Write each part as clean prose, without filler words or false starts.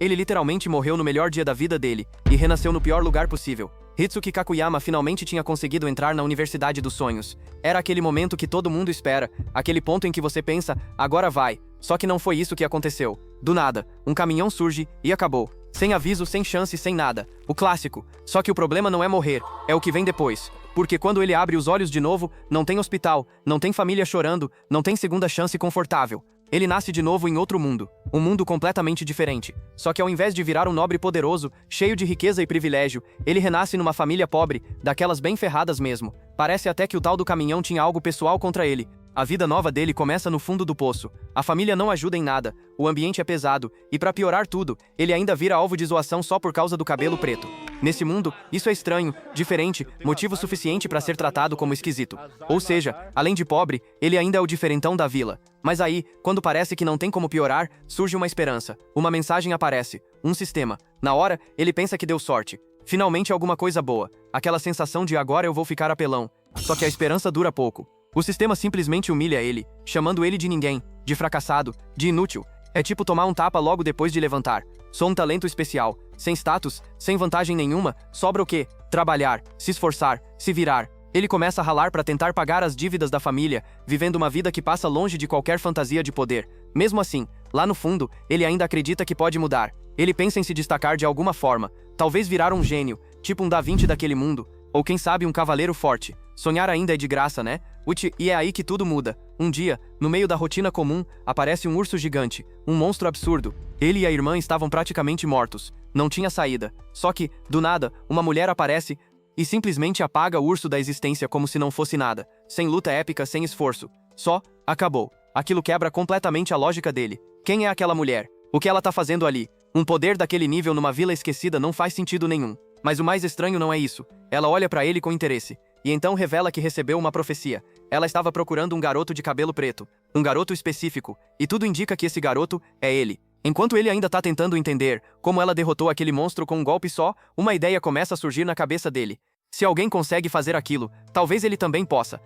Ele literalmente morreu no melhor dia da vida dele, e renasceu no pior lugar possível. Hitsuki Kakuyama finalmente tinha conseguido entrar na Universidade dos Sonhos. Era aquele momento que todo mundo espera, aquele ponto em que você pensa, agora vai. Só que não foi isso que aconteceu. Do nada, um caminhão surge e acabou. Sem aviso, sem chance, sem nada. O clássico. Só que o problema não é morrer, é o que vem depois. Porque quando ele abre os olhos de novo, não tem hospital, não tem família chorando, não tem segunda chance confortável. Ele nasce de novo em outro mundo, um mundo completamente diferente. Só que ao invés de virar um nobre poderoso, cheio de riqueza e privilégio, ele renasce numa família pobre, daquelas bem ferradas mesmo. Parece até que o tal do caminhão tinha algo pessoal contra ele. A vida nova dele começa no fundo do poço. A família não ajuda em nada, o ambiente é pesado, e pra piorar tudo, ele ainda vira alvo de zoação só por causa do cabelo preto. Nesse mundo, isso é estranho, diferente, motivo suficiente pra ser tratado como esquisito. Ou seja, além de pobre, ele ainda é o diferentão da vila. Mas aí, quando parece que não tem como piorar, surge uma esperança. Uma mensagem aparece, um sistema. Na hora, ele pensa que deu sorte. Finalmente alguma coisa boa. Aquela sensação de agora eu vou ficar apelão. Só que a esperança dura pouco. O sistema simplesmente humilha ele, chamando ele de ninguém, de fracassado, de inútil. É tipo tomar um tapa logo depois de levantar. Sou um talento especial, sem status, sem vantagem nenhuma, sobra o quê? Trabalhar, se esforçar, se virar. Ele começa a ralar para tentar pagar as dívidas da família, vivendo uma vida que passa longe de qualquer fantasia de poder. Mesmo assim, lá no fundo, ele ainda acredita que pode mudar. Ele pensa em se destacar de alguma forma, talvez virar um gênio, tipo um Da Vinci daquele mundo, ou quem sabe um cavaleiro forte. Sonhar ainda é de graça, né? E é aí que tudo muda. Um dia, no meio da rotina comum, aparece um urso gigante, um monstro absurdo. Ele e a irmã estavam praticamente mortos. Não tinha saída. Só que, do nada, uma mulher aparece e simplesmente apaga o urso da existência como se não fosse nada. Sem luta épica, sem esforço. Só, acabou. Aquilo quebra completamente a lógica dele. Quem é aquela mulher? O que ela tá fazendo ali? Um poder daquele nível numa vila esquecida não faz sentido nenhum. Mas o mais estranho não é isso. Ela olha pra ele com interesse. E então revela que recebeu uma profecia. Ela estava procurando um garoto de cabelo preto. Um garoto específico. E tudo indica que esse garoto é ele. Enquanto ele ainda tá tentando entender como ela derrotou aquele monstro com um golpe só, uma ideia começa a surgir na cabeça dele. Se alguém consegue fazer aquilo, talvez ele também possa.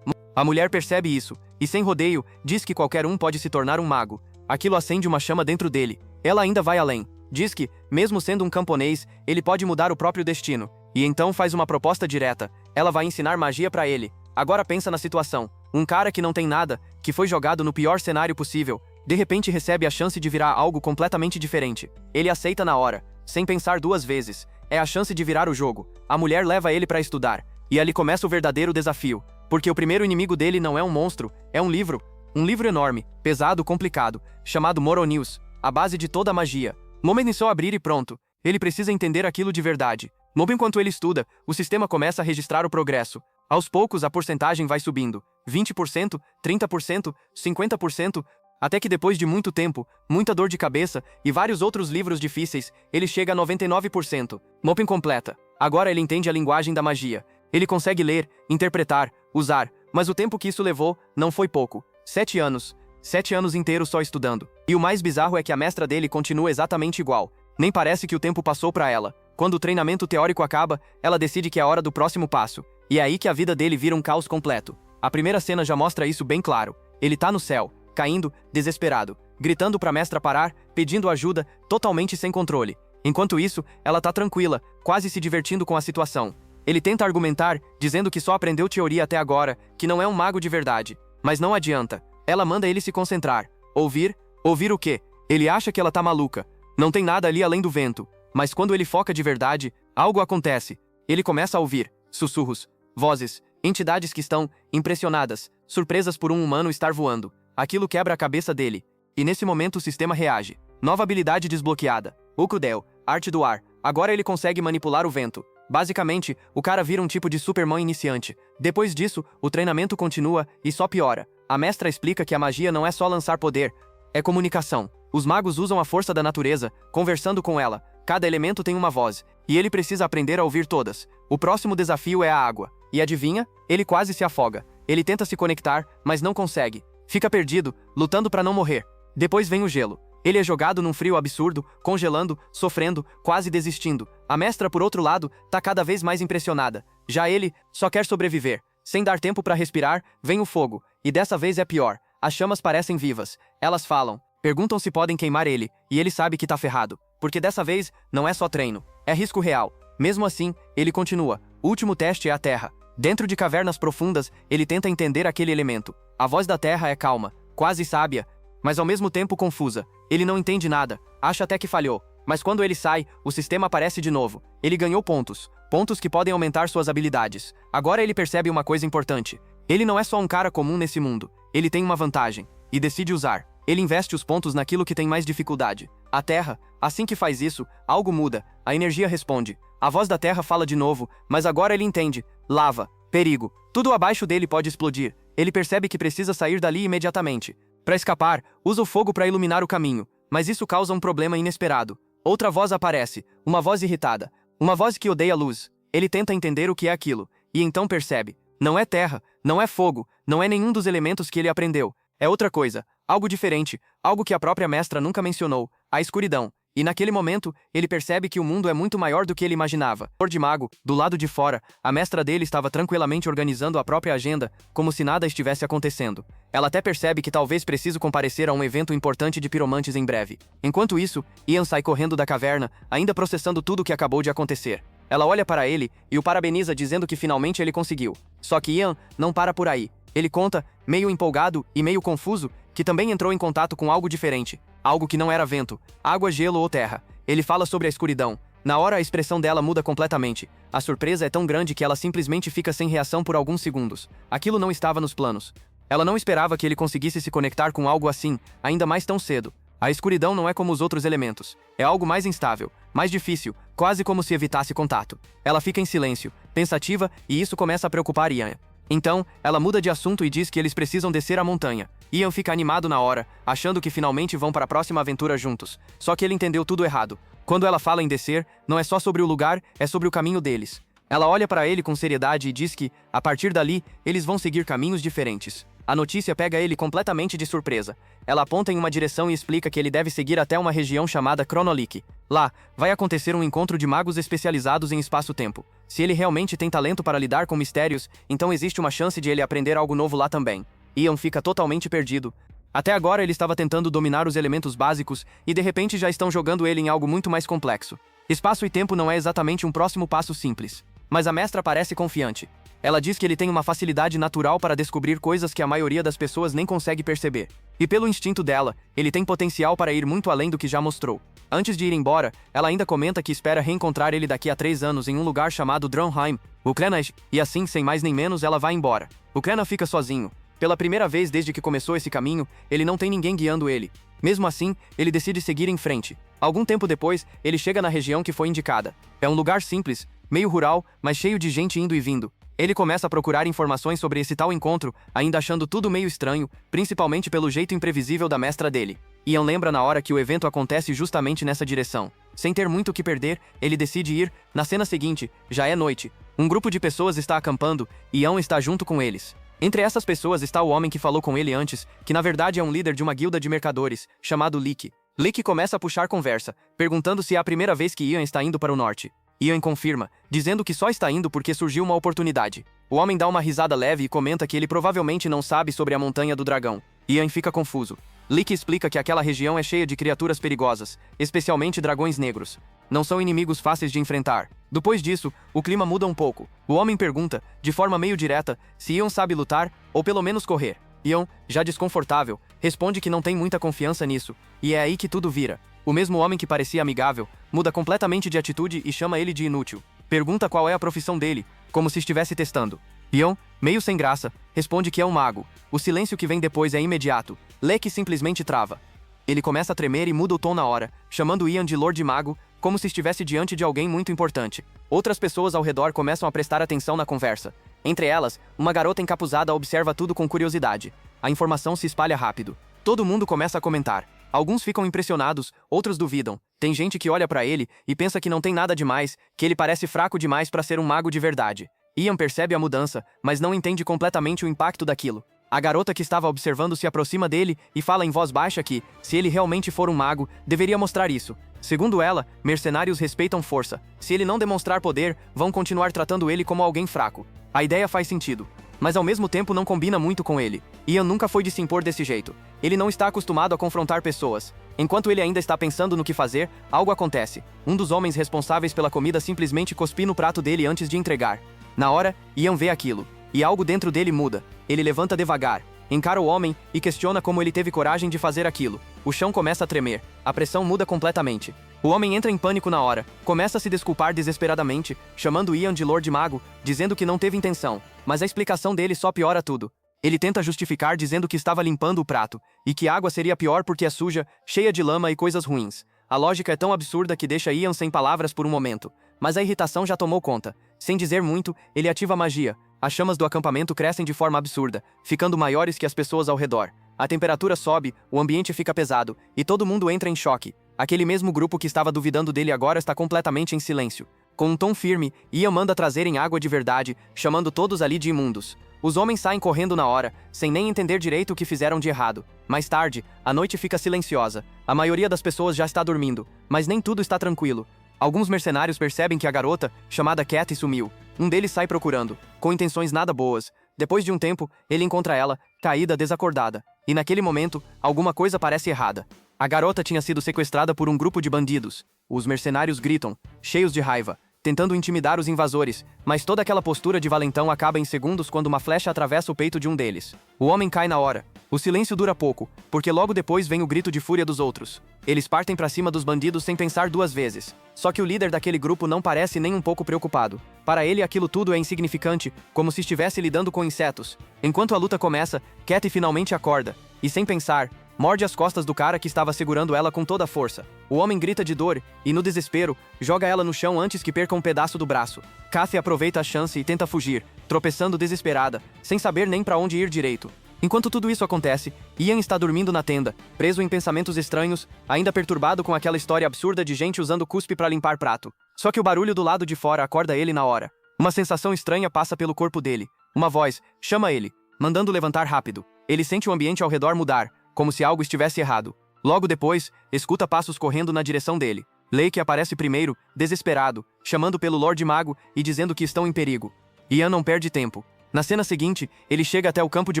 A mulher percebe isso, e sem rodeio, diz que qualquer um pode se tornar um mago. Aquilo acende uma chama dentro dele. Ela ainda vai além. Diz que, mesmo sendo um camponês, ele pode mudar o próprio destino. E então faz uma proposta direta. Ela vai ensinar magia pra ele. Agora pensa na situação. Um cara que não tem nada, que foi jogado no pior cenário possível, de repente recebe a chance de virar algo completamente diferente. Ele aceita na hora, sem pensar duas vezes. É a chance de virar o jogo. A mulher leva ele pra estudar. E ali começa o verdadeiro desafio. Porque o primeiro inimigo dele não é um monstro, é um livro. Um livro enorme, pesado, complicado, chamado Moronews, a base de toda a magia. Momo só abrir e pronto. Ele precisa entender aquilo de verdade. Momo, enquanto ele estuda, o sistema começa a registrar o progresso. Aos poucos a porcentagem vai subindo. 20%, 30%, 50%, até que depois de muito tempo, muita dor de cabeça e vários outros livros difíceis, ele chega a 99%. Momo completa. Agora ele entende a linguagem da magia. Ele consegue ler, interpretar, usar, mas o tempo que isso levou não foi pouco. 7 anos. 7 anos inteiros só estudando. E o mais bizarro é que a mestra dele continua exatamente igual. Nem parece que o tempo passou pra ela. Quando o treinamento teórico acaba, ela decide que é a hora do próximo passo. E é aí que a vida dele vira um caos completo. A primeira cena já mostra isso bem claro. Ele tá no céu, caindo, desesperado, gritando pra mestra parar, pedindo ajuda, totalmente sem controle. Enquanto isso, ela tá tranquila, quase se divertindo com a situação. Ele tenta argumentar, dizendo que só aprendeu teoria até agora, que não é um mago de verdade. Mas não adianta. Ela manda ele se concentrar. Ouvir? Ouvir o quê? Ele acha que ela tá maluca. Não tem nada ali além do vento. Mas quando ele foca de verdade, algo acontece. Ele começa a ouvir sussurros, vozes, entidades que estão impressionadas, surpresas por um humano estar voando. Aquilo quebra a cabeça dele. E nesse momento o sistema reage. Nova habilidade desbloqueada. Ukudel, arte do ar. Agora ele consegue manipular o vento. Basicamente, o cara vira um tipo de Superman iniciante. Depois disso, o treinamento continua e só piora. A mestra explica que a magia não é só lançar poder, é comunicação. Os magos usam a força da natureza, conversando com ela. Cada elemento tem uma voz, e ele precisa aprender a ouvir todas. O próximo desafio é a água. E adivinha? Ele quase se afoga. Ele tenta se conectar, mas não consegue. Fica perdido, lutando para não morrer. Depois vem o gelo. Ele é jogado num frio absurdo, congelando, sofrendo, quase desistindo. A mestra, por outro lado, tá cada vez mais impressionada. Já ele só quer sobreviver. Sem dar tempo para respirar, vem o fogo. E dessa vez é pior. As chamas parecem vivas. Elas falam. Perguntam se podem queimar ele, e ele sabe que tá ferrado. porque dessa vez não é só treino, é risco real. Mesmo assim, ele continua. O último teste é a Terra. Dentro de cavernas profundas, ele tenta entender aquele elemento. A voz da Terra é calma, quase sábia, mas ao mesmo tempo confusa. Ele não entende nada, acha até que falhou. Mas quando ele sai, o sistema aparece de novo. Ele ganhou pontos. Pontos que podem aumentar suas habilidades. Agora ele percebe uma coisa importante. Ele não é só um cara comum nesse mundo. Ele tem uma vantagem. E decide usar. Ele investe os pontos naquilo que tem mais dificuldade. A Terra, assim que faz isso, algo muda. A energia responde. A voz da Terra fala de novo, mas agora ele entende. Lava. Perigo. Tudo abaixo dele pode explodir. Ele percebe que precisa sair dali imediatamente. Para escapar, usa o fogo para iluminar o caminho. Mas isso causa um problema inesperado. Outra voz aparece. Uma voz irritada. Uma voz que odeia luz. Ele tenta entender o que é aquilo. E então percebe. Não é terra, não é fogo, não é nenhum dos elementos que ele aprendeu. É outra coisa, algo diferente, algo que a própria mestra nunca mencionou, a escuridão. E naquele momento, ele percebe que o mundo é muito maior do que ele imaginava. Lord Mago, do lado de fora, a mestra dele estava tranquilamente organizando a própria agenda, como se nada estivesse acontecendo. Ela até percebe que talvez precise comparecer a um evento importante de piromantes em breve. Enquanto isso, Ian sai correndo da caverna, ainda processando tudo o que acabou de acontecer. Ela olha para ele e o parabeniza dizendo que finalmente ele conseguiu. Só que Ian não para por aí. Ele conta, meio empolgado e meio confuso, que também entrou em contato com algo diferente. Algo que não era vento, água, gelo ou terra. Ele fala sobre a escuridão. Na hora a expressão dela muda completamente. A surpresa é tão grande que ela simplesmente fica sem reação por alguns segundos. Aquilo não estava nos planos. Ela não esperava que ele conseguisse se conectar com algo assim, ainda mais tão cedo. A escuridão não é como os outros elementos. É algo mais instável, mais difícil, quase como se evitasse contato. Ela fica em silêncio, pensativa, e isso começa a preocupar Ian. Então, ela muda de assunto e diz que eles precisam descer a montanha. Ian fica animado na hora, achando que finalmente vão para a próxima aventura juntos. Só que ele entendeu tudo errado. Quando ela fala em descer, não é só sobre o lugar, é sobre o caminho deles. Ela olha para ele com seriedade e diz que, a partir dali, eles vão seguir caminhos diferentes. A notícia pega ele completamente de surpresa. Ela aponta em uma direção e explica que ele deve seguir até uma região chamada Chronolic. Lá, vai acontecer um encontro de magos especializados em espaço-tempo. Se ele realmente tem talento para lidar com mistérios, então existe uma chance de ele aprender algo novo lá também. Ian fica totalmente perdido. Até agora ele estava tentando dominar os elementos básicos e de repente já estão jogando ele em algo muito mais complexo. Espaço e tempo não é exatamente um próximo passo simples. Mas a mestra parece confiante. Ela diz que ele tem uma facilidade natural para descobrir coisas que a maioria das pessoas nem consegue perceber. E pelo instinto dela, ele tem potencial para ir muito além do que já mostrou. Antes de ir embora, ela ainda comenta que espera reencontrar ele daqui a 3 anos em um lugar chamado Dronheim, Ucrânia, e assim, sem mais nem menos, ela vai embora. Ucrânia fica sozinho. Pela primeira vez desde que começou esse caminho, ele não tem ninguém guiando ele. Mesmo assim, ele decide seguir em frente. Algum tempo depois, ele chega na região que foi indicada. É um lugar simples, meio rural, mas cheio de gente indo e vindo. Ele começa a procurar informações sobre esse tal encontro, ainda achando tudo meio estranho, principalmente pelo jeito imprevisível da mestra dele. Ian lembra na hora que o evento acontece justamente nessa direção. Sem ter muito o que perder, ele decide ir. Na cena seguinte, já é noite. Um grupo de pessoas está acampando, e Ian está junto com eles. Entre essas pessoas está o homem que falou com ele antes, que na verdade é um líder de uma guilda de mercadores, chamado Lick. Lick começa a puxar conversa, perguntando se é a primeira vez que Ian está indo para o norte. Ian confirma, dizendo que só está indo porque surgiu uma oportunidade. O homem dá uma risada leve e comenta que ele provavelmente não sabe sobre a Montanha do Dragão. Ian fica confuso. Lick explica que aquela região é cheia de criaturas perigosas, especialmente dragões negros. Não são inimigos fáceis de enfrentar. Depois disso, o clima muda um pouco. O homem pergunta, de forma meio direta, se Ian sabe lutar, ou pelo menos correr. Ian, já desconfortável, responde que não tem muita confiança nisso, e é aí que tudo vira. O mesmo homem que parecia amigável, muda completamente de atitude e chama ele de inútil. Pergunta qual é a profissão dele, como se estivesse testando. Ian, meio sem graça, responde que é um mago. O silêncio que vem depois é imediato. Lick simplesmente trava. Ele começa a tremer e muda o tom na hora, chamando Ian de Lord Mago, como se estivesse diante de alguém muito importante. Outras pessoas ao redor começam a prestar atenção na conversa. Entre elas, uma garota encapuzada observa tudo com curiosidade. A informação se espalha rápido. Todo mundo começa a comentar. Alguns ficam impressionados, outros duvidam. Tem gente que olha pra ele e pensa que não tem nada demais, que ele parece fraco demais pra ser um mago de verdade. Ian percebe a mudança, mas não entende completamente o impacto daquilo. A garota que estava observando se aproxima dele e fala em voz baixa que, se ele realmente for um mago, deveria mostrar isso. Segundo ela, mercenários respeitam força. Se ele não demonstrar poder, vão continuar tratando ele como alguém fraco. A ideia faz sentido, mas ao mesmo tempo não combina muito com ele. Ian nunca foi de se impor desse jeito. Ele não está acostumado a confrontar pessoas. Enquanto ele ainda está pensando no que fazer, algo acontece. Um dos homens responsáveis pela comida simplesmente cospe no prato dele antes de entregar. Na hora, Ian vê aquilo. E algo dentro dele muda. Ele levanta devagar, encara o homem e questiona como ele teve coragem de fazer aquilo. O chão começa a tremer. A pressão muda completamente. O homem entra em pânico na hora. Começa a se desculpar desesperadamente, chamando Ian de Lord Mago, dizendo que não teve intenção. Mas a explicação dele só piora tudo. Ele tenta justificar dizendo que estava limpando o prato, e que a água seria pior porque é suja, cheia de lama e coisas ruins. A lógica é tão absurda que deixa Ian sem palavras por um momento. Mas a irritação já tomou conta. Sem dizer muito, ele ativa a magia. As chamas do acampamento crescem de forma absurda, ficando maiores que as pessoas ao redor. A temperatura sobe, o ambiente fica pesado, e todo mundo entra em choque. Aquele mesmo grupo que estava duvidando dele agora está completamente em silêncio. Com um tom firme, Ian manda trazerem água de verdade, chamando todos ali de imundos. Os homens saem correndo na hora, sem nem entender direito o que fizeram de errado. Mais tarde, a noite fica silenciosa. A maioria das pessoas já está dormindo, mas nem tudo está tranquilo. Alguns mercenários percebem que a garota, chamada Cat, sumiu. Um deles sai procurando, com intenções nada boas. Depois de um tempo, ele encontra ela, caída, desacordada. E naquele momento, alguma coisa parece errada. A garota tinha sido sequestrada por um grupo de bandidos. Os mercenários gritam, cheios de raiva, tentando intimidar os invasores, mas toda aquela postura de valentão acaba em segundos quando uma flecha atravessa o peito de um deles. O homem cai na hora. O silêncio dura pouco, porque logo depois vem o grito de fúria dos outros. Eles partem para cima dos bandidos sem pensar duas vezes. Só que o líder daquele grupo não parece nem um pouco preocupado. Para ele aquilo tudo é insignificante, como se estivesse lidando com insetos. Enquanto a luta começa, Cat finalmente acorda, e sem pensar, morde as costas do cara que estava segurando ela com toda a força. O homem grita de dor e, no desespero, joga ela no chão antes que perca um pedaço do braço. Kathy aproveita a chance e tenta fugir, tropeçando desesperada, sem saber nem para onde ir direito. Enquanto tudo isso acontece, Ian está dormindo na tenda, preso em pensamentos estranhos, ainda perturbado com aquela história absurda de gente usando cuspe para limpar prato. Só que o barulho do lado de fora acorda ele na hora. Uma sensação estranha passa pelo corpo dele. Uma voz chama ele, mandando levantar rápido. Ele sente o ambiente ao redor mudar, como se algo estivesse errado. Logo depois, escuta passos correndo na direção dele. Lake aparece primeiro, desesperado, chamando pelo Lord Mago e dizendo que estão em perigo. Ian não perde tempo. Na cena seguinte, ele chega até o campo de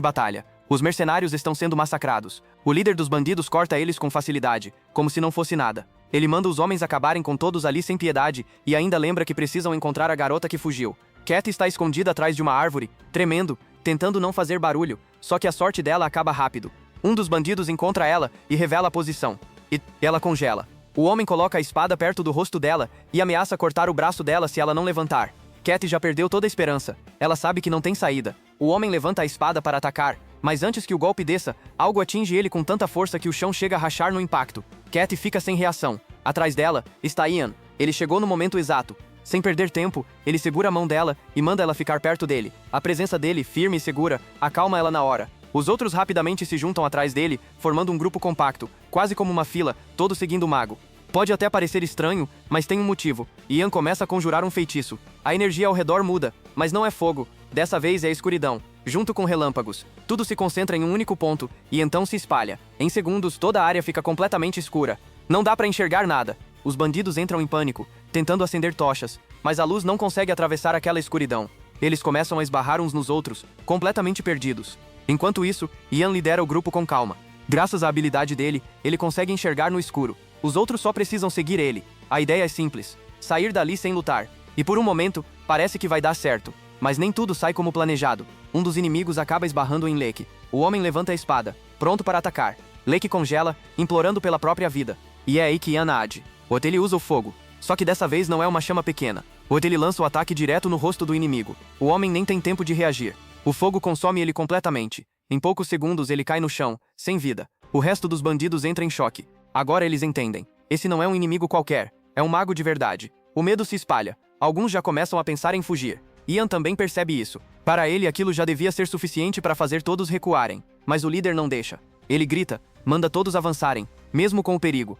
batalha. Os mercenários estão sendo massacrados. O líder dos bandidos corta eles com facilidade, como se não fosse nada. Ele manda os homens acabarem com todos ali sem piedade e ainda lembra que precisam encontrar a garota que fugiu. Cat está escondida atrás de uma árvore, tremendo, tentando não fazer barulho, só que a sorte dela acaba rápido. Um dos bandidos encontra ela e revela a posição. E ela congela. O homem coloca a espada perto do rosto dela e ameaça cortar o braço dela se ela não levantar. Cat já perdeu toda a esperança. Ela sabe que não tem saída. O homem levanta a espada para atacar, mas antes que o golpe desça, algo atinge ele com tanta força que o chão chega a rachar no impacto. Cat fica sem reação. Atrás dela está Ian. Ele chegou no momento exato. Sem perder tempo, ele segura a mão dela e manda ela ficar perto dele. A presença dele, firme e segura, acalma ela na hora. Os outros rapidamente se juntam atrás dele, formando um grupo compacto, quase como uma fila, todos seguindo o mago. Pode até parecer estranho, mas tem um motivo. Ian começa a conjurar um feitiço. A energia ao redor muda, mas não é fogo. Dessa vez é escuridão, junto com relâmpagos. Tudo se concentra em um único ponto, e então se espalha. Em segundos, toda a área fica completamente escura. Não dá para enxergar nada. Os bandidos entram em pânico, tentando acender tochas, mas a luz não consegue atravessar aquela escuridão. Eles começam a esbarrar uns nos outros, completamente perdidos. Enquanto isso, Ian lidera o grupo com calma. Graças à habilidade dele, ele consegue enxergar no escuro. Os outros só precisam seguir ele. A ideia é simples: sair dali sem lutar. E por um momento, parece que vai dar certo. Mas nem tudo sai como planejado. Um dos inimigos acaba esbarrando em Lake. O homem levanta a espada, pronto para atacar. Lake congela, implorando pela própria vida. E é aí que Ian age. Ele usa o fogo. Só que dessa vez não é uma chama pequena. Ele lança o ataque direto no rosto do inimigo. O homem nem tem tempo de reagir. O fogo consome ele completamente. Em poucos segundos ele cai no chão, sem vida. O resto dos bandidos entra em choque. Agora eles entendem. Esse não é um inimigo qualquer. É um mago de verdade. O medo se espalha. Alguns já começam a pensar em fugir. Ian também percebe isso. Para ele aquilo já devia ser suficiente para fazer todos recuarem. Mas o líder não deixa. Ele grita, manda todos avançarem, mesmo com o perigo.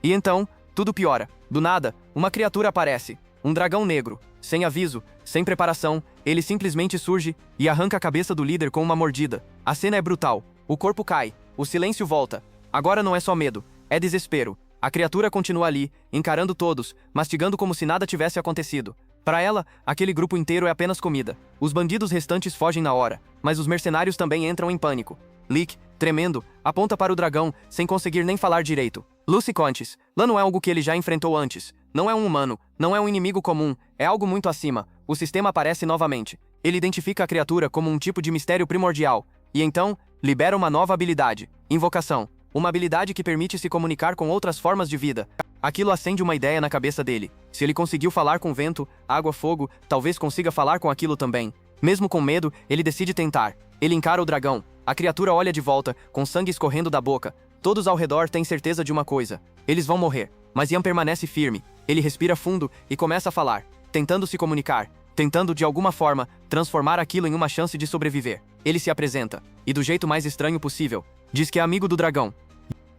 E então, tudo piora. Do nada, uma criatura aparece. Um dragão negro. Sem aviso, sem preparação, ele simplesmente surge e arranca a cabeça do líder com uma mordida. A cena é brutal. O corpo cai. O silêncio volta. Agora não é só medo, é desespero. A criatura continua ali, encarando todos, mastigando como se nada tivesse acontecido. Para ela, aquele grupo inteiro é apenas comida. Os bandidos restantes fogem na hora, mas os mercenários também entram em pânico. Lick, Tremendo, aponta para o dragão, sem conseguir nem falar direito. Lucy Contes, Lan não é algo que ele já enfrentou antes. Não é um humano, não é um inimigo comum, é algo muito acima. O sistema aparece novamente. Ele identifica a criatura como um tipo de mistério primordial. E então, libera uma nova habilidade. Invocação. Uma habilidade que permite se comunicar com outras formas de vida. Aquilo acende uma ideia na cabeça dele. Se ele conseguiu falar com vento, água, fogo, talvez consiga falar com aquilo também. Mesmo com medo, ele decide tentar. Ele encara o dragão. A criatura olha de volta, com sangue escorrendo da boca. Todos ao redor têm certeza de uma coisa. Eles vão morrer. Mas Ian permanece firme. Ele respira fundo e começa a falar, tentando se comunicar, tentando de alguma forma transformar aquilo em uma chance de sobreviver. Ele se apresenta, e do jeito mais estranho possível, diz que é amigo do dragão.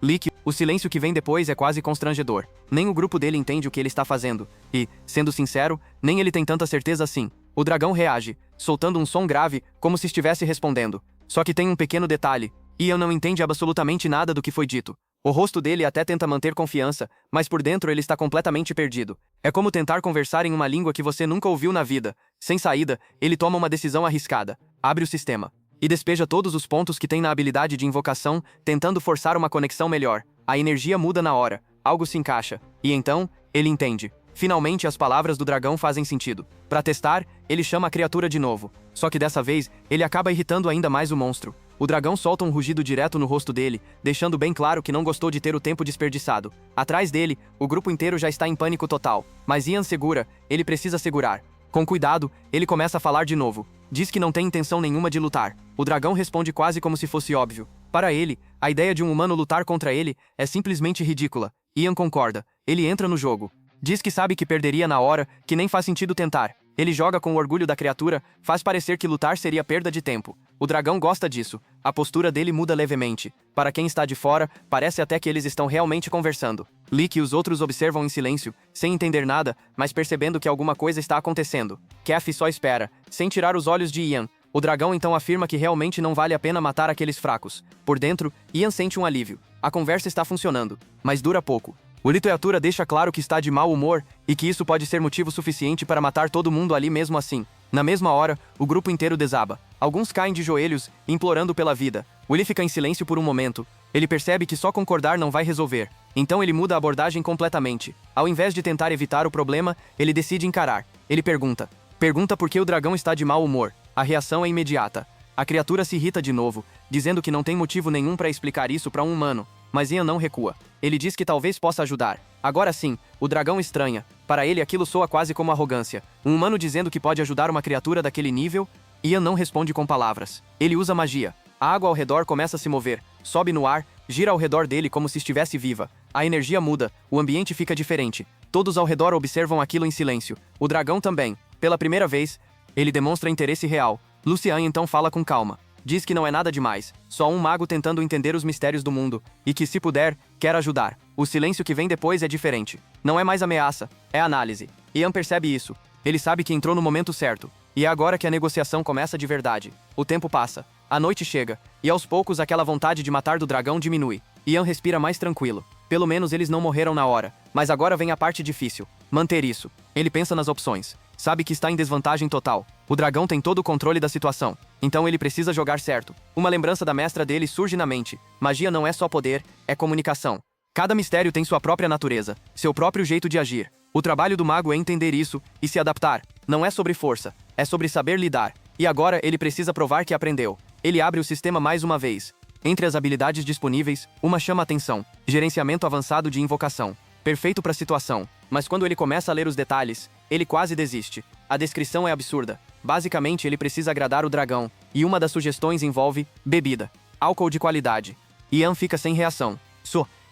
Lick, o silêncio que vem depois é quase constrangedor. Nem o grupo dele entende o que ele está fazendo, e, sendo sincero, nem ele tem tanta certeza assim. O dragão reage, soltando um som grave, como se estivesse respondendo. Só que tem um pequeno detalhe, Ian não entende absolutamente nada do que foi dito. O rosto dele até tenta manter confiança, mas por dentro ele está completamente perdido. É como tentar conversar em uma língua que você nunca ouviu na vida. Sem saída, ele toma uma decisão arriscada. Abre o sistema. E despeja todos os pontos que tem na habilidade de invocação, tentando forçar uma conexão melhor. A energia muda na hora. Algo se encaixa. E então, ele entende. Finalmente as palavras do dragão fazem sentido. Para testar, ele chama a criatura de novo. Só que dessa vez, ele acaba irritando ainda mais o monstro. O dragão solta um rugido direto no rosto dele, deixando bem claro que não gostou de ter o tempo desperdiçado. Atrás dele, o grupo inteiro já está em pânico total. Mas Ian segura, ele precisa segurar. Com cuidado, ele começa a falar de novo. Diz que não tem intenção nenhuma de lutar. O dragão responde quase como se fosse óbvio. Para ele, a ideia de um humano lutar contra ele é simplesmente ridícula. Ian concorda. Ele entra no jogo. Diz que sabe que perderia na hora, que nem faz sentido tentar. Ele joga com o orgulho da criatura, faz parecer que lutar seria perda de tempo. O dragão gosta disso. A postura dele muda levemente. Para quem está de fora, parece até que eles estão realmente conversando. Lick e os outros observam em silêncio, sem entender nada, mas percebendo que alguma coisa está acontecendo. Kathy só espera, sem tirar os olhos de Ian. O dragão então afirma que realmente não vale a pena matar aqueles fracos. Por dentro, Ian sente um alívio. A conversa está funcionando, mas dura pouco. O literatura deixa claro que está de mau humor e que isso pode ser motivo suficiente para matar todo mundo ali mesmo assim. Na mesma hora, o grupo inteiro desaba. Alguns caem de joelhos, implorando pela vida. Willie fica em silêncio por um momento. Ele percebe que só concordar não vai resolver. Então ele muda a abordagem completamente. Ao invés de tentar evitar o problema, ele decide encarar. Ele pergunta. Pergunta por que o dragão está de mau humor. A reação é imediata. A criatura se irrita de novo, dizendo que não tem motivo nenhum para explicar isso para um humano. Mas Ian não recua. Ele diz que talvez possa ajudar. Agora sim, o dragão estranha. Para ele aquilo soa quase como arrogância. Um humano dizendo que pode ajudar uma criatura daquele nível? Ian não responde com palavras. Ele usa magia. A água ao redor começa a se mover, sobe no ar, gira ao redor dele como se estivesse viva. A energia muda, o ambiente fica diferente. Todos ao redor observam aquilo em silêncio. O dragão também. Pela primeira vez, ele demonstra interesse real. Lucian então fala com calma. Diz que não é nada demais, só um mago tentando entender os mistérios do mundo, e que, se puder, quer ajudar. O silêncio que vem depois é diferente. Não é mais ameaça, é análise. Ian percebe isso. Ele sabe que entrou no momento certo. E é agora que a negociação começa de verdade. O tempo passa, a noite chega, e aos poucos aquela vontade de matar do dragão diminui. Ian respira mais tranquilo. Pelo menos eles não morreram na hora. Mas agora vem a parte difícil. Manter isso. Ele pensa nas opções. Sabe que está em desvantagem total. O dragão tem todo o controle da situação. Então ele precisa jogar certo. Uma lembrança da mestra dele surge na mente. Magia não é só poder, é comunicação. Cada mistério tem sua própria natureza, seu próprio jeito de agir. O trabalho do mago é entender isso e se adaptar. Não é sobre força, é sobre saber lidar. E agora ele precisa provar que aprendeu. Ele abre o sistema mais uma vez. Entre as habilidades disponíveis, uma chama a atenção. Gerenciamento avançado de invocação. Perfeito para a situação. Mas quando ele começa a ler os detalhes, ele quase desiste. A descrição é absurda. Basicamente, ele precisa agradar o dragão. E uma das sugestões envolve bebida. Álcool de qualidade. Ian fica sem reação.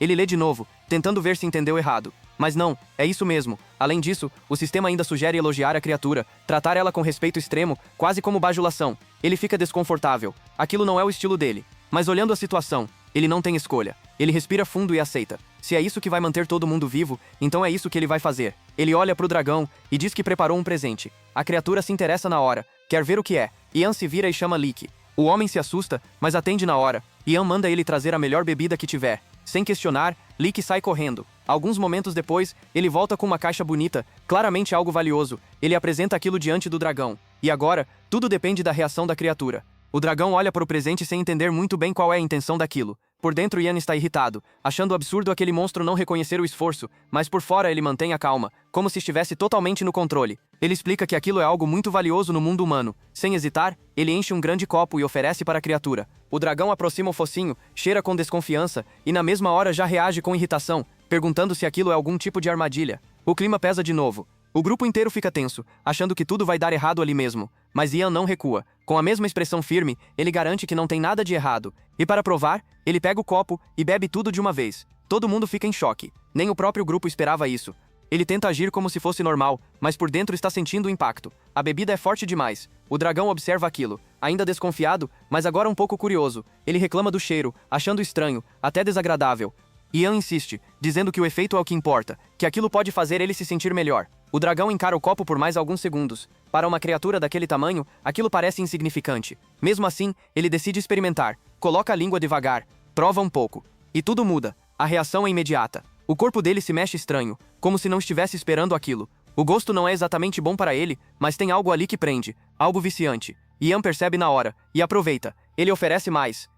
Ele lê de novo, tentando ver se entendeu errado. Mas não, é isso mesmo. Além disso, o sistema ainda sugere elogiar a criatura, tratar ela com respeito extremo, quase como bajulação. Ele fica desconfortável. Aquilo não é o estilo dele. Mas olhando a situação, ele não tem escolha. Ele respira fundo e aceita. Se é isso que vai manter todo mundo vivo, então é isso que ele vai fazer. Ele olha pro dragão e diz que preparou um presente. A criatura se interessa na hora, quer ver o que é. Ian se vira e chama Lick. O homem se assusta, mas atende na hora. Ian manda ele trazer a melhor bebida que tiver. Sem questionar, Lick sai correndo. Alguns momentos depois, ele volta com uma caixa bonita, claramente algo valioso. Ele apresenta aquilo diante do dragão. E agora, tudo depende da reação da criatura. O dragão olha para o presente sem entender muito bem qual é a intenção daquilo. Por dentro, Ian está irritado, achando absurdo aquele monstro não reconhecer o esforço, mas por fora ele mantém a calma, como se estivesse totalmente no controle. Ele explica que aquilo é algo muito valioso no mundo humano. Sem hesitar, ele enche um grande copo e oferece para a criatura. O dragão aproxima o focinho, cheira com desconfiança, e na mesma hora já reage com irritação, perguntando se aquilo é algum tipo de armadilha. O clima pesa de novo. O grupo inteiro fica tenso, achando que tudo vai dar errado ali mesmo. Mas Ian não recua. Com a mesma expressão firme, ele garante que não tem nada de errado. E para provar, ele pega o copo e bebe tudo de uma vez. Todo mundo fica em choque. Nem o próprio grupo esperava isso. Ele tenta agir como se fosse normal, mas por dentro está sentindo o impacto. A bebida é forte demais. O dragão observa aquilo, ainda desconfiado, mas agora um pouco curioso. Ele reclama do cheiro, achando estranho, até desagradável. Ian insiste, dizendo que o efeito é o que importa, que aquilo pode fazer ele se sentir melhor. O dragão encara o copo por mais alguns segundos. Para uma criatura daquele tamanho, aquilo parece insignificante. Mesmo assim, ele decide experimentar. Coloca a língua devagar, prova um pouco. E tudo muda. A reação é imediata. O corpo dele se mexe estranho, como se não estivesse esperando aquilo. O gosto não é exatamente bom para ele, mas tem algo ali que prende, algo viciante. Ian percebe na hora, e aproveita. Ele oferece mais,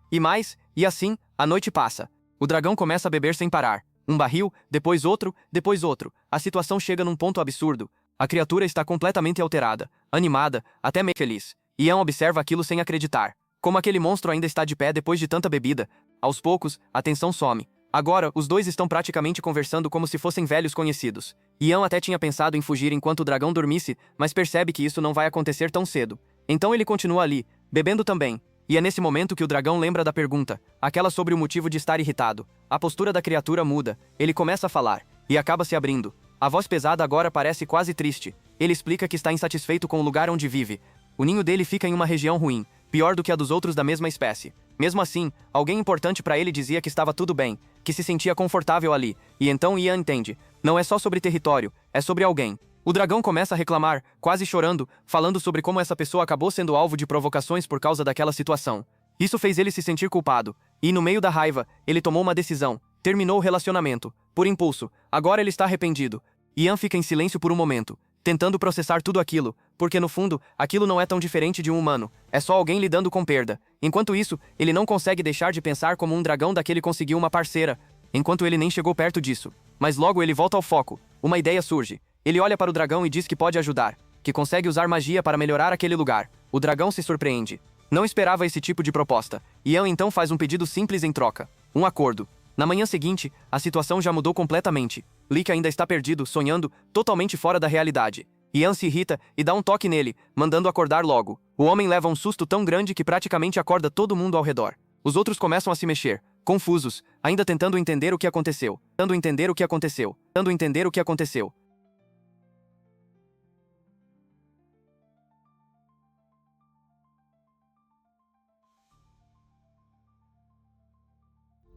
e assim, a noite passa. O dragão começa a beber sem parar. Um barril, depois outro, depois outro. A situação chega num ponto absurdo. A criatura está completamente alterada, animada, até meio feliz. Ian observa aquilo sem acreditar. Como aquele monstro ainda está de pé depois de tanta bebida. Aos poucos, a tensão some. Agora, os dois estão praticamente conversando como se fossem velhos conhecidos. Ian até tinha pensado em fugir enquanto o dragão dormisse, mas percebe que isso não vai acontecer tão cedo. Então ele continua ali, bebendo também. E é nesse momento que o dragão lembra da pergunta, aquela sobre o motivo de estar irritado. A postura da criatura muda, ele começa a falar, e acaba se abrindo. A voz pesada agora parece quase triste. Ele explica que está insatisfeito com o lugar onde vive. O ninho dele fica em uma região ruim, pior do que a dos outros da mesma espécie. Mesmo assim, alguém importante para ele dizia que estava tudo bem, que se sentia confortável ali, e então Ian entende. Não é só sobre território, é sobre alguém. O dragão começa a reclamar, quase chorando, falando sobre como essa pessoa acabou sendo alvo de provocações por causa daquela situação. Isso fez ele se sentir culpado, e no meio da raiva, ele tomou uma decisão. Terminou o relacionamento, por impulso. Agora ele está arrependido. Ian fica em silêncio por um momento, tentando processar tudo aquilo, porque no fundo, aquilo não é tão diferente de um humano, é só alguém lidando com perda. Enquanto isso, ele não consegue deixar de pensar como um dragão daquele conseguiu uma parceira, enquanto ele nem chegou perto disso. Mas logo ele volta ao foco, uma ideia surge. Ele olha para o dragão e diz que pode ajudar, que consegue usar magia para melhorar aquele lugar. O dragão se surpreende. Não esperava esse tipo de proposta. Ian então faz um pedido simples em troca. Um acordo. Na manhã seguinte, a situação já mudou completamente. Lick ainda está perdido, sonhando, totalmente fora da realidade. Ian se irrita e dá um toque nele, mandando acordar logo. O homem leva um susto tão grande que praticamente acorda todo mundo ao redor. Os outros começam a se mexer, confusos, ainda tentando entender o que aconteceu.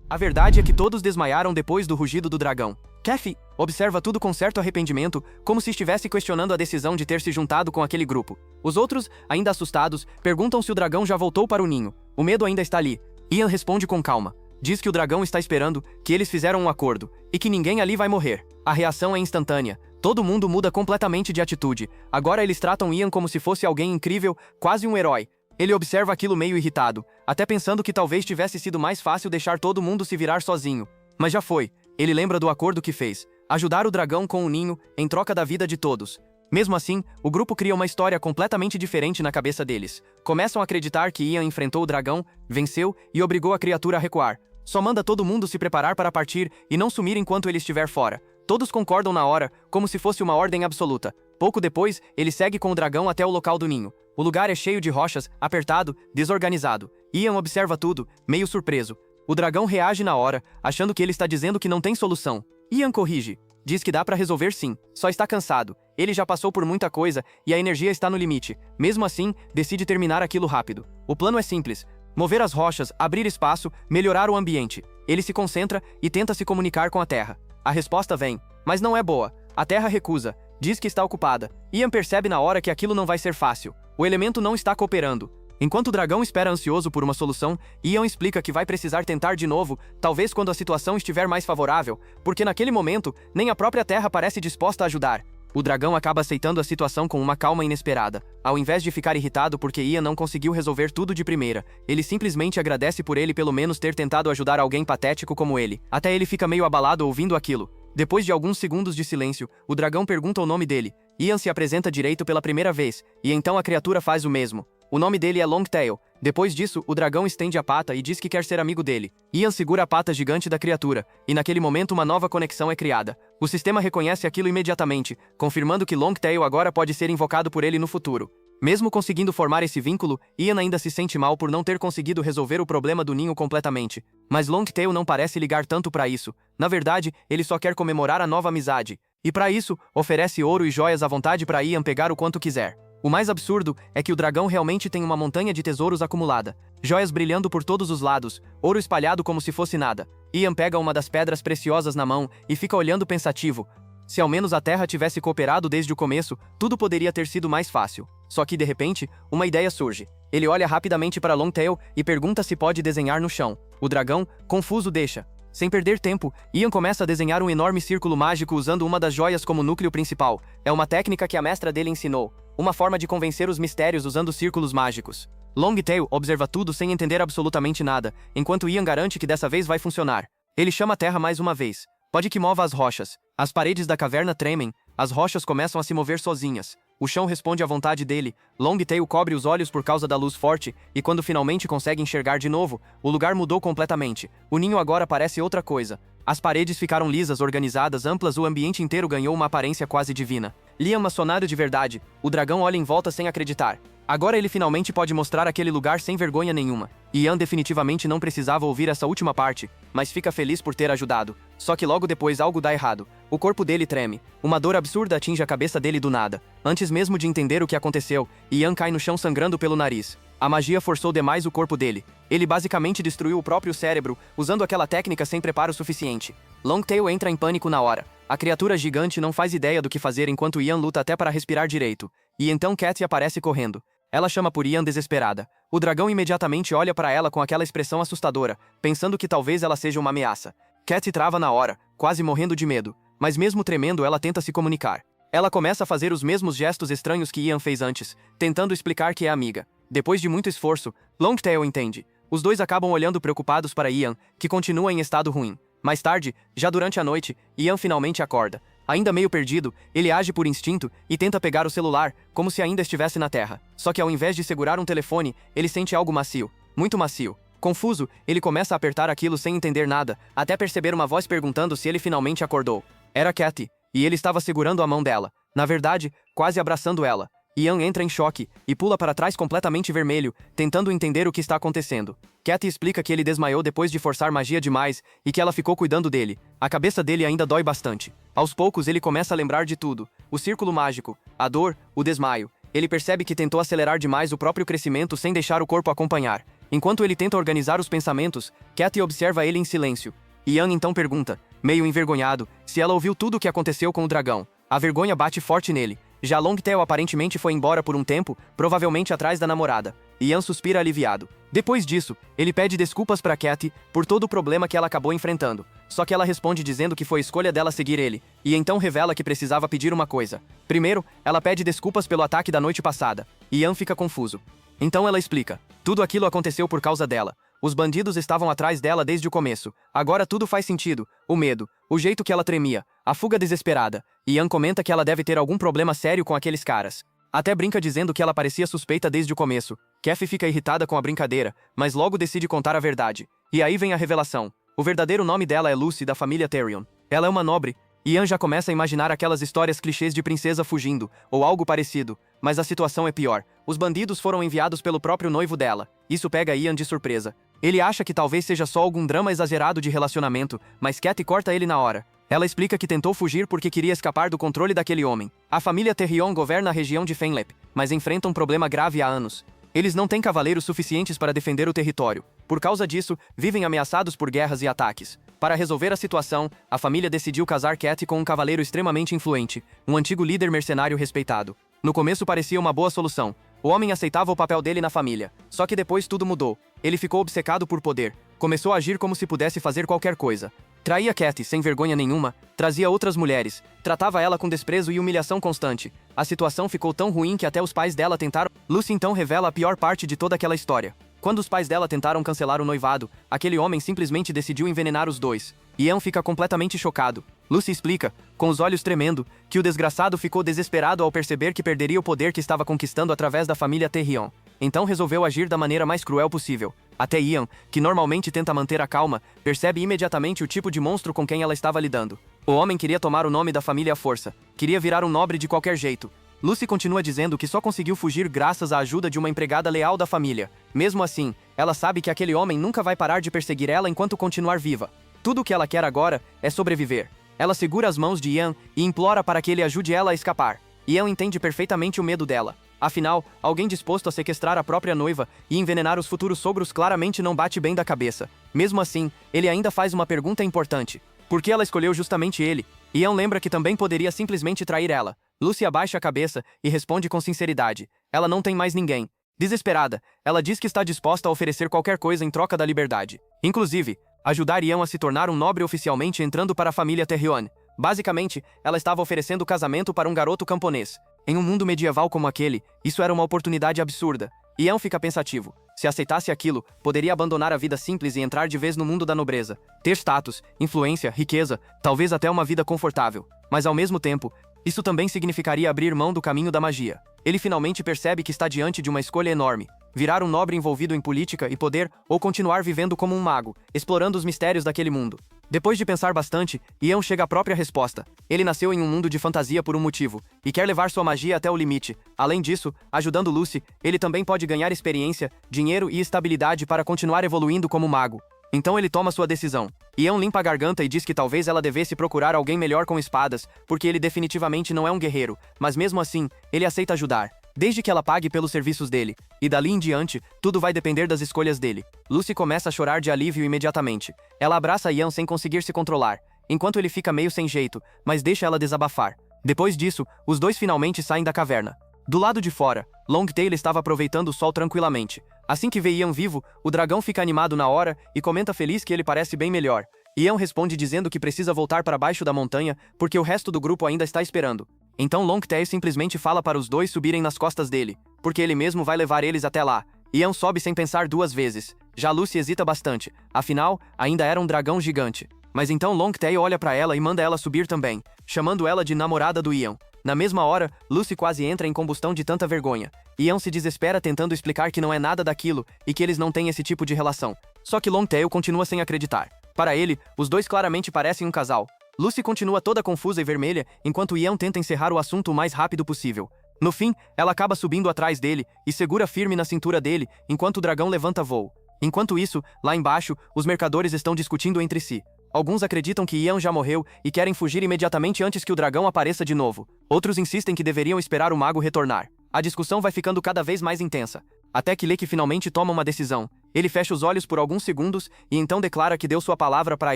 A verdade é que todos desmaiaram depois do rugido do dragão. Kathy observa tudo com certo arrependimento, como se estivesse questionando a decisão de ter se juntado com aquele grupo. Os outros, ainda assustados, perguntam se o dragão já voltou para o ninho. O medo ainda está ali. Ian responde com calma. Diz que o dragão está esperando, que eles fizeram um acordo, e que ninguém ali vai morrer. A reação é instantânea. Todo mundo muda completamente de atitude. Agora eles tratam Ian como se fosse alguém incrível, quase um herói. Ele observa aquilo meio irritado, até pensando que talvez tivesse sido mais fácil deixar todo mundo se virar sozinho. Mas já foi. Ele lembra do acordo que fez. Ajudar o dragão com o ninho, em troca da vida de todos. Mesmo assim, o grupo cria uma história completamente diferente na cabeça deles. Começam a acreditar que Ian enfrentou o dragão, venceu e obrigou a criatura a recuar. Só manda todo mundo se preparar para partir e não sumir enquanto ele estiver fora. Todos concordam na hora, como se fosse uma ordem absoluta. Pouco depois, ele segue com o dragão até o local do ninho. O lugar é cheio de rochas, apertado, desorganizado. Ian observa tudo, meio surpreso. O dragão reage na hora, achando que ele está dizendo que não tem solução. Ian corrige. Diz que dá pra resolver sim, só está cansado. Ele já passou por muita coisa e a energia está no limite. Mesmo assim, decide terminar aquilo rápido. O plano é simples. Mover as rochas, abrir espaço, melhorar o ambiente. Ele se concentra e tenta se comunicar com a Terra. A resposta vem, mas não é boa. A Terra recusa. Diz que está ocupada. Ian percebe na hora que aquilo não vai ser fácil. O elemento não está cooperando. Enquanto o dragão espera ansioso por uma solução, Ian explica que vai precisar tentar de novo, talvez quando a situação estiver mais favorável, porque naquele momento, nem a própria Terra parece disposta a ajudar. O dragão acaba aceitando a situação com uma calma inesperada. Ao invés de ficar irritado porque Ian não conseguiu resolver tudo de primeira, ele simplesmente agradece por ele pelo menos ter tentado ajudar alguém patético como ele. Até ele fica meio abalado ouvindo aquilo. Depois de alguns segundos de silêncio, o dragão pergunta o nome dele. Ian se apresenta direito pela primeira vez, e então a criatura faz o mesmo. O nome dele é Longtail. Depois disso, o dragão estende a pata e diz que quer ser amigo dele. Ian segura a pata gigante da criatura, e naquele momento uma nova conexão é criada. O sistema reconhece aquilo imediatamente, confirmando que Longtail agora pode ser invocado por ele no futuro. Mesmo conseguindo formar esse vínculo, Ian ainda se sente mal por não ter conseguido resolver o problema do ninho completamente. Mas Longtail não parece ligar tanto pra isso. Na verdade, ele só quer comemorar a nova amizade. E pra isso, oferece ouro e joias à vontade pra Ian pegar o quanto quiser. O mais absurdo é que o dragão realmente tem uma montanha de tesouros acumulada. Joias brilhando por todos os lados, ouro espalhado como se fosse nada. Ian pega uma das pedras preciosas na mão e fica olhando pensativo. Se ao menos a Terra tivesse cooperado desde o começo, tudo poderia ter sido mais fácil. Só que, de repente, uma ideia surge. Ele olha rapidamente para Longtail e pergunta se pode desenhar no chão. O dragão, confuso, deixa. Sem perder tempo, Ian começa a desenhar um enorme círculo mágico usando uma das joias como núcleo principal. É uma técnica que a mestra dele ensinou. Uma forma de convencer os mistérios usando círculos mágicos. Longtail observa tudo sem entender absolutamente nada, enquanto Ian garante que dessa vez vai funcionar. Ele chama a terra mais uma vez. Pode que mova as rochas. As paredes da caverna tremem, as rochas começam a se mover sozinhas. O chão responde à vontade dele. Longtail cobre os olhos por causa da luz forte, e quando finalmente consegue enxergar de novo, o lugar mudou completamente. O ninho agora parece outra coisa. As paredes ficaram lisas, organizadas, amplas, o ambiente inteiro ganhou uma aparência quase divina. Liam maçonário de verdade. O dragão olha em volta sem acreditar. Agora ele finalmente pode mostrar aquele lugar sem vergonha nenhuma. Ian definitivamente não precisava ouvir essa última parte, mas fica feliz por ter ajudado. Só que logo depois algo dá errado. O corpo dele treme. Uma dor absurda atinge a cabeça dele do nada. Antes mesmo de entender o que aconteceu, Ian cai no chão sangrando pelo nariz. A magia forçou demais o corpo dele. Ele basicamente destruiu o próprio cérebro, usando aquela técnica sem preparo suficiente. Longtail entra em pânico na hora. A criatura gigante não faz ideia do que fazer enquanto Ian luta até para respirar direito. E então Cat aparece correndo. Ela chama por Ian desesperada. O dragão imediatamente olha para ela com aquela expressão assustadora, pensando que talvez ela seja uma ameaça. Cat trava na hora, quase morrendo de medo. Mas mesmo tremendo, ela tenta se comunicar. Ela começa a fazer os mesmos gestos estranhos que Ian fez antes, tentando explicar que é amiga. Depois de muito esforço, Longtail entende. Os dois acabam olhando preocupados para Ian, que continua em estado ruim. Mais tarde, já durante a noite, Ian finalmente acorda. Ainda meio perdido, ele age por instinto e tenta pegar o celular, como se ainda estivesse na terra. Só que ao invés de segurar um telefone, ele sente algo macio. Muito macio. Confuso, ele começa a apertar aquilo sem entender nada, até perceber uma voz perguntando se ele finalmente acordou. Era Cathy, e ele estava segurando a mão dela. Na verdade, quase abraçando ela. Ian entra em choque e pula para trás completamente vermelho, tentando entender o que está acontecendo. Cathy explica que ele desmaiou depois de forçar magia demais e que ela ficou cuidando dele. A cabeça dele ainda dói bastante. Aos poucos ele começa a lembrar de tudo. O círculo mágico, a dor, o desmaio. Ele percebe que tentou acelerar demais o próprio crescimento sem deixar o corpo acompanhar. Enquanto ele tenta organizar os pensamentos, Cathy observa ele em silêncio. Ian então pergunta, meio envergonhado, se ela ouviu tudo o que aconteceu com o dragão. A vergonha bate forte nele. Já Longtail aparentemente foi embora por um tempo, provavelmente atrás da namorada. Ian suspira aliviado. Depois disso, ele pede desculpas para Cathy por todo o problema que ela acabou enfrentando. Só que ela responde dizendo que foi escolha dela seguir ele, e então revela que precisava pedir uma coisa. Primeiro, ela pede desculpas pelo ataque da noite passada. Ian fica confuso. Então ela explica. Tudo aquilo aconteceu por causa dela. Os bandidos estavam atrás dela desde o começo. Agora tudo faz sentido. O medo, o jeito que ela tremia, a fuga desesperada. Ian comenta que ela deve ter algum problema sério com aqueles caras. Até brinca dizendo que ela parecia suspeita desde o começo. Cathy fica irritada com a brincadeira, mas logo decide contar a verdade. E aí vem a revelação. O verdadeiro nome dela é Lucy, da família Therion. Ela é uma nobre. Ian já começa a imaginar aquelas histórias clichês de princesa fugindo, ou algo parecido. Mas a situação é pior. Os bandidos foram enviados pelo próprio noivo dela. Isso pega Ian de surpresa. Ele acha que talvez seja só algum drama exagerado de relacionamento, mas Cathy corta ele na hora. Ela explica que tentou fugir porque queria escapar do controle daquele homem. A família Therion governa a região de Fenlep, mas enfrenta um problema grave há anos. Eles não têm cavaleiros suficientes para defender o território. Por causa disso, vivem ameaçados por guerras e ataques. Para resolver a situação, a família decidiu casar Cathy com um cavaleiro extremamente influente, um antigo líder mercenário respeitado. No começo parecia uma boa solução. O homem aceitava o papel dele na família. Só que depois tudo mudou. Ele ficou obcecado por poder. Começou a agir como se pudesse fazer qualquer coisa. Traía Cat sem vergonha nenhuma, trazia outras mulheres, tratava ela com desprezo e humilhação constante. A situação ficou tão ruim que até os pais dela tentaram... Lucy então revela a pior parte de toda aquela história. Quando os pais dela tentaram cancelar o noivado, aquele homem simplesmente decidiu envenenar os dois. Ian fica completamente chocado. Lucy explica, com os olhos tremendo, que o desgraçado ficou desesperado ao perceber que perderia o poder que estava conquistando através da família Terrion. Então resolveu agir da maneira mais cruel possível. Até Ian, que normalmente tenta manter a calma, percebe imediatamente o tipo de monstro com quem ela estava lidando. O homem queria tomar o nome da família à força. Queria virar um nobre de qualquer jeito. Lucy continua dizendo que só conseguiu fugir graças à ajuda de uma empregada leal da família. Mesmo assim, ela sabe que aquele homem nunca vai parar de perseguir ela enquanto continuar viva. Tudo o que ela quer agora é sobreviver. Ela segura as mãos de Ian e implora para que ele ajude ela a escapar. Ian entende perfeitamente o medo dela. Afinal, alguém disposto a sequestrar a própria noiva e envenenar os futuros sogros claramente não bate bem da cabeça. Mesmo assim, ele ainda faz uma pergunta importante. Por que ela escolheu justamente ele? Ian lembra que também poderia simplesmente trair ela. Lucy abaixa a cabeça e responde com sinceridade. Ela não tem mais ninguém. Desesperada, ela diz que está disposta a oferecer qualquer coisa em troca da liberdade. Inclusive, ajudar Ian a se tornar um nobre oficialmente entrando para a família Terrion. Basicamente, ela estava oferecendo casamento para um garoto camponês. Em um mundo medieval como aquele, isso era uma oportunidade absurda. Ian fica pensativo. Se aceitasse aquilo, poderia abandonar a vida simples e entrar de vez no mundo da nobreza. Ter status, influência, riqueza, talvez até uma vida confortável. Mas ao mesmo tempo, isso também significaria abrir mão do caminho da magia. Ele finalmente percebe que está diante de uma escolha enorme. Virar um nobre envolvido em política e poder, ou continuar vivendo como um mago, explorando os mistérios daquele mundo. Depois de pensar bastante, Ian chega à própria resposta. Ele nasceu em um mundo de fantasia por um motivo, e quer levar sua magia até o limite. Além disso, ajudando Lucy, ele também pode ganhar experiência, dinheiro e estabilidade para continuar evoluindo como mago. Então ele toma sua decisão. Ian limpa a garganta e diz que talvez ela devesse procurar alguém melhor com espadas, porque ele definitivamente não é um guerreiro, mas mesmo assim, ele aceita ajudar. Desde que ela pague pelos serviços dele. E dali em diante, tudo vai depender das escolhas dele. Lucy começa a chorar de alívio imediatamente. Ela abraça Ian sem conseguir se controlar, enquanto ele fica meio sem jeito, mas deixa ela desabafar. Depois disso, os dois finalmente saem da caverna. Do lado de fora, Longtail estava aproveitando o sol tranquilamente. Assim que vê Ian vivo, o dragão fica animado na hora e comenta feliz que ele parece bem melhor. Ian responde dizendo que precisa voltar para baixo da montanha, porque o resto do grupo ainda está esperando. Então Longtail simplesmente fala para os dois subirem nas costas dele, porque ele mesmo vai levar eles até lá. Ian sobe sem pensar duas vezes. Já Lucy hesita bastante, afinal, ainda era um dragão gigante. Mas então Longtail olha para ela e manda ela subir também, chamando ela de namorada do Ian. Na mesma hora, Lucy quase entra em combustão de tanta vergonha. Ian se desespera tentando explicar que não é nada daquilo e que eles não têm esse tipo de relação. Só que Longtail continua sem acreditar. Para ele, os dois claramente parecem um casal. Lucy continua toda confusa e vermelha, enquanto Ian tenta encerrar o assunto o mais rápido possível. No fim, ela acaba subindo atrás dele e segura firme na cintura dele, enquanto o dragão levanta voo. Enquanto isso, lá embaixo, os mercadores estão discutindo entre si. Alguns acreditam que Ian já morreu e querem fugir imediatamente antes que o dragão apareça de novo. Outros insistem que deveriam esperar o mago retornar. A discussão vai ficando cada vez mais intensa, até que Leek finalmente toma uma decisão. Ele fecha os olhos por alguns segundos e então declara que deu sua palavra para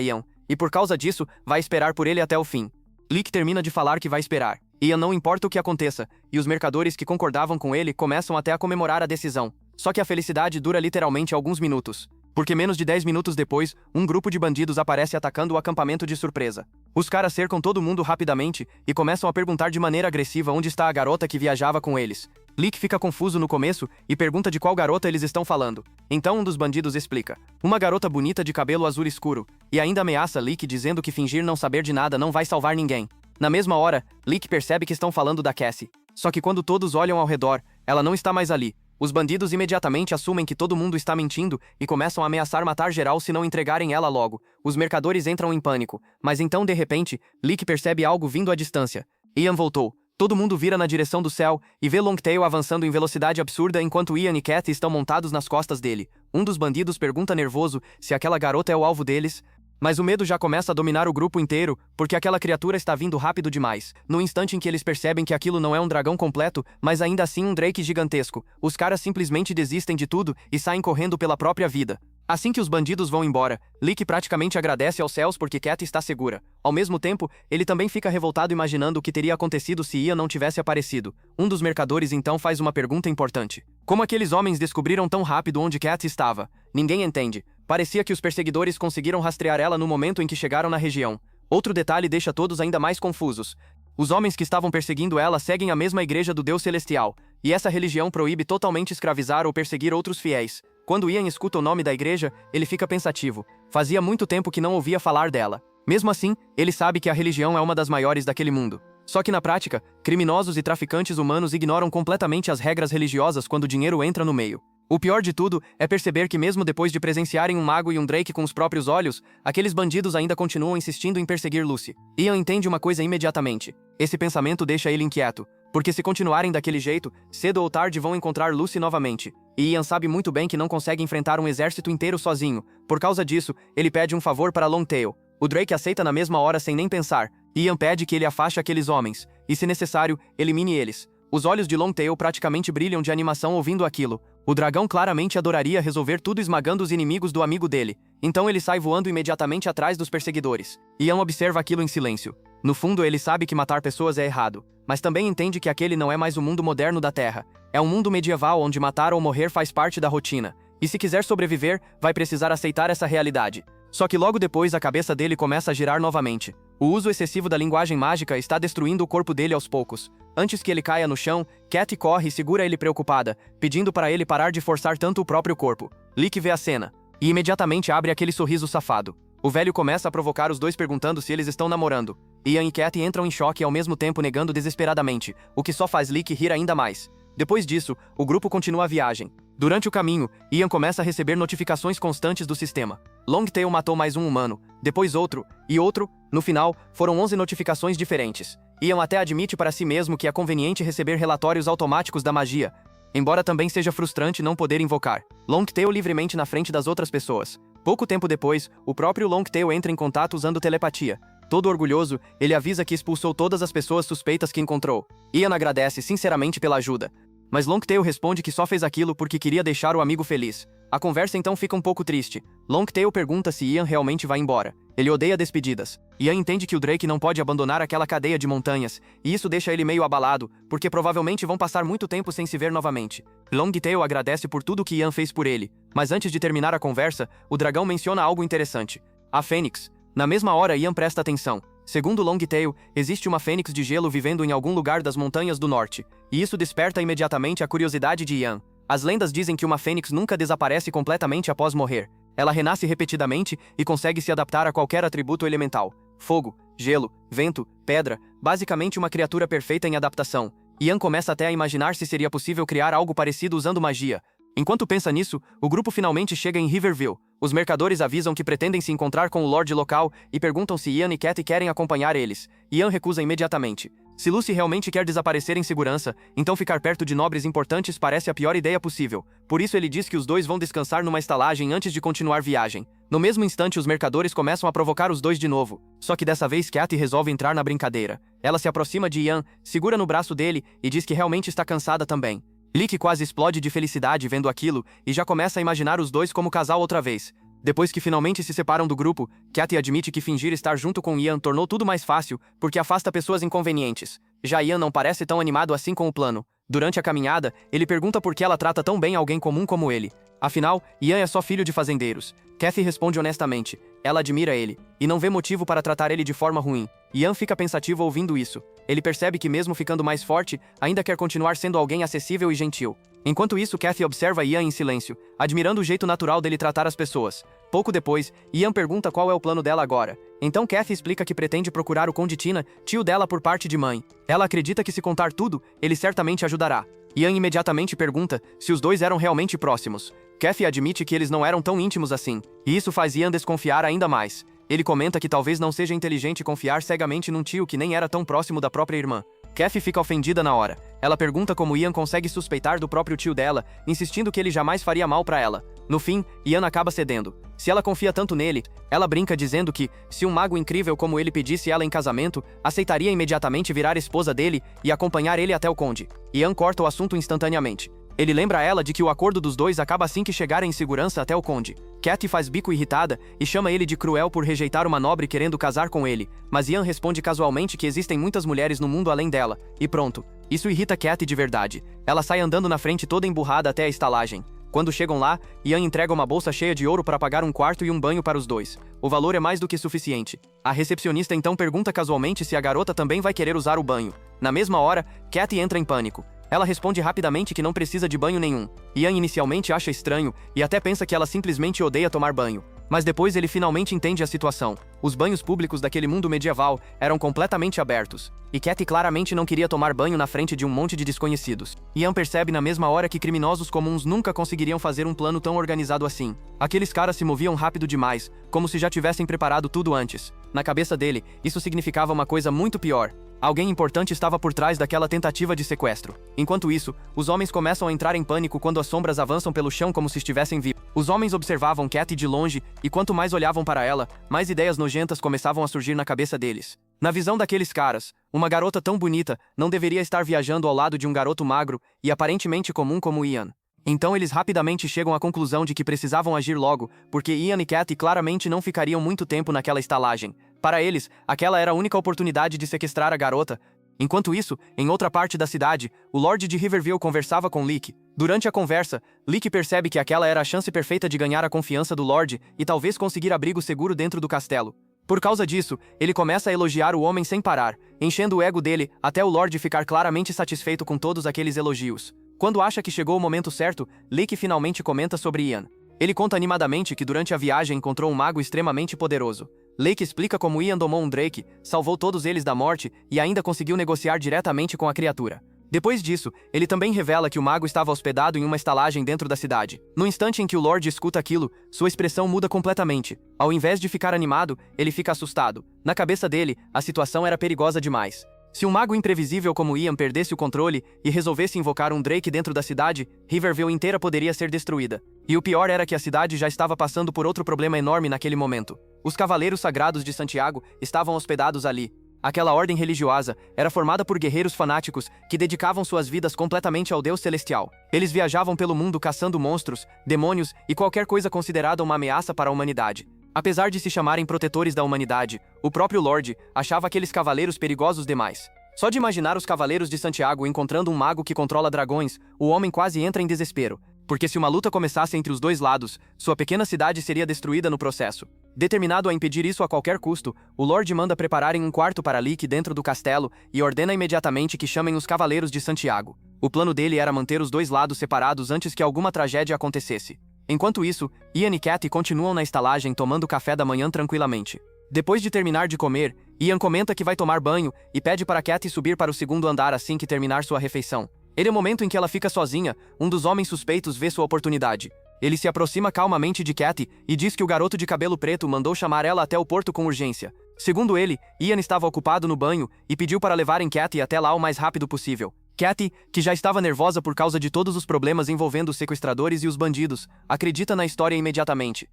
Ian, e por causa disso, vai esperar por ele até o fim. Leek termina de falar que vai esperar. Ian não importa o que aconteça, e os mercadores que concordavam com ele começam até a comemorar a decisão. Só que a felicidade dura literalmente alguns minutos. Porque menos de 10 minutos depois, um grupo de bandidos aparece atacando o acampamento de surpresa. Os caras cercam todo mundo rapidamente e começam a perguntar de maneira agressiva onde está a garota que viajava com eles. Leek fica confuso no começo e pergunta de qual garota eles estão falando. Então um dos bandidos explica. Uma garota bonita de cabelo azul escuro. E ainda ameaça Leek dizendo que fingir não saber de nada não vai salvar ninguém. Na mesma hora, Leek percebe que estão falando da Cassie. Só que quando todos olham ao redor, ela não está mais ali. Os bandidos imediatamente assumem que todo mundo está mentindo e começam a ameaçar matar geral se não entregarem ela logo. Os mercadores entram em pânico, mas então de repente, Leek percebe algo vindo à distância. Ian voltou. Todo mundo vira na direção do céu e vê Longtail avançando em velocidade absurda enquanto Ian e Cat estão montados nas costas dele. Um dos bandidos pergunta nervoso se aquela garota é o alvo deles. Mas o medo já começa a dominar o grupo inteiro, porque aquela criatura está vindo rápido demais. No instante em que eles percebem que aquilo não é um dragão completo, mas ainda assim um Drake gigantesco, os caras simplesmente desistem de tudo e saem correndo pela própria vida. Assim que os bandidos vão embora, Leek praticamente agradece aos céus porque Cat está segura. Ao mesmo tempo, ele também fica revoltado imaginando o que teria acontecido se Ian não tivesse aparecido. Um dos mercadores então faz uma pergunta importante. Como aqueles homens descobriram tão rápido onde Cat estava? Ninguém entende. Parecia que os perseguidores conseguiram rastrear ela no momento em que chegaram na região. Outro detalhe deixa todos ainda mais confusos. Os homens que estavam perseguindo ela seguem a mesma igreja do Deus Celestial, e essa religião proíbe totalmente escravizar ou perseguir outros fiéis. Quando Ian escuta o nome da igreja, ele fica pensativo. Fazia muito tempo que não ouvia falar dela. Mesmo assim, ele sabe que a religião é uma das maiores daquele mundo. Só que na prática, criminosos e traficantes humanos ignoram completamente as regras religiosas quando o dinheiro entra no meio. O pior de tudo é perceber que mesmo depois de presenciarem um mago e um Drake com os próprios olhos, aqueles bandidos ainda continuam insistindo em perseguir Lucy. Ian entende uma coisa imediatamente. Esse pensamento deixa ele inquieto, porque se continuarem daquele jeito, cedo ou tarde vão encontrar Lucy novamente. E Ian sabe muito bem que não consegue enfrentar um exército inteiro sozinho. Por causa disso, ele pede um favor para Longtail. O Drake aceita na mesma hora sem nem pensar. Ian pede que ele afaste aqueles homens, e se necessário, elimine eles. Os olhos de Longtail praticamente brilham de animação ouvindo aquilo. O dragão claramente adoraria resolver tudo esmagando os inimigos do amigo dele. Então ele sai voando imediatamente atrás dos perseguidores. Ian observa aquilo em silêncio. No fundo, ele sabe que matar pessoas é errado, mas também entende que aquele não é mais o mundo moderno da Terra. É um mundo medieval onde matar ou morrer faz parte da rotina. E se quiser sobreviver, vai precisar aceitar essa realidade. Só que logo depois a cabeça dele começa a girar novamente. O uso excessivo da linguagem mágica está destruindo o corpo dele aos poucos. Antes que ele caia no chão, Cat corre e segura ele preocupada, pedindo para ele parar de forçar tanto o próprio corpo. Lick vê a cena, e imediatamente abre aquele sorriso safado. O velho começa a provocar os dois perguntando se eles estão namorando. Ian e Cat entram em choque e ao mesmo tempo negando desesperadamente, o que só faz Lick rir ainda mais. Depois disso, o grupo continua a viagem. Durante o caminho, Ian começa a receber notificações constantes do sistema. Longtail matou mais um humano, depois outro, e outro. No final, foram 11 notificações diferentes. Ian até admite para si mesmo que é conveniente receber relatórios automáticos da magia, embora também seja frustrante não poder invocar Longtail livremente na frente das outras pessoas. Pouco tempo depois, o próprio Longtail entra em contato usando telepatia. Todo orgulhoso, ele avisa que expulsou todas as pessoas suspeitas que encontrou. Ian agradece sinceramente pela ajuda, mas Longtail responde que só fez aquilo porque queria deixar o amigo feliz. A conversa então fica um pouco triste. Longtail pergunta se Ian realmente vai embora. Ele odeia despedidas. Ian entende que o Drake não pode abandonar aquela cadeia de montanhas, e isso deixa ele meio abalado, porque provavelmente vão passar muito tempo sem se ver novamente. Longtail agradece por tudo que Ian fez por ele, mas antes de terminar a conversa, o dragão menciona algo interessante. A Fênix. Na mesma hora, Ian presta atenção. Segundo Longtail, existe uma fênix de gelo vivendo em algum lugar das montanhas do norte, e isso desperta imediatamente a curiosidade de Ian. As lendas dizem que uma fênix nunca desaparece completamente após morrer. Ela renasce repetidamente e consegue se adaptar a qualquer atributo elemental. Fogo, gelo, vento, pedra, basicamente uma criatura perfeita em adaptação. Ian começa até a imaginar se seria possível criar algo parecido usando magia. Enquanto pensa nisso, o grupo finalmente chega em Riverville. Os mercadores avisam que pretendem se encontrar com o Lorde local e perguntam se Ian e Cat querem acompanhar eles. Ian recusa imediatamente. Se Lucy realmente quer desaparecer em segurança, então ficar perto de nobres importantes parece a pior ideia possível. Por isso ele diz que os dois vão descansar numa estalagem antes de continuar viagem. No mesmo instante, os mercadores começam a provocar os dois de novo. Só que dessa vez Cat resolve entrar na brincadeira. Ela se aproxima de Ian, segura no braço dele e diz que realmente está cansada também. Lick quase explode de felicidade vendo aquilo e já começa a imaginar os dois como casal outra vez. Depois que finalmente se separam do grupo, Cat admite que fingir estar junto com Ian tornou tudo mais fácil, porque afasta pessoas inconvenientes. Já Ian não parece tão animado assim com o plano. Durante a caminhada, ele pergunta por que ela trata tão bem alguém comum como ele. Afinal, Ian é só filho de fazendeiros. Kathy responde honestamente. Ela admira ele, e não vê motivo para tratar ele de forma ruim. Ian fica pensativo ouvindo isso. Ele percebe que mesmo ficando mais forte, ainda quer continuar sendo alguém acessível e gentil. Enquanto isso, Kathy observa Ian em silêncio, admirando o jeito natural dele tratar as pessoas. Pouco depois, Ian pergunta qual é o plano dela agora. Então Kathy explica que pretende procurar o Conde Tina, tio dela por parte de mãe. Ela acredita que se contar tudo, ele certamente ajudará. Ian imediatamente pergunta se os dois eram realmente próximos. Kathy admite que eles não eram tão íntimos assim, e isso faz Ian desconfiar ainda mais. Ele comenta que talvez não seja inteligente confiar cegamente num tio que nem era tão próximo da própria irmã. Kathy fica ofendida na hora. Ela pergunta como Ian consegue suspeitar do próprio tio dela, insistindo que ele jamais faria mal pra ela. No fim, Ian acaba cedendo. Se ela confia tanto nele, ela brinca dizendo que, se um mago incrível como ele pedisse ela em casamento, aceitaria imediatamente virar esposa dele e acompanhar ele até o conde. Ian corta o assunto instantaneamente. Ele lembra a ela de que o acordo dos dois acaba assim que chegarem em segurança até o conde. Kathy faz bico irritada e chama ele de cruel por rejeitar uma nobre querendo casar com ele, mas Ian responde casualmente que existem muitas mulheres no mundo além dela, e pronto. Isso irrita Kathy de verdade. Ela sai andando na frente toda emburrada até a estalagem. Quando chegam lá, Ian entrega uma bolsa cheia de ouro para pagar um quarto e um banho para os dois. O valor é mais do que suficiente. A recepcionista então pergunta casualmente se a garota também vai querer usar o banho. Na mesma hora, Katy entra em pânico. Ela responde rapidamente que não precisa de banho nenhum. Ian inicialmente acha estranho e até pensa que ela simplesmente odeia tomar banho. Mas depois ele finalmente entende a situação. Os banhos públicos daquele mundo medieval eram completamente abertos. E Katy claramente não queria tomar banho na frente de um monte de desconhecidos. Ian percebe na mesma hora que criminosos comuns nunca conseguiriam fazer um plano tão organizado assim. Aqueles caras se moviam rápido demais, como se já tivessem preparado tudo antes. Na cabeça dele, isso significava uma coisa muito pior. Alguém importante estava por trás daquela tentativa de sequestro. Enquanto isso, os homens começam a entrar em pânico quando as sombras avançam pelo chão como se estivessem vivos. Os homens observavam Katy de longe, e quanto mais olhavam para ela, mais ideias nojentas começavam a surgir na cabeça deles. Na visão daqueles caras, uma garota tão bonita não deveria estar viajando ao lado de um garoto magro e aparentemente comum como Ian. Então eles rapidamente chegam à conclusão de que precisavam agir logo, porque Ian e Katy claramente não ficariam muito tempo naquela estalagem. Para eles, aquela era a única oportunidade de sequestrar a garota. Enquanto isso, em outra parte da cidade, o Lorde de Riverville conversava com Lick. Durante a conversa, Lick percebe que aquela era a chance perfeita de ganhar a confiança do Lorde e talvez conseguir abrigo seguro dentro do castelo. Por causa disso, ele começa a elogiar o homem sem parar, enchendo o ego dele até o Lorde ficar claramente satisfeito com todos aqueles elogios. Quando acha que chegou o momento certo, Lick finalmente comenta sobre Ian. Ele conta animadamente que durante a viagem encontrou um mago extremamente poderoso. Lake explica como Ian domou um Drake, salvou todos eles da morte e ainda conseguiu negociar diretamente com a criatura. Depois disso, ele também revela que o mago estava hospedado em uma estalagem dentro da cidade. No instante em que o Lorde escuta aquilo, sua expressão muda completamente. Ao invés de ficar animado, ele fica assustado. Na cabeça dele, a situação era perigosa demais. Se um mago imprevisível como Ian perdesse o controle e resolvesse invocar um Drake dentro da cidade, Riverville inteira poderia ser destruída. E o pior era que a cidade já estava passando por outro problema enorme naquele momento. Os Cavaleiros Sagrados de Santiago estavam hospedados ali. Aquela ordem religiosa era formada por guerreiros fanáticos que dedicavam suas vidas completamente ao Deus Celestial. Eles viajavam pelo mundo caçando monstros, demônios e qualquer coisa considerada uma ameaça para a humanidade. Apesar de se chamarem protetores da humanidade, o próprio Lorde achava aqueles cavaleiros perigosos demais. Só de imaginar os Cavaleiros de Santiago encontrando um mago que controla dragões, o homem quase entra em desespero, porque se uma luta começasse entre os dois lados, sua pequena cidade seria destruída no processo. Determinado a impedir isso a qualquer custo, o Lorde manda prepararem um quarto para Lick dentro do castelo e ordena imediatamente que chamem os Cavaleiros de Santiago. O plano dele era manter os dois lados separados antes que alguma tragédia acontecesse. Enquanto isso, Ian e Katy continuam na estalagem tomando café da manhã tranquilamente. Depois de terminar de comer, Ian comenta que vai tomar banho e pede para Katy subir para o segundo andar assim que terminar sua refeição. Ele é o momento em que ela fica sozinha, um dos homens suspeitos vê sua oportunidade. Ele se aproxima calmamente de Katy e diz que o garoto de cabelo preto mandou chamar ela até o porto com urgência. Segundo ele, Ian estava ocupado no banho e pediu para levarem Katy até lá o mais rápido possível. Katy, que já estava nervosa por causa de todos os problemas envolvendo os sequestradores e os bandidos, acredita na história imediatamente.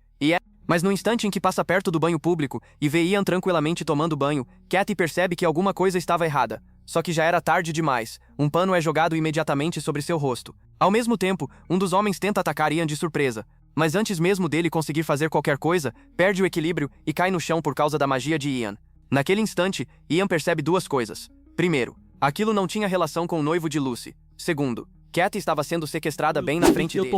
Mas no instante em que passa perto do banho público e vê Ian tranquilamente tomando banho, Katy percebe que alguma coisa estava errada. Só que já era tarde demais. Um pano é jogado imediatamente sobre seu rosto. Ao mesmo tempo, um dos homens tenta atacar Ian de surpresa. Mas antes mesmo dele conseguir fazer qualquer coisa, perde o equilíbrio e cai no chão por causa da magia de Ian. Naquele instante, Ian percebe duas coisas. Primeiro, aquilo não tinha relação com o noivo de Lucy. Segundo, Katy estava sendo sequestrada bem na frente dele.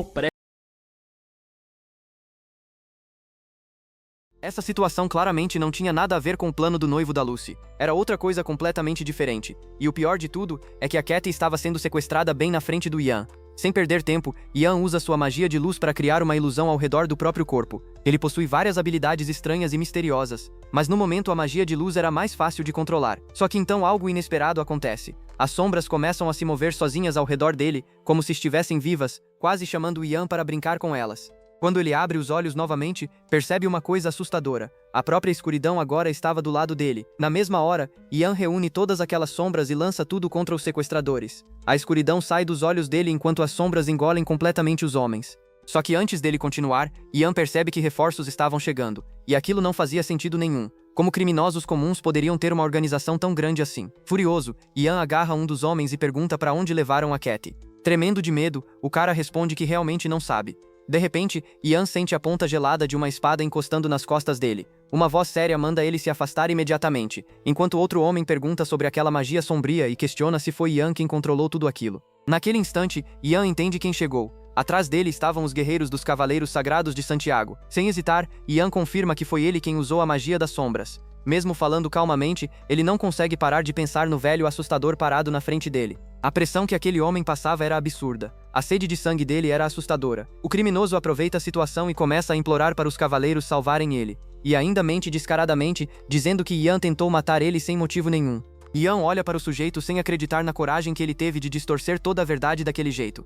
Essa situação claramente não tinha nada a ver com o plano do noivo da Lucy. Era outra coisa completamente diferente. E o pior de tudo é que a Katy estava sendo sequestrada bem na frente do Ian. Sem perder tempo, Ian usa sua magia de luz para criar uma ilusão ao redor do próprio corpo. Ele possui várias habilidades estranhas e misteriosas, mas no momento a magia de luz era mais fácil de controlar. Só que então algo inesperado acontece. As sombras começam a se mover sozinhas ao redor dele, como se estivessem vivas, quase chamando Ian para brincar com elas. Quando ele abre os olhos novamente, percebe uma coisa assustadora. A própria escuridão agora estava do lado dele. Na mesma hora, Ian reúne todas aquelas sombras e lança tudo contra os sequestradores. A escuridão sai dos olhos dele enquanto as sombras engolem completamente os homens. Só que antes dele continuar, Ian percebe que reforços estavam chegando. E aquilo não fazia sentido nenhum. Como criminosos comuns poderiam ter uma organização tão grande assim? Furioso, Ian agarra um dos homens e pergunta para onde levaram a Katy. Tremendo de medo, o cara responde que realmente não sabe. De repente, Ian sente a ponta gelada de uma espada encostando nas costas dele. Uma voz séria manda ele se afastar imediatamente, enquanto outro homem pergunta sobre aquela magia sombria e questiona se foi Ian quem controlou tudo aquilo. Naquele instante, Ian entende quem chegou. Atrás dele estavam os guerreiros dos Cavaleiros Sagrados de Santiago. Sem hesitar, Ian confirma que foi ele quem usou a magia das sombras. Mesmo falando calmamente, ele não consegue parar de pensar no velho assustador parado na frente dele. A pressão que aquele homem passava era absurda. A sede de sangue dele era assustadora. O criminoso aproveita a situação e começa a implorar para os cavaleiros salvarem ele. E ainda mente descaradamente, dizendo que Ian tentou matar ele sem motivo nenhum. Ian olha para o sujeito sem acreditar na coragem que ele teve de distorcer toda a verdade daquele jeito.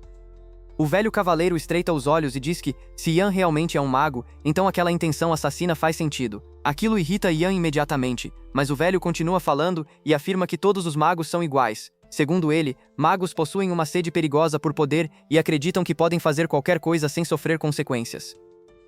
O velho cavaleiro estreita os olhos e diz que, se Ian realmente é um mago, então aquela intenção assassina faz sentido. Aquilo irrita Ian imediatamente, mas o velho continua falando e afirma que todos os magos são iguais. Segundo ele, magos possuem uma sede perigosa por poder e acreditam que podem fazer qualquer coisa sem sofrer consequências.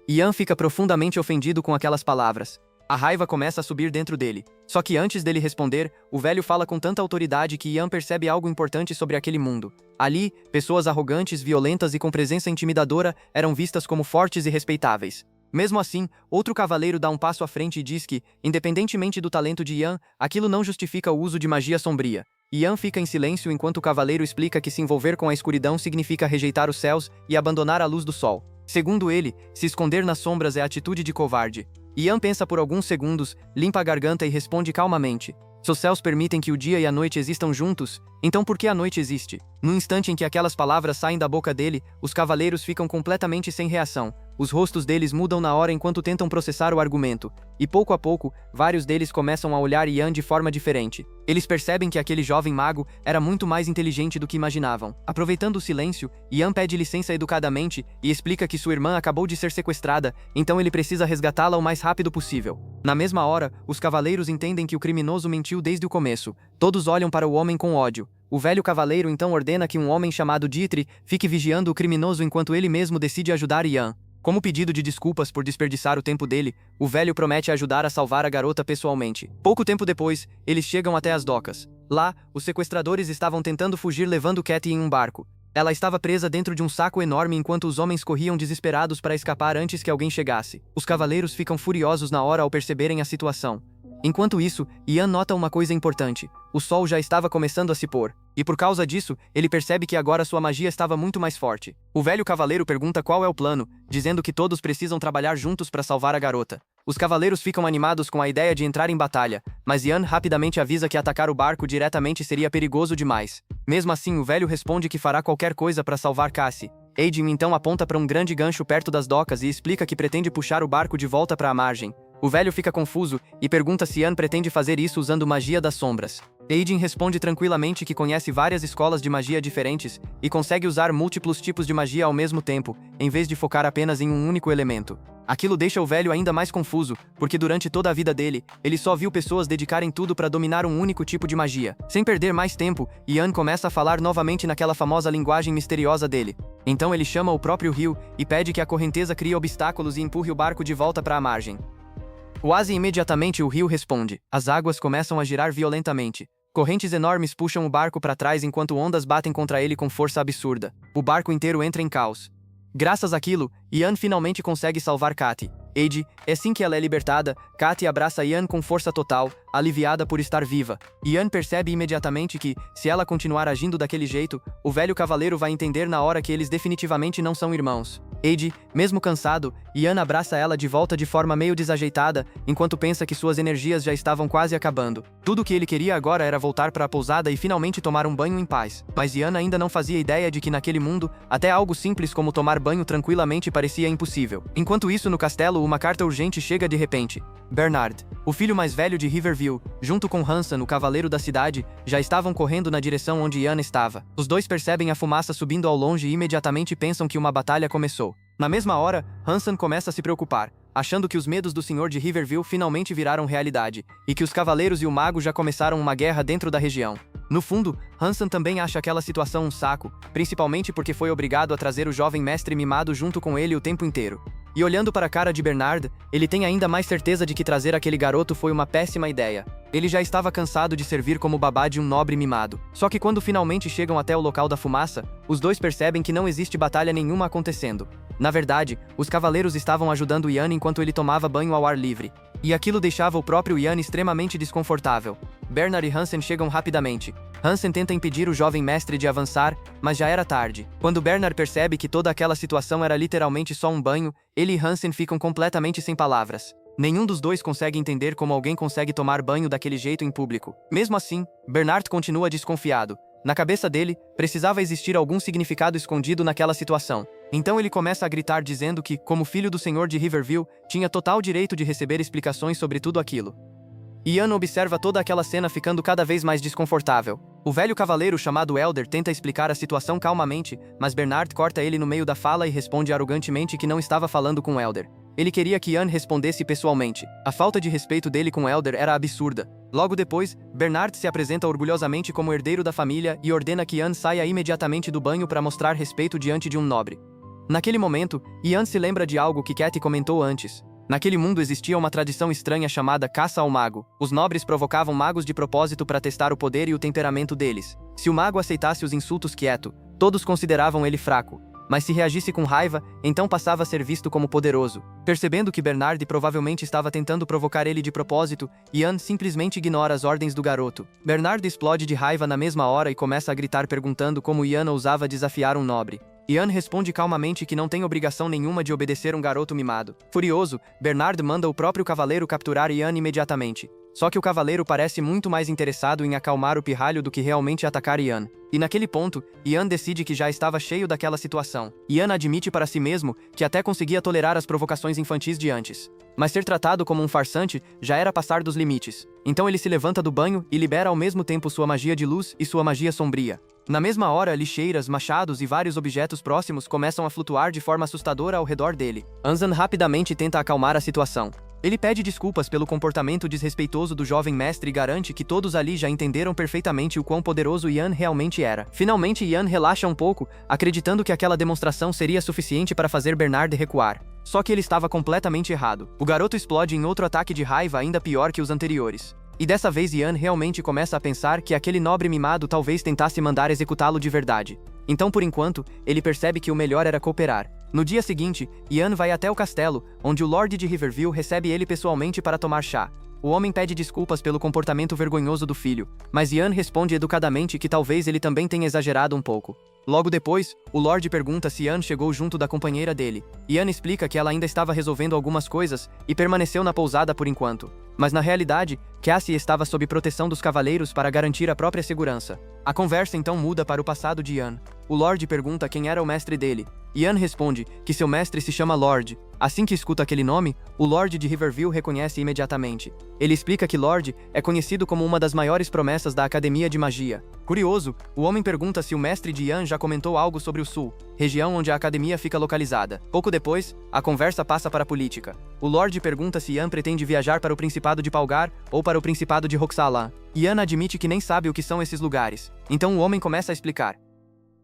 Ian fica profundamente ofendido com aquelas palavras. A raiva começa a subir dentro dele. Só que antes dele responder, o velho fala com tanta autoridade que Ian percebe algo importante sobre aquele mundo. Ali, pessoas arrogantes, violentas e com presença intimidadora eram vistas como fortes e respeitáveis. Mesmo assim, outro cavaleiro dá um passo à frente e diz que, independentemente do talento de Ian, aquilo não justifica o uso de magia sombria. Ian fica em silêncio enquanto o cavaleiro explica que se envolver com a escuridão significa rejeitar os céus e abandonar a luz do sol. Segundo ele, se esconder nas sombras é atitude de covarde. Ian pensa por alguns segundos, limpa a garganta e responde calmamente. Se os céus permitem que o dia e a noite existam juntos, então por que a noite existe? No instante em que aquelas palavras saem da boca dele, os cavaleiros ficam completamente sem reação. Os rostos deles mudam na hora enquanto tentam processar o argumento, e pouco a pouco, vários deles começam a olhar Ian de forma diferente. Eles percebem que aquele jovem mago era muito mais inteligente do que imaginavam. Aproveitando o silêncio, Ian pede licença educadamente e explica que sua irmã acabou de ser sequestrada, então ele precisa resgatá-la o mais rápido possível. Na mesma hora, os cavaleiros entendem que o criminoso mentiu desde o começo. Todos olham para o homem com ódio. O velho cavaleiro então ordena que um homem chamado Dietrich fique vigiando o criminoso enquanto ele mesmo decide ajudar Ian. Como pedido de desculpas por desperdiçar o tempo dele, o velho promete ajudar a salvar a garota pessoalmente. Pouco tempo depois, eles chegam até as docas. Lá, os sequestradores estavam tentando fugir levando Katy em um barco. Ela estava presa dentro de um saco enorme enquanto os homens corriam desesperados para escapar antes que alguém chegasse. Os cavaleiros ficam furiosos na hora ao perceberem a situação. Enquanto isso, Ian nota uma coisa importante. O sol já estava começando a se pôr. E por causa disso, ele percebe que agora sua magia estava muito mais forte. O velho cavaleiro pergunta qual é o plano, dizendo que todos precisam trabalhar juntos para salvar a garota. Os cavaleiros ficam animados com a ideia de entrar em batalha, mas Ian rapidamente avisa que atacar o barco diretamente seria perigoso demais. Mesmo assim, o velho responde que fará qualquer coisa para salvar Cassie. Aiden então aponta para um grande gancho perto das docas e explica que pretende puxar o barco de volta para a margem. O velho fica confuso e pergunta se Ian pretende fazer isso usando magia das sombras. Aiden responde tranquilamente que conhece várias escolas de magia diferentes e consegue usar múltiplos tipos de magia ao mesmo tempo, em vez de focar apenas em um único elemento. Aquilo deixa o velho ainda mais confuso, porque durante toda a vida dele, ele só viu pessoas dedicarem tudo para dominar um único tipo de magia. Sem perder mais tempo, Ian começa a falar novamente naquela famosa linguagem misteriosa dele. Então ele chama o próprio rio e pede que a correnteza crie obstáculos e empurre o barco de volta para a margem. Quase imediatamente o rio responde. As águas começam a girar violentamente. Correntes enormes puxam o barco para trás enquanto ondas batem contra ele com força absurda. O barco inteiro entra em caos. Graças àquilo, Ian finalmente consegue salvar Katy. Assim que ela é libertada, Katy abraça Ian com força total, aliviada por estar viva. Ian percebe imediatamente que, se ela continuar agindo daquele jeito, o velho cavaleiro vai entender na hora que eles definitivamente não são irmãos. Mesmo cansado, Ian abraça ela de volta de forma meio desajeitada, enquanto pensa que suas energias já estavam quase acabando. Tudo o que ele queria agora era voltar para a pousada e finalmente tomar um banho em paz. Mas Ian ainda não fazia ideia de que naquele mundo, até algo simples como tomar banho tranquilamente parecia impossível. Enquanto isso, no castelo, uma carta urgente chega de repente. Bernard, o filho mais velho de Riverview, junto com Hansen, o cavaleiro da cidade, já estavam correndo na direção onde Ian estava. Os dois percebem a fumaça subindo ao longe e imediatamente pensam que uma batalha começou. Na mesma hora, Hansen começa a se preocupar, achando que os medos do senhor de Riverview finalmente viraram realidade, e que os cavaleiros e o mago já começaram uma guerra dentro da região. No fundo, Hansen também acha aquela situação um saco, principalmente porque foi obrigado a trazer o jovem mestre mimado junto com ele o tempo inteiro. E olhando para a cara de Bernard, ele tem ainda mais certeza de que trazer aquele garoto foi uma péssima ideia. Ele já estava cansado de servir como babá de um nobre mimado. Só que quando finalmente chegam até o local da fumaça, os dois percebem que não existe batalha nenhuma acontecendo. Na verdade, os cavaleiros estavam ajudando Ian enquanto ele tomava banho ao ar livre. E aquilo deixava o próprio Ian extremamente desconfortável. Bernard e Hansen chegam rapidamente. Hansen tenta impedir o jovem mestre de avançar, mas já era tarde. Quando Bernard percebe que toda aquela situação era literalmente só um banho, ele e Hansen ficam completamente sem palavras. Nenhum dos dois consegue entender como alguém consegue tomar banho daquele jeito em público. Mesmo assim, Bernard continua desconfiado. Na cabeça dele, precisava existir algum significado escondido naquela situação. Então ele começa a gritar dizendo que, como filho do senhor de Riverview, tinha total direito de receber explicações sobre tudo aquilo. Ian observa toda aquela cena ficando cada vez mais desconfortável. O velho cavaleiro chamado Elder tenta explicar a situação calmamente, mas Bernard corta ele no meio da fala e responde arrogantemente que não estava falando com Elder. Ele queria que Ian respondesse pessoalmente. A falta de respeito dele com Elder era absurda. Logo depois, Bernard se apresenta orgulhosamente como herdeiro da família e ordena que Ian saia imediatamente do banho para mostrar respeito diante de um nobre. Naquele momento, Ian se lembra de algo que Katie comentou antes. Naquele mundo existia uma tradição estranha chamada caça ao mago. Os nobres provocavam magos de propósito para testar o poder e o temperamento deles. Se o mago aceitasse os insultos quieto, todos consideravam ele fraco. Mas se reagisse com raiva, então passava a ser visto como poderoso. Percebendo que Bernard provavelmente estava tentando provocar ele de propósito, Ian simplesmente ignora as ordens do garoto. Bernard explode de raiva na mesma hora e começa a gritar perguntando como Ian ousava desafiar um nobre. Ian responde calmamente que não tem obrigação nenhuma de obedecer um garoto mimado. Furioso, Bernard manda o próprio cavaleiro capturar Ian imediatamente. Só que o cavaleiro parece muito mais interessado em acalmar o pirralho do que realmente atacar Ian. E naquele ponto, Ian decide que já estava cheio daquela situação. Ian admite para si mesmo que até conseguia tolerar as provocações infantis de antes. Mas ser tratado como um farsante já era passar dos limites. Então ele se levanta do banho e libera ao mesmo tempo sua magia de luz e sua magia sombria. Na mesma hora, lixeiras, machados e vários objetos próximos começam a flutuar de forma assustadora ao redor dele. Anzan rapidamente tenta acalmar a situação. Ele pede desculpas pelo comportamento desrespeitoso do jovem mestre e garante que todos ali já entenderam perfeitamente o quão poderoso Ian realmente era. Finalmente, Ian relaxa um pouco, acreditando que aquela demonstração seria suficiente para fazer Bernard recuar. Só que ele estava completamente errado. O garoto explode em outro ataque de raiva ainda pior que os anteriores. E dessa vez Ian realmente começa a pensar que aquele nobre mimado talvez tentasse mandar executá-lo de verdade. Então, por enquanto, ele percebe que o melhor era cooperar. No dia seguinte, Ian vai até o castelo, onde o Lorde de Riverview recebe ele pessoalmente para tomar chá. O homem pede desculpas pelo comportamento vergonhoso do filho, mas Ian responde educadamente que talvez ele também tenha exagerado um pouco. Logo depois, o Lorde pergunta se Ian chegou junto da companheira dele. Ian explica que ela ainda estava resolvendo algumas coisas e permaneceu na pousada por enquanto. Mas na realidade, Cassie estava sob proteção dos cavaleiros para garantir a própria segurança. A conversa então muda para o passado de Ian. O Lorde pergunta quem era o mestre dele. Ian responde que seu mestre se chama Lorde. Assim que escuta aquele nome, o Lorde de Riverview reconhece imediatamente. Ele explica que Lorde é conhecido como uma das maiores promessas da Academia de Magia. Curioso, o homem pergunta se o mestre de Ian já comentou algo sobre o Sul, região onde a academia fica localizada. Pouco depois, a conversa passa para a política. O Lorde pergunta se Ian pretende viajar para o Principado de Palgar ou para o Principado de Roxalan. Ian admite que nem sabe o que são esses lugares. Então o homem começa a explicar.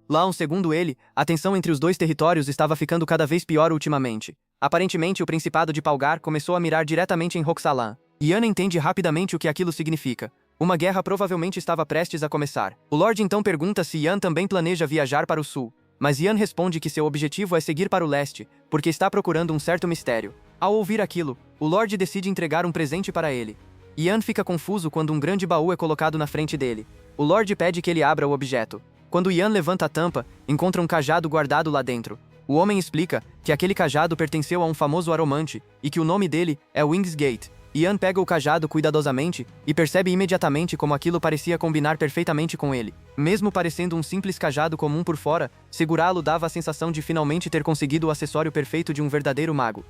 Lá, segundo ele, a tensão entre os dois territórios estava ficando cada vez pior ultimamente. Aparentemente, o Principado de Palgar começou a mirar diretamente em Roxalan. Ian entende rapidamente o que aquilo significa. Uma guerra provavelmente estava prestes a começar. O Lorde então pergunta se Ian também planeja viajar para o sul. Mas Ian responde que seu objetivo é seguir para o leste, porque está procurando um certo mistério. Ao ouvir aquilo, o Lorde decide entregar um presente para ele. Ian fica confuso quando um grande baú é colocado na frente dele. O Lorde pede que ele abra o objeto. Quando Ian levanta a tampa, encontra um cajado guardado lá dentro. O homem explica que aquele cajado pertenceu a um famoso aromante e que o nome dele é Wingsgate. Ian pega o cajado cuidadosamente e percebe imediatamente como aquilo parecia combinar perfeitamente com ele. Mesmo parecendo um simples cajado comum por fora, segurá-lo dava a sensação de finalmente ter conseguido o acessório perfeito de um verdadeiro mago.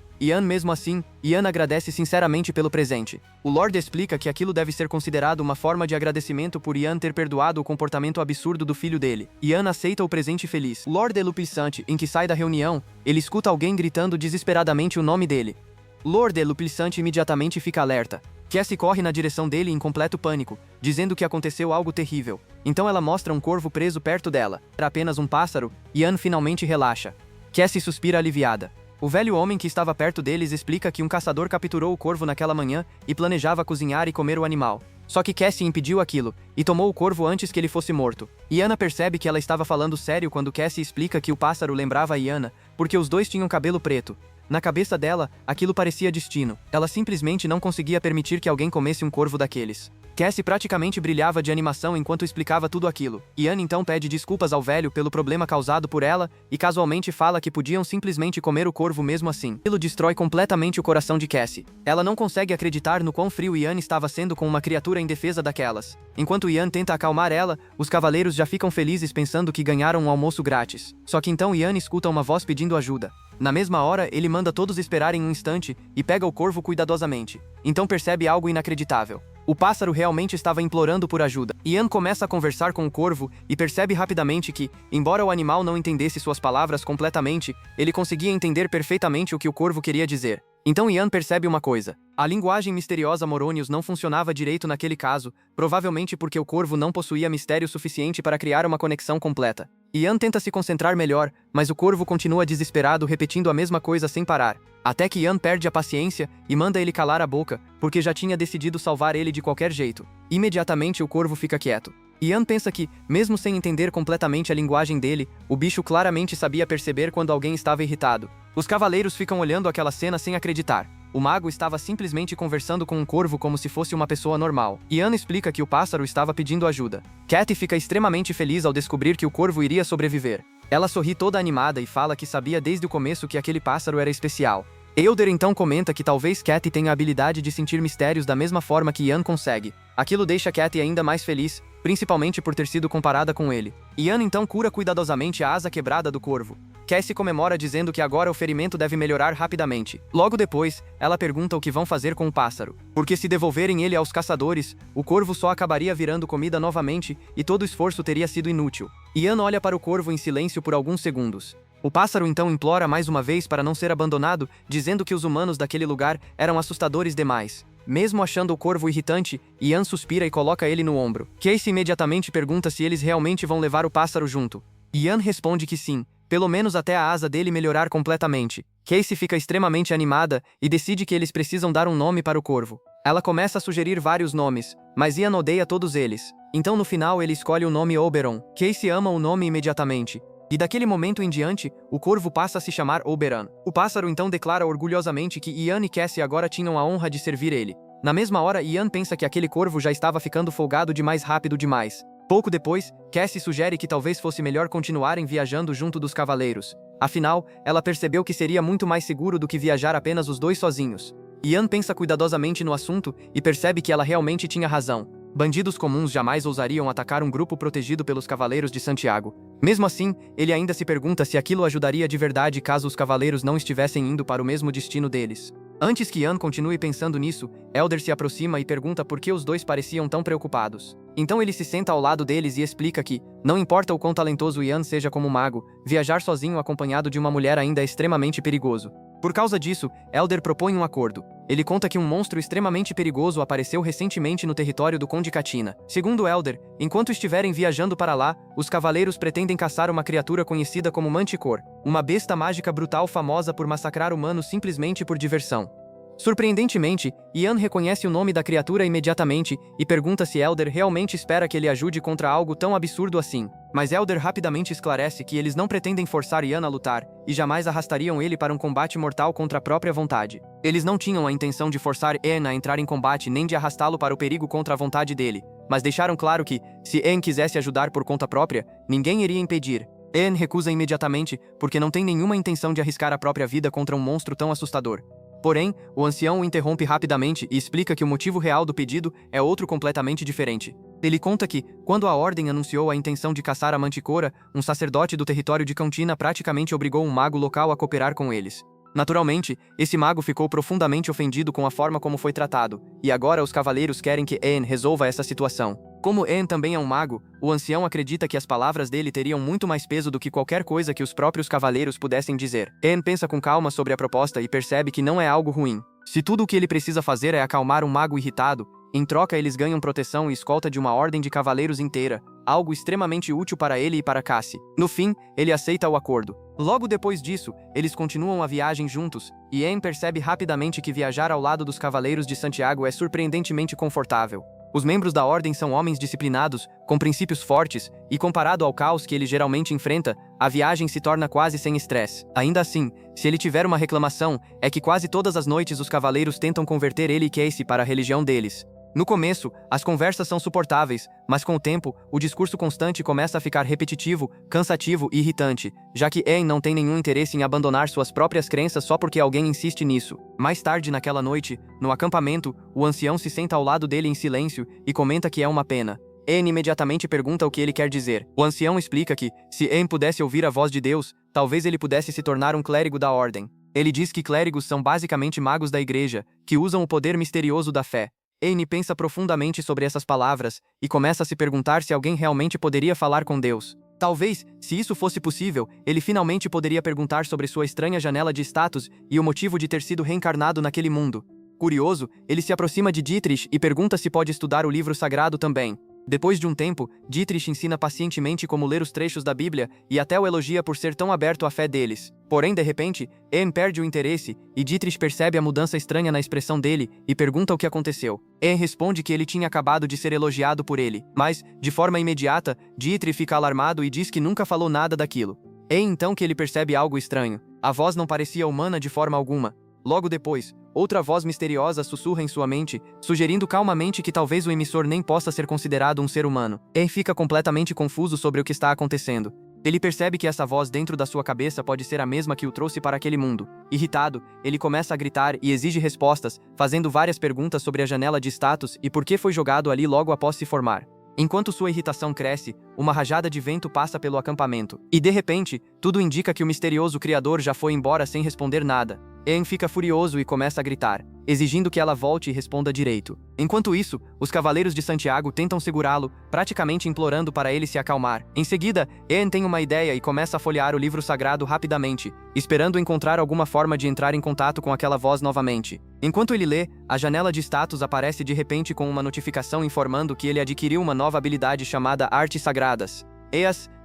Mesmo assim, Ian agradece sinceramente pelo presente. O Lorde explica que aquilo deve ser considerado uma forma de agradecimento por Ian ter perdoado o comportamento absurdo do filho dele. Ian aceita o presente feliz. Lord Elupissante, em que sai da reunião, ele escuta alguém gritando desesperadamente o nome dele. Lord Elupissante imediatamente fica alerta. Cassie corre na direção dele em completo pânico, dizendo que aconteceu algo terrível. Então ela mostra um corvo preso perto dela. Era apenas um pássaro, e Ian finalmente relaxa. Cassie suspira aliviada. O velho homem que estava perto deles explica que um caçador capturou o corvo naquela manhã e planejava cozinhar e comer o animal. Só que Cassie impediu aquilo, e tomou o corvo antes que ele fosse morto. Iana percebe que ela estava falando sério quando Cassie explica que o pássaro lembrava a Iana, porque os dois tinham cabelo preto. Na cabeça dela, aquilo parecia destino. Ela simplesmente não conseguia permitir que alguém comesse um corvo daqueles. Cassie praticamente brilhava de animação enquanto explicava tudo aquilo. Ian então pede desculpas ao velho pelo problema causado por ela e casualmente fala que podiam simplesmente comer o corvo mesmo assim. Aquilo destrói completamente o coração de Cassie. Ela não consegue acreditar no quão frio Ian estava sendo com uma criatura indefesa daquelas. Enquanto Ian tenta acalmar ela, os cavaleiros já ficam felizes pensando que ganharam um almoço grátis. Só que então Ian escuta uma voz pedindo ajuda. Na mesma hora, ele manda todos esperarem um instante e pega o corvo cuidadosamente. Então percebe algo inacreditável. O pássaro realmente estava implorando por ajuda. Ian começa a conversar com o corvo e percebe rapidamente que, embora o animal não entendesse suas palavras completamente, ele conseguia entender perfeitamente o que o corvo queria dizer. Então Ian percebe uma coisa. A linguagem misteriosa Moronius não funcionava direito naquele caso, provavelmente porque o corvo não possuía mistério suficiente para criar uma conexão completa. Ian tenta se concentrar melhor, mas o corvo continua desesperado repetindo a mesma coisa sem parar. Até que Ian perde a paciência e manda ele calar a boca, porque já tinha decidido salvar ele de qualquer jeito. Imediatamente o corvo fica quieto. Ian pensa que, mesmo sem entender completamente a linguagem dele, o bicho claramente sabia perceber quando alguém estava irritado. Os cavaleiros ficam olhando aquela cena sem acreditar. O mago estava simplesmente conversando com um corvo como se fosse uma pessoa normal. Ian explica que o pássaro estava pedindo ajuda. Cat fica extremamente feliz ao descobrir que o corvo iria sobreviver. Ela sorri toda animada e fala que sabia desde o começo que aquele pássaro era especial. Elder então comenta que talvez Cat tenha a habilidade de sentir mistérios da mesma forma que Ian consegue. Aquilo deixa Cat ainda mais feliz, principalmente por ter sido comparada com ele. Ian então cura cuidadosamente a asa quebrada do corvo. Cassie comemora dizendo que agora o ferimento deve melhorar rapidamente. Logo depois, ela pergunta o que vão fazer com o pássaro. Porque se devolverem ele aos caçadores, o corvo só acabaria virando comida novamente e todo o esforço teria sido inútil. Ian olha para o corvo em silêncio por alguns segundos. O pássaro então implora mais uma vez para não ser abandonado, dizendo que os humanos daquele lugar eram assustadores demais. Mesmo achando o corvo irritante, Ian suspira e coloca ele no ombro. Cassie imediatamente pergunta se eles realmente vão levar o pássaro junto. Ian responde que sim, pelo menos até a asa dele melhorar completamente. Cassie fica extremamente animada e decide que eles precisam dar um nome para o corvo. Ela começa a sugerir vários nomes, mas Ian odeia todos eles. Então no final ele escolhe o nome Oberon. Cassie ama o nome imediatamente. E daquele momento em diante, o corvo passa a se chamar Oberon. O pássaro então declara orgulhosamente que Ian e Cassie agora tinham a honra de servir ele. Na mesma hora, Ian pensa que aquele corvo já estava ficando folgado demais rápido demais. Pouco depois, Cassie sugere que talvez fosse melhor continuarem viajando junto dos cavaleiros. Afinal, ela percebeu que seria muito mais seguro do que viajar apenas os dois sozinhos. Ian pensa cuidadosamente no assunto e percebe que ela realmente tinha razão. Bandidos comuns jamais ousariam atacar um grupo protegido pelos Cavaleiros de Santiago. Mesmo assim, ele ainda se pergunta se aquilo ajudaria de verdade caso os cavaleiros não estivessem indo para o mesmo destino deles. Antes que Ian continue pensando nisso, Elder se aproxima e pergunta por que os dois pareciam tão preocupados. Então ele se senta ao lado deles e explica que, não importa o quão talentoso Ian seja como mago, viajar sozinho acompanhado de uma mulher ainda é extremamente perigoso. Por causa disso, Elder propõe um acordo. Ele conta que um monstro extremamente perigoso apareceu recentemente no território do Conde Catina. Segundo Elder, enquanto estiverem viajando para lá, os cavaleiros pretendem caçar uma criatura conhecida como Manticore, uma besta mágica brutal famosa por massacrar humanos simplesmente por diversão. Surpreendentemente, Ian reconhece o nome da criatura imediatamente e pergunta se Elder realmente espera que ele ajude contra algo tão absurdo assim. Mas Elder rapidamente esclarece que eles não pretendem forçar Ian a lutar e jamais arrastariam ele para um combate mortal contra a própria vontade. Eles não tinham a intenção de forçar Ian a entrar em combate nem de arrastá-lo para o perigo contra a vontade dele, mas deixaram claro que, se Ian quisesse ajudar por conta própria, ninguém iria impedir. Ian recusa imediatamente porque não tem nenhuma intenção de arriscar a própria vida contra um monstro tão assustador. Porém, o ancião o interrompe rapidamente e explica que o motivo real do pedido é outro completamente diferente. Ele conta que, quando a Ordem anunciou a intenção de caçar a Manticora, um sacerdote do território de Cantina praticamente obrigou um mago local a cooperar com eles. Naturalmente, esse mago ficou profundamente ofendido com a forma como foi tratado, e agora os cavaleiros querem que Ian resolva essa situação. Como Ian também é um mago, o ancião acredita que as palavras dele teriam muito mais peso do que qualquer coisa que os próprios cavaleiros pudessem dizer. Ian pensa com calma sobre a proposta e percebe que não é algo ruim. Se tudo o que ele precisa fazer é acalmar um mago irritado, em troca eles ganham proteção e escolta de uma ordem de cavaleiros inteira, algo extremamente útil para ele e para Cassie. No fim, ele aceita o acordo. Logo depois disso, eles continuam a viagem juntos, e Ian percebe rapidamente que viajar ao lado dos Cavaleiros de Santiago é surpreendentemente confortável. Os membros da ordem são homens disciplinados, com princípios fortes, e comparado ao caos que ele geralmente enfrenta, a viagem se torna quase sem estresse. Ainda assim, se ele tiver uma reclamação, é que quase todas as noites os cavaleiros tentam converter ele e Casey para a religião deles. No começo, as conversas são suportáveis, mas com o tempo, o discurso constante começa a ficar repetitivo, cansativo e irritante, já que Ian não tem nenhum interesse em abandonar suas próprias crenças só porque alguém insiste nisso. Mais tarde naquela noite, no acampamento, o ancião se senta ao lado dele em silêncio e comenta que é uma pena. Ian imediatamente pergunta o que ele quer dizer. O ancião explica que, se Ian pudesse ouvir a voz de Deus, talvez ele pudesse se tornar um clérigo da ordem. Ele diz que clérigos são basicamente magos da igreja, que usam o poder misterioso da fé. Ian pensa profundamente sobre essas palavras e começa a se perguntar se alguém realmente poderia falar com Deus. Talvez, se isso fosse possível, ele finalmente poderia perguntar sobre sua estranha janela de status e o motivo de ter sido reencarnado naquele mundo. Curioso, ele se aproxima de Dietrich e pergunta se pode estudar o livro sagrado também. Depois de um tempo, Dietrich ensina pacientemente como ler os trechos da Bíblia e até o elogia por ser tão aberto à fé deles. Porém, de repente, Ian perde o interesse e Dietrich percebe a mudança estranha na expressão dele e pergunta o que aconteceu. Ian responde que ele tinha acabado de ser elogiado por ele, mas, de forma imediata, Dietrich fica alarmado e diz que nunca falou nada daquilo. É então que ele percebe algo estranho. A voz não parecia humana de forma alguma. Logo depois, outra voz misteriosa sussurra em sua mente, sugerindo calmamente que talvez o emissor nem possa ser considerado um ser humano. Ian fica completamente confuso sobre o que está acontecendo. Ele percebe que essa voz dentro da sua cabeça pode ser a mesma que o trouxe para aquele mundo. Irritado, ele começa a gritar e exige respostas, fazendo várias perguntas sobre a janela de status e por que foi jogado ali logo após se formar. Enquanto sua irritação cresce, uma rajada de vento passa pelo acampamento. E de repente, tudo indica que o misterioso criador já foi embora sem responder nada. Ian fica furioso e começa a gritar, exigindo que ela volte e responda direito. Enquanto isso, os Cavaleiros de Santiago tentam segurá-lo, praticamente implorando para ele se acalmar. Em seguida, Ian tem uma ideia e começa a folhear o livro sagrado rapidamente, esperando encontrar alguma forma de entrar em contato com aquela voz novamente. Enquanto ele lê, a janela de status aparece de repente com uma notificação informando que ele adquiriu uma nova habilidade chamada Artes Sagradas.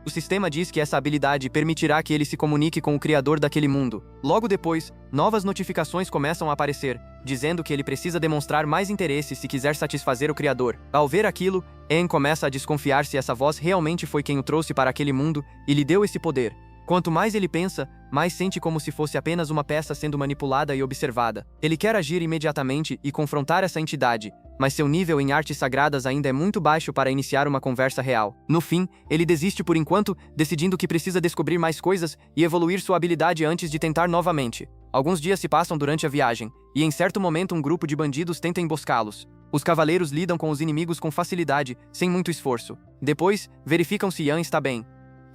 O sistema diz que essa habilidade permitirá que ele se comunique com o criador daquele mundo. Logo depois, novas notificações começam a aparecer, dizendo que ele precisa demonstrar mais interesse se quiser satisfazer o criador. Ao ver aquilo, Ian começa a desconfiar se essa voz realmente foi quem o trouxe para aquele mundo e lhe deu esse poder. Quanto mais ele pensa, mais sente como se fosse apenas uma peça sendo manipulada e observada. Ele quer agir imediatamente e confrontar essa entidade, mas seu nível em artes sagradas ainda é muito baixo para iniciar uma conversa real. No fim, ele desiste por enquanto, decidindo que precisa descobrir mais coisas e evoluir sua habilidade antes de tentar novamente. Alguns dias se passam durante a viagem, e em certo momento um grupo de bandidos tenta emboscá-los. Os cavaleiros lidam com os inimigos com facilidade, sem muito esforço. Depois, verificam se Ian está bem.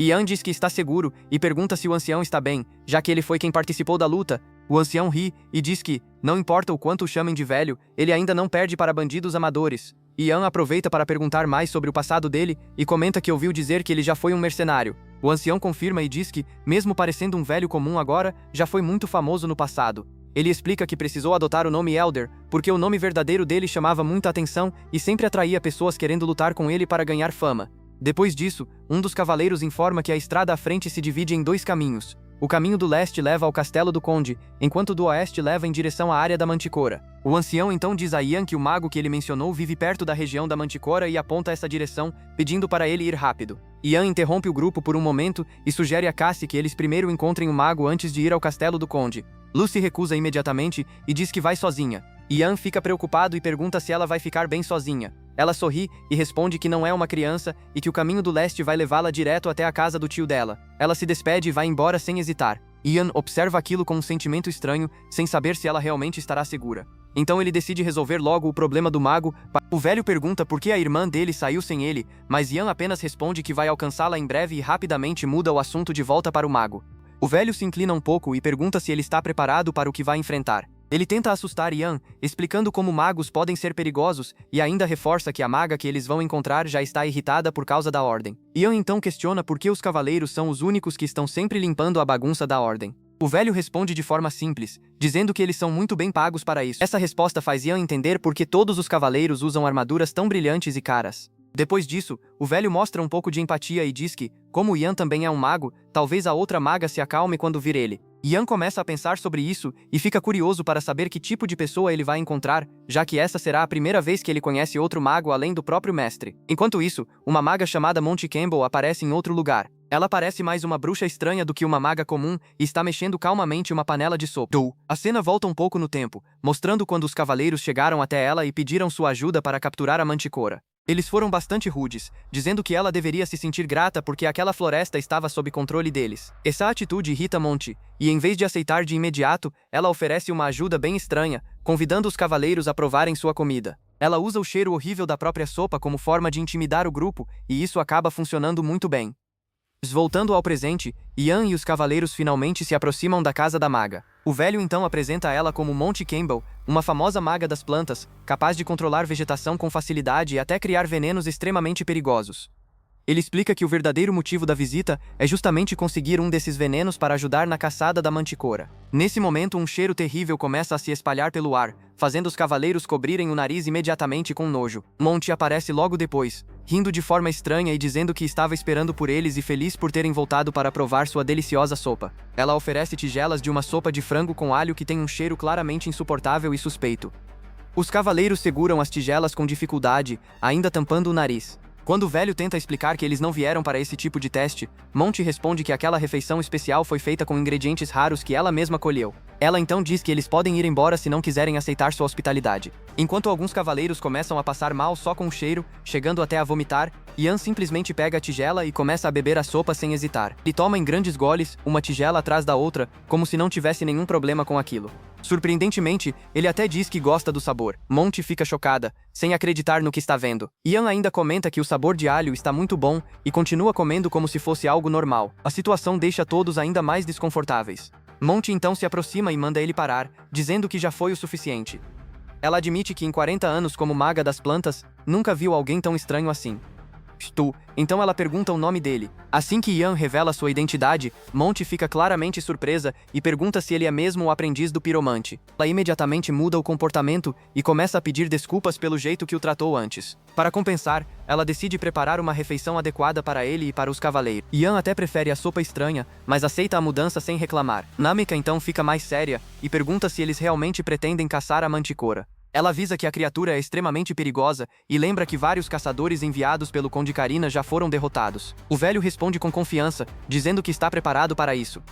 Ian diz que está seguro e pergunta se o ancião está bem, já que ele foi quem participou da luta. O ancião ri e diz que, não importa o quanto o chamem de velho, ele ainda não perde para bandidos amadores. Ian aproveita para perguntar mais sobre o passado dele e comenta que ouviu dizer que ele já foi um mercenário. O ancião confirma e diz que, mesmo parecendo um velho comum agora, já foi muito famoso no passado. Ele explica que precisou adotar o nome Elder, porque o nome verdadeiro dele chamava muita atenção e sempre atraía pessoas querendo lutar com ele para ganhar fama. Depois disso, um dos cavaleiros informa que a estrada à frente se divide em dois caminhos. O caminho do leste leva ao castelo do conde, enquanto o do oeste leva em direção à área da Manticora. O ancião então diz a Ian que o mago que ele mencionou vive perto da região da Manticora e aponta essa direção, pedindo para ele ir rápido. Ian interrompe o grupo por um momento e sugere a Cassie que eles primeiro encontrem o mago antes de ir ao castelo do conde. Lucy recusa imediatamente e diz que vai sozinha. Ian fica preocupado e pergunta se ela vai ficar bem sozinha. Ela sorri e responde que não é uma criança e que o caminho do leste vai levá-la direto até a casa do tio dela. Ela se despede e vai embora sem hesitar. Ian observa aquilo com um sentimento estranho, sem saber se ela realmente estará segura. Então ele decide resolver logo o problema do mago. O velho pergunta por que a irmã dele saiu sem ele, mas Ian apenas responde que vai alcançá-la em breve e rapidamente muda o assunto de volta para o mago. O velho se inclina um pouco e pergunta se ele está preparado para o que vai enfrentar. Ele tenta assustar Ian, explicando como magos podem ser perigosos, e ainda reforça que a maga que eles vão encontrar já está irritada por causa da ordem. Ian então questiona por que os cavaleiros são os únicos que estão sempre limpando a bagunça da ordem. O velho responde de forma simples, dizendo que eles são muito bem pagos para isso. Essa resposta faz Ian entender por que todos os cavaleiros usam armaduras tão brilhantes e caras. Depois disso, o velho mostra um pouco de empatia e diz que, como Ian também é um mago, talvez a outra maga se acalme quando vir ele. Ian começa a pensar sobre isso e fica curioso para saber que tipo de pessoa ele vai encontrar, já que essa será a primeira vez que ele conhece outro mago além do próprio mestre. Enquanto isso, uma maga chamada Monty Campbell aparece em outro lugar. Ela parece mais uma bruxa estranha do que uma maga comum e está mexendo calmamente uma panela de sopa. A cena volta um pouco no tempo, mostrando quando os cavaleiros chegaram até ela e pediram sua ajuda para capturar a Manticora. Eles foram bastante rudes, dizendo que ela deveria se sentir grata porque aquela floresta estava sob controle deles. Essa atitude irrita Monty, e em vez de aceitar de imediato, ela oferece uma ajuda bem estranha, convidando os cavaleiros a provarem sua comida. Ela usa o cheiro horrível da própria sopa como forma de intimidar o grupo, e isso acaba funcionando muito bem. Voltando ao presente, Ian e os cavaleiros finalmente se aproximam da casa da maga. O velho então apresenta ela como Monty Campbell, uma famosa maga das plantas, capaz de controlar vegetação com facilidade e até criar venenos extremamente perigosos. Ele explica que o verdadeiro motivo da visita é justamente conseguir um desses venenos para ajudar na caçada da Manticora. Nesse momento, um cheiro terrível começa a se espalhar pelo ar, fazendo os cavaleiros cobrirem o nariz imediatamente com nojo. Monty aparece logo depois, rindo de forma estranha e dizendo que estava esperando por eles e feliz por terem voltado para provar sua deliciosa sopa. Ela oferece tigelas de uma sopa de frango com alho que tem um cheiro claramente insuportável e suspeito. Os cavaleiros seguram as tigelas com dificuldade, ainda tampando o nariz. Quando o velho tenta explicar que eles não vieram para esse tipo de teste, Monty responde que aquela refeição especial foi feita com ingredientes raros que ela mesma colheu. Ela então diz que eles podem ir embora se não quiserem aceitar sua hospitalidade. Enquanto alguns cavaleiros começam a passar mal só com o cheiro, chegando até a vomitar, Ian simplesmente pega a tigela e começa a beber a sopa sem hesitar. Ele toma em grandes goles, uma tigela atrás da outra, como se não tivesse nenhum problema com aquilo. Surpreendentemente, ele até diz que gosta do sabor. Monty fica chocada, sem acreditar no que está vendo. Ian ainda comenta que o sabor de alho está muito bom e continua comendo como se fosse algo normal. A situação deixa todos ainda mais desconfortáveis. Monty então se aproxima e manda ele parar, dizendo que já foi o suficiente. Ela admite que em 40 anos como maga das plantas, nunca viu alguém tão estranho assim. Então ela pergunta o nome dele. Assim que Ian revela sua identidade, Monty fica claramente surpresa e pergunta se ele é mesmo o aprendiz do piromante. Ela imediatamente muda o comportamento e começa a pedir desculpas pelo jeito que o tratou antes. Para compensar, ela decide preparar uma refeição adequada para ele e para os cavaleiros. Ian até prefere a sopa estranha, mas aceita a mudança sem reclamar. Namika então fica mais séria e pergunta se eles realmente pretendem caçar a Manticora. Ela avisa que a criatura é extremamente perigosa e lembra que vários caçadores enviados pelo Conde Carina já foram derrotados. O velho responde com confiança, dizendo que está preparado para isso.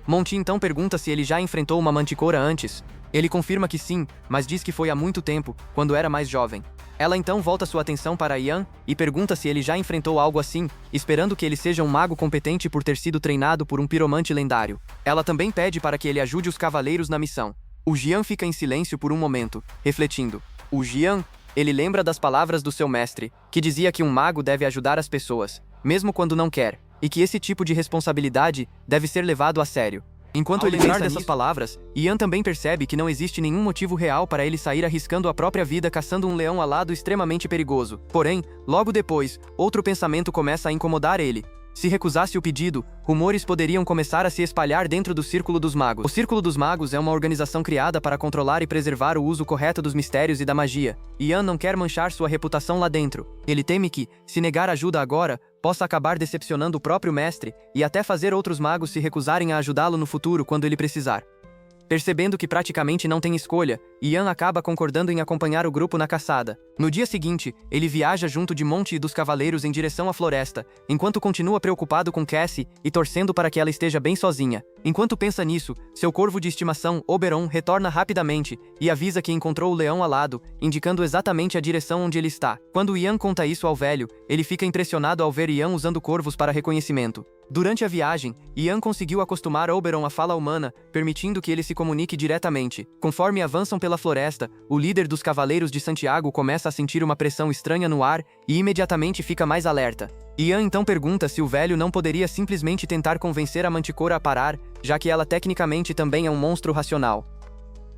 Monty então pergunta se ele já enfrentou uma Manticora antes. Ele confirma que sim, mas diz que foi há muito tempo, quando era mais jovem. Ela então volta sua atenção para Ian e pergunta se ele já enfrentou algo assim, esperando que ele seja um mago competente por ter sido treinado por um piromante lendário. Ela também pede para que ele ajude os cavaleiros na missão. O Jian fica em silêncio por um momento, refletindo. O Jian, ele lembra das palavras do seu mestre, que dizia que um mago deve ajudar as pessoas, mesmo quando não quer, e que esse tipo de responsabilidade deve ser levado a sério. Enquanto ele lembra dessas palavras, Ian também percebe que não existe nenhum motivo real para ele sair arriscando a própria vida caçando um leão alado extremamente perigoso. Porém, logo depois, outro pensamento começa a incomodar ele. Se recusasse o pedido, rumores poderiam começar a se espalhar dentro do Círculo dos Magos. O Círculo dos Magos é uma organização criada para controlar e preservar o uso correto dos mistérios e da magia. Ian não quer manchar sua reputação lá dentro. Ele teme que, se negar ajuda agora, possa acabar decepcionando o próprio mestre e até fazer outros magos se recusarem a ajudá-lo no futuro quando ele precisar. Percebendo que praticamente não tem escolha, Ian acaba concordando em acompanhar o grupo na caçada. No dia seguinte, ele viaja junto de Monty e dos cavaleiros em direção à floresta, enquanto continua preocupado com Cassie e torcendo para que ela esteja bem sozinha. Enquanto pensa nisso, seu corvo de estimação, Oberon, retorna rapidamente e avisa que encontrou o leão alado, indicando exatamente a direção onde ele está. Quando Ian conta isso ao velho, ele fica impressionado ao ver Ian usando corvos para reconhecimento. Durante a viagem, Ian conseguiu acostumar Oberon à fala humana, permitindo que ele se comunique diretamente. Conforme avançam pela floresta, o líder dos Cavaleiros de Santiago começa a sentir uma pressão estranha no ar e imediatamente fica mais alerta. Ian então pergunta se o velho não poderia simplesmente tentar convencer a Manticora a parar, já que ela tecnicamente também é um monstro racional.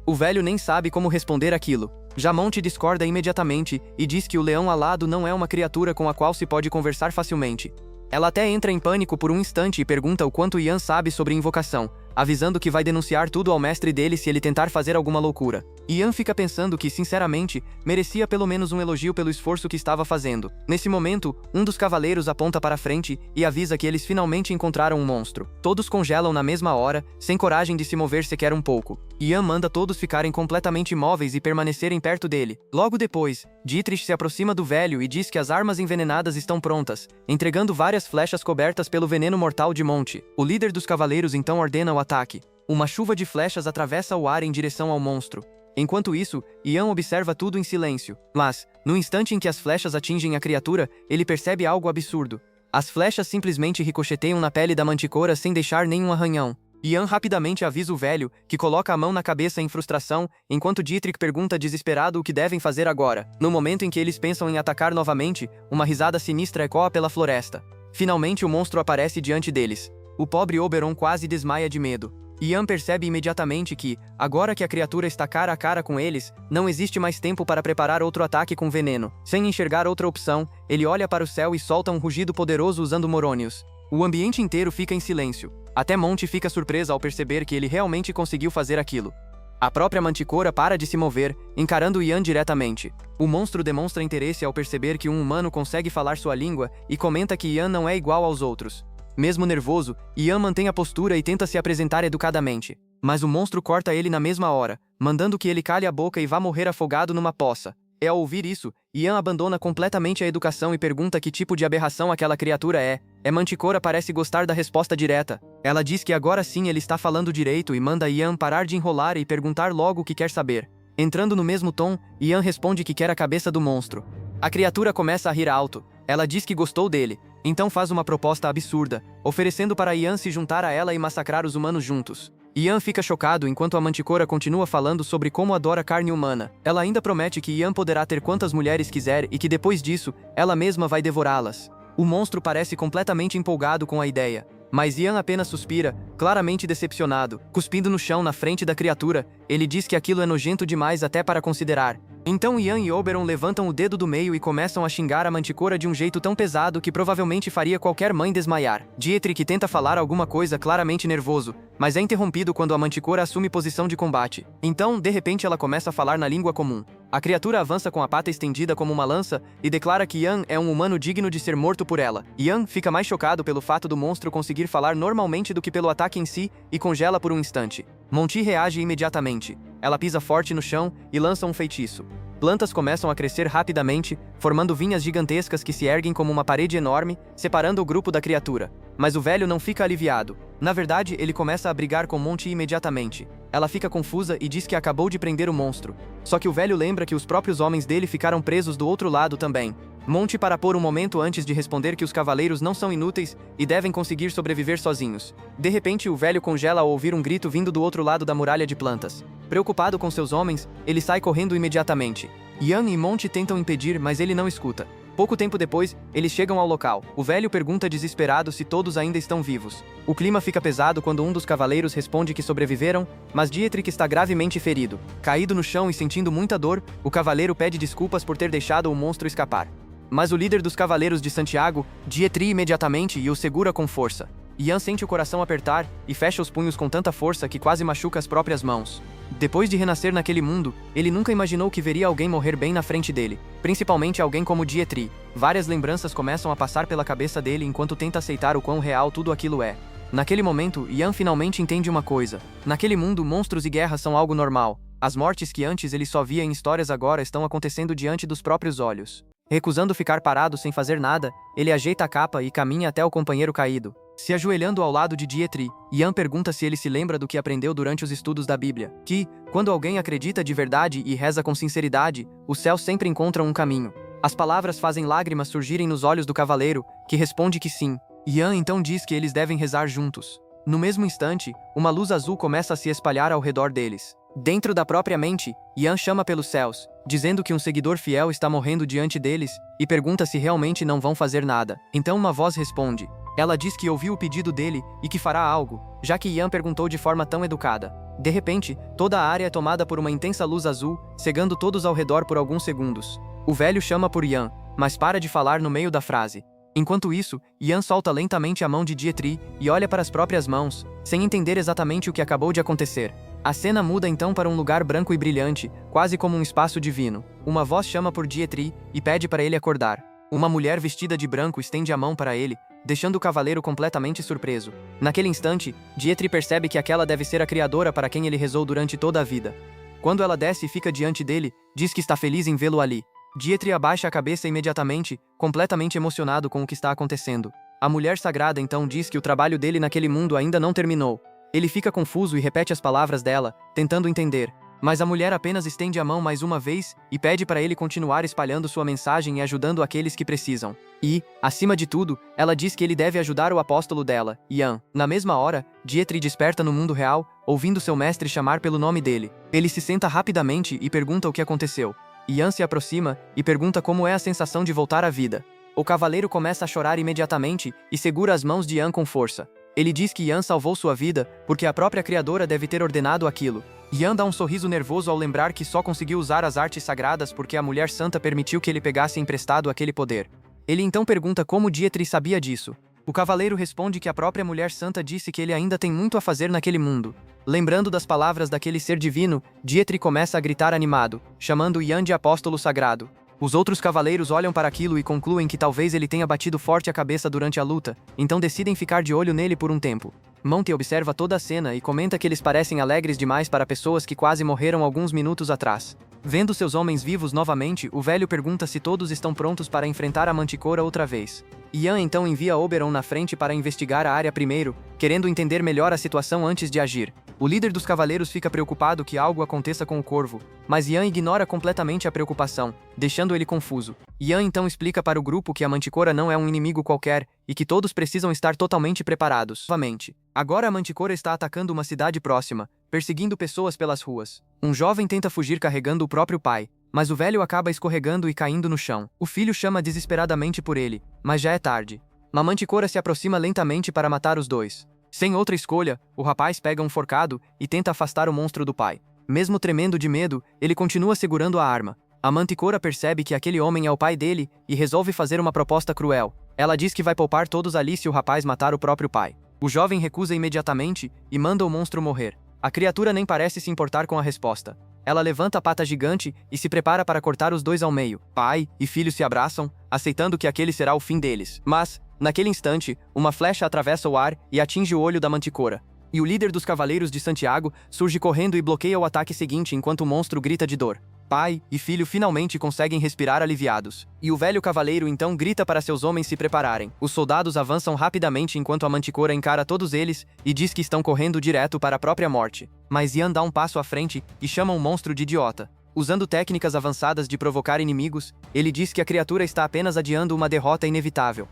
O velho nem sabe como responder aquilo. Já Monty discorda imediatamente e diz que o leão alado não é uma criatura com a qual se pode conversar facilmente. Ela até entra em pânico por um instante e pergunta o quanto Ian sabe sobre invocação, avisando que vai denunciar tudo ao mestre dele se ele tentar fazer alguma loucura. Ian fica pensando que, sinceramente, merecia pelo menos um elogio pelo esforço que estava fazendo. Nesse momento, um dos cavaleiros aponta para frente e avisa que eles finalmente encontraram um monstro. Todos congelam na mesma hora, sem coragem de se mover sequer um pouco. Ian manda todos ficarem completamente imóveis e permanecerem perto dele. Logo depois, Dietrich se aproxima do velho e diz que as armas envenenadas estão prontas, entregando várias flechas cobertas pelo veneno mortal de Monty. O líder dos cavaleiros então ordena o ataque. Uma chuva de flechas atravessa o ar em direção ao monstro. Enquanto isso, Ian observa tudo em silêncio. Mas, no instante em que as flechas atingem a criatura, ele percebe algo absurdo. As flechas simplesmente ricocheteiam na pele da manticora sem deixar nenhum arranhão. Ian rapidamente avisa o velho, que coloca a mão na cabeça em frustração, enquanto Dietrich pergunta desesperado o que devem fazer agora. No momento em que eles pensam em atacar novamente, uma risada sinistra ecoa pela floresta. Finalmente o monstro aparece diante deles. O pobre Oberon quase desmaia de medo. Ian percebe imediatamente que, agora que a criatura está cara a cara com eles, não existe mais tempo para preparar outro ataque com veneno. Sem enxergar outra opção, ele olha para o céu e solta um rugido poderoso usando Morônios. O ambiente inteiro fica em silêncio. Até Monty fica surpresa ao perceber que ele realmente conseguiu fazer aquilo. A própria manticora para de se mover, encarando Ian diretamente. O monstro demonstra interesse ao perceber que um humano consegue falar sua língua e comenta que Ian não é igual aos outros. Mesmo nervoso, Ian mantém a postura e tenta se apresentar educadamente. Mas o monstro corta ele na mesma hora, mandando que ele cale a boca e vá morrer afogado numa poça. Ao ouvir isso, Ian abandona completamente a educação e pergunta que tipo de aberração aquela criatura é. Manticora parece gostar da resposta direta. Ela diz que agora sim ele está falando direito e manda Ian parar de enrolar e perguntar logo o que quer saber. Entrando no mesmo tom, Ian responde que quer a cabeça do monstro. A criatura começa a rir alto. Ela diz que gostou dele, então faz uma proposta absurda, oferecendo para Ian se juntar a ela e massacrar os humanos juntos. Ian fica chocado enquanto a manticora continua falando sobre como adora carne humana. Ela ainda promete que Ian poderá ter quantas mulheres quiser e que depois disso, ela mesma vai devorá-las. O monstro parece completamente empolgado com a ideia, mas Ian apenas suspira, claramente decepcionado. Cuspindo no chão na frente da criatura, ele diz que aquilo é nojento demais até para considerar. Então Ian e Oberon levantam o dedo do meio e começam a xingar a manticora de um jeito tão pesado que provavelmente faria qualquer mãe desmaiar. Dietrich tenta falar alguma coisa claramente nervoso, mas é interrompido quando a manticora assume posição de combate. Então, de repente ela começa a falar na língua comum. A criatura avança com a pata estendida como uma lança e declara que Ian é um humano digno de ser morto por ela. Ian fica mais chocado pelo fato do monstro conseguir falar normalmente do que pelo ataque em si e congela por um instante. Monty reage imediatamente. Ela pisa forte no chão e lança um feitiço. Plantas começam a crescer rapidamente, formando vinhas gigantescas que se erguem como uma parede enorme, separando o grupo da criatura. Mas o velho não fica aliviado. Na verdade, ele começa a brigar com Monty imediatamente. Ela fica confusa e diz que acabou de prender o monstro. Só que o velho lembra que os próprios homens dele ficaram presos do outro lado também. Monty para por um momento antes de responder que os cavaleiros não são inúteis e devem conseguir sobreviver sozinhos. De repente, o velho congela ao ouvir um grito vindo do outro lado da muralha de plantas. Preocupado com seus homens, ele sai correndo imediatamente. Ian e Monty tentam impedir, mas ele não escuta. Pouco tempo depois, eles chegam ao local. O velho pergunta desesperado se todos ainda estão vivos. O clima fica pesado quando um dos cavaleiros responde que sobreviveram, mas Dietrich está gravemente ferido. Caído no chão e sentindo muita dor, o cavaleiro pede desculpas por ter deixado o monstro escapar. Mas o líder dos cavaleiros de Santiago, Dietrich imediatamente e o segura com força. Ian sente o coração apertar e fecha os punhos com tanta força que quase machuca as próprias mãos. Depois de renascer naquele mundo, ele nunca imaginou que veria alguém morrer bem na frente dele, principalmente alguém como Dietrich. Várias lembranças começam a passar pela cabeça dele enquanto tenta aceitar o quão real tudo aquilo é. Naquele momento, Ian finalmente entende uma coisa. Naquele mundo, monstros e guerra são algo normal. As mortes que antes ele só via em histórias agora estão acontecendo diante dos próprios olhos. Recusando ficar parado sem fazer nada, ele ajeita a capa e caminha até o companheiro caído. Se ajoelhando ao lado de Dietrich, Ian pergunta se ele se lembra do que aprendeu durante os estudos da Bíblia, que, quando alguém acredita de verdade e reza com sinceridade, o céu sempre encontra um caminho. As palavras fazem lágrimas surgirem nos olhos do cavaleiro, que responde que sim. Ian então diz que eles devem rezar juntos. No mesmo instante, uma luz azul começa a se espalhar ao redor deles. Dentro da própria mente, Ian chama pelos céus, dizendo que um seguidor fiel está morrendo diante deles, e pergunta se realmente não vão fazer nada. Então uma voz responde. Ela diz que ouviu o pedido dele e que fará algo, já que Ian perguntou de forma tão educada. De repente, toda a área é tomada por uma intensa luz azul, cegando todos ao redor por alguns segundos. O velho chama por Ian, mas para de falar no meio da frase. Enquanto isso, Yan solta lentamente a mão de Dietry e olha para as próprias mãos, sem entender exatamente o que acabou de acontecer. A cena muda então para um lugar branco e brilhante, quase como um espaço divino. Uma voz chama por Dietry e pede para ele acordar. Uma mulher vestida de branco estende a mão para ele, deixando o cavaleiro completamente surpreso. Naquele instante, Dietry percebe que aquela deve ser a criadora para quem ele rezou durante toda a vida. Quando ela desce e fica diante dele, diz que está feliz em vê-lo ali. Dietry abaixa a cabeça imediatamente, completamente emocionado com o que está acontecendo. A mulher sagrada então diz que o trabalho dele naquele mundo ainda não terminou. Ele fica confuso e repete as palavras dela, tentando entender. Mas a mulher apenas estende a mão mais uma vez e pede para ele continuar espalhando sua mensagem e ajudando aqueles que precisam. E, acima de tudo, ela diz que ele deve ajudar o apóstolo dela, Yan. Na mesma hora, Dietry desperta no mundo real, ouvindo seu mestre chamar pelo nome dele. Ele se senta rapidamente e pergunta o que aconteceu. Yan se aproxima e pergunta como é a sensação de voltar à vida. O cavaleiro começa a chorar imediatamente e segura as mãos de Yan com força. Ele diz que Yan salvou sua vida porque a própria criadora deve ter ordenado aquilo. Yan dá um sorriso nervoso ao lembrar que só conseguiu usar as artes sagradas porque a mulher santa permitiu que ele pegasse emprestado aquele poder. Ele então pergunta como Dietry sabia disso. O cavaleiro responde que a própria mulher santa disse que ele ainda tem muito a fazer naquele mundo. Lembrando das palavras daquele ser divino, Dietry começa a gritar animado, chamando Yan de apóstolo sagrado. Os outros cavaleiros olham para aquilo e concluem que talvez ele tenha batido forte a cabeça durante a luta, então decidem ficar de olho nele por um tempo. Monte observa toda a cena e comenta que eles parecem alegres demais para pessoas que quase morreram alguns minutos atrás. Vendo seus homens vivos novamente, o velho pergunta se todos estão prontos para enfrentar a Manticora outra vez. Yan então envia Oberon na frente para investigar a área primeiro, querendo entender melhor a situação antes de agir. O líder dos cavaleiros fica preocupado que algo aconteça com o corvo, mas Yan ignora completamente a preocupação, deixando ele confuso. Yan então explica para o grupo que a Manticora não é um inimigo qualquer e que todos precisam estar totalmente preparados. Novamente, agora a Manticora está atacando uma cidade próxima, perseguindo pessoas pelas ruas. Um jovem tenta fugir carregando o próprio pai, mas o velho acaba escorregando e caindo no chão. O filho chama desesperadamente por ele, mas já é tarde. A Manticora se aproxima lentamente para matar os dois. Sem outra escolha, o rapaz pega um forcado e tenta afastar o monstro do pai. Mesmo tremendo de medo, ele continua segurando a arma. A Manticora percebe que aquele homem é o pai dele e resolve fazer uma proposta cruel. Ela diz que vai poupar todos ali se o rapaz matar o próprio pai. O jovem recusa imediatamente e manda o monstro morrer. A criatura nem parece se importar com a resposta. Ela levanta a pata gigante e se prepara para cortar os dois ao meio. Pai e filho se abraçam, aceitando que aquele será o fim deles. Mas, naquele instante, uma flecha atravessa o ar e atinge o olho da Manticora. E o líder dos Cavaleiros de Santiago surge correndo e bloqueia o ataque seguinte enquanto o monstro grita de dor. Pai e filho finalmente conseguem respirar aliviados. E o velho cavaleiro então grita para seus homens se prepararem. Os soldados avançam rapidamente enquanto a Manticora encara todos eles e diz que estão correndo direto para a própria morte. Mas Yan dá um passo à frente e chama o monstro de idiota. Usando técnicas avançadas de provocar inimigos, ele diz que a criatura está apenas adiando uma derrota inevitável.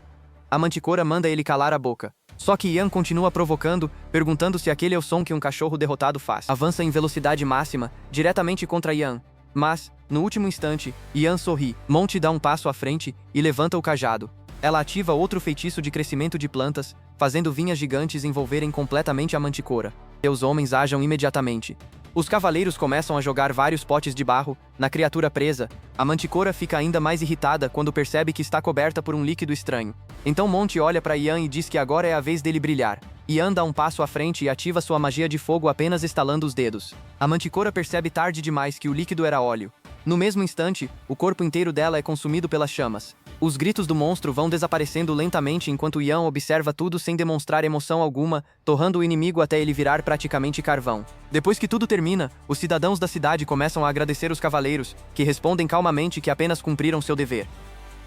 A Manticora manda ele calar a boca. Só que Yan continua provocando, perguntando se aquele é o som que um cachorro derrotado faz. Avança em velocidade máxima, diretamente contra Yan. Mas, no último instante, Yan sorri. Monte dá um passo à frente e levanta o cajado. Ela ativa outro feitiço de crescimento de plantas, fazendo vinhas gigantes envolverem completamente a Manticora. Seus homens ajam imediatamente. Os cavaleiros começam a jogar vários potes de barro na criatura presa. A Manticora fica ainda mais irritada quando percebe que está coberta por um líquido estranho. Então Monte olha para Yan e diz que agora é a vez dele brilhar. Yan dá um passo à frente e ativa sua magia de fogo apenas estalando os dedos. A Manticora percebe tarde demais que o líquido era óleo. No mesmo instante, o corpo inteiro dela é consumido pelas chamas. Os gritos do monstro vão desaparecendo lentamente enquanto Yan observa tudo sem demonstrar emoção alguma, torrando o inimigo até ele virar praticamente carvão. Depois que tudo termina, os cidadãos da cidade começam a agradecer os cavaleiros, que respondem calmamente que apenas cumpriram seu dever.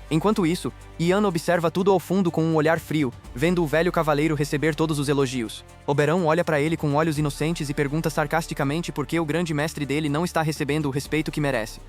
Enquanto isso, Yan observa tudo ao fundo com um olhar frio, vendo o velho cavaleiro receber todos os elogios. Oberon olha para ele com olhos inocentes e pergunta sarcasticamente por que o grande mestre dele não está recebendo o respeito que merece.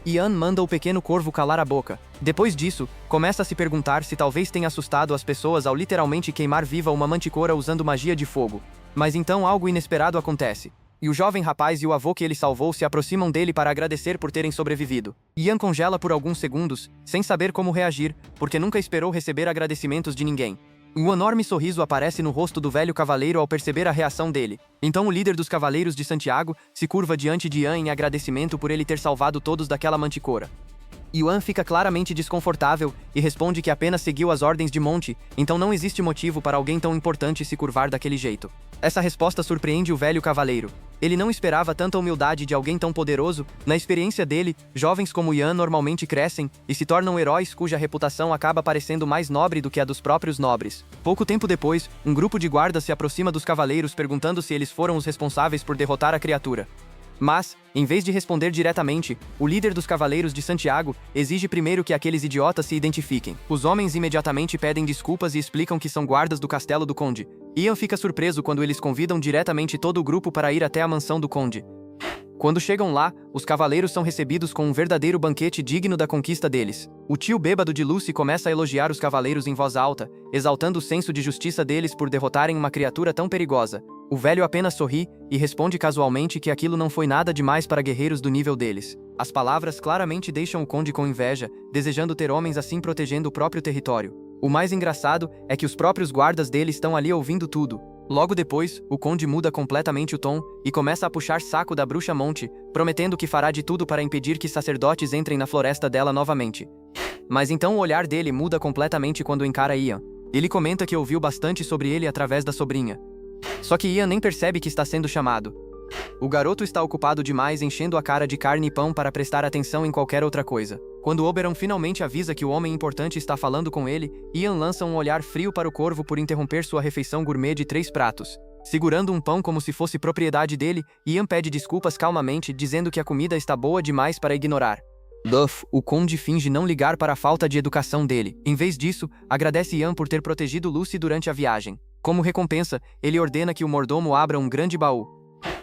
Yan manda o pequeno corvo calar a boca. Depois disso, começa a se perguntar se talvez tenha assustado as pessoas ao literalmente queimar viva uma Manticora usando magia de fogo. Mas então algo inesperado acontece. E o jovem rapaz e o avô que ele salvou se aproximam dele para agradecer por terem sobrevivido. Yan congela por alguns segundos, sem saber como reagir, porque nunca esperou receber agradecimentos de ninguém. Um enorme sorriso aparece no rosto do velho cavaleiro ao perceber a reação dele. Então o líder dos Cavaleiros de Santiago se curva diante de Yan em agradecimento por ele ter salvado todos daquela Manticora. Yuan fica claramente desconfortável e responde que apenas seguiu as ordens de Monte, então não existe motivo para alguém tão importante se curvar daquele jeito. Essa resposta surpreende o velho cavaleiro. Ele não esperava tanta humildade de alguém tão poderoso. Na experiência dele, jovens como Yan normalmente crescem e se tornam heróis cuja reputação acaba parecendo mais nobre do que a dos próprios nobres. Pouco tempo depois, um grupo de guardas se aproxima dos cavaleiros perguntando se eles foram os responsáveis por derrotar a criatura. Mas, em vez de responder diretamente, o líder dos Cavaleiros de Santiago exige primeiro que aqueles idiotas se identifiquem. Os homens imediatamente pedem desculpas e explicam que são guardas do castelo do conde. Ian fica surpreso quando eles convidam diretamente todo o grupo para ir até a mansão do conde. Quando chegam lá, os cavaleiros são recebidos com um verdadeiro banquete digno da conquista deles. O tio bêbado de Lucy começa a elogiar os cavaleiros em voz alta, exaltando o senso de justiça deles por derrotarem uma criatura tão perigosa. O velho apenas sorri e responde casualmente que aquilo não foi nada demais para guerreiros do nível deles. As palavras claramente deixam o conde com inveja, desejando ter homens assim protegendo o próprio território. O mais engraçado é que os próprios guardas dele estão ali ouvindo tudo. Logo depois, o conde muda completamente o tom e começa a puxar saco da bruxa Monte, prometendo que fará de tudo para impedir que sacerdotes entrem na floresta dela novamente. Mas então o olhar dele muda completamente quando encara Ian. Ele comenta que ouviu bastante sobre ele através da sobrinha. Só que Ian nem percebe que está sendo chamado. O garoto está ocupado demais enchendo a cara de carne e pão para prestar atenção em qualquer outra coisa. Quando Oberon finalmente avisa que o homem importante está falando com ele, Ian lança um olhar frio para o corvo por interromper sua refeição gourmet de 3 pratos. Segurando um pão como se fosse propriedade dele, Ian pede desculpas calmamente, dizendo que a comida está boa demais para ignorar. Duff, o conde finge não ligar para a falta de educação dele. Em vez disso, agradece Ian por ter protegido Lucy durante a viagem. Como recompensa, ele ordena que o mordomo abra um grande baú.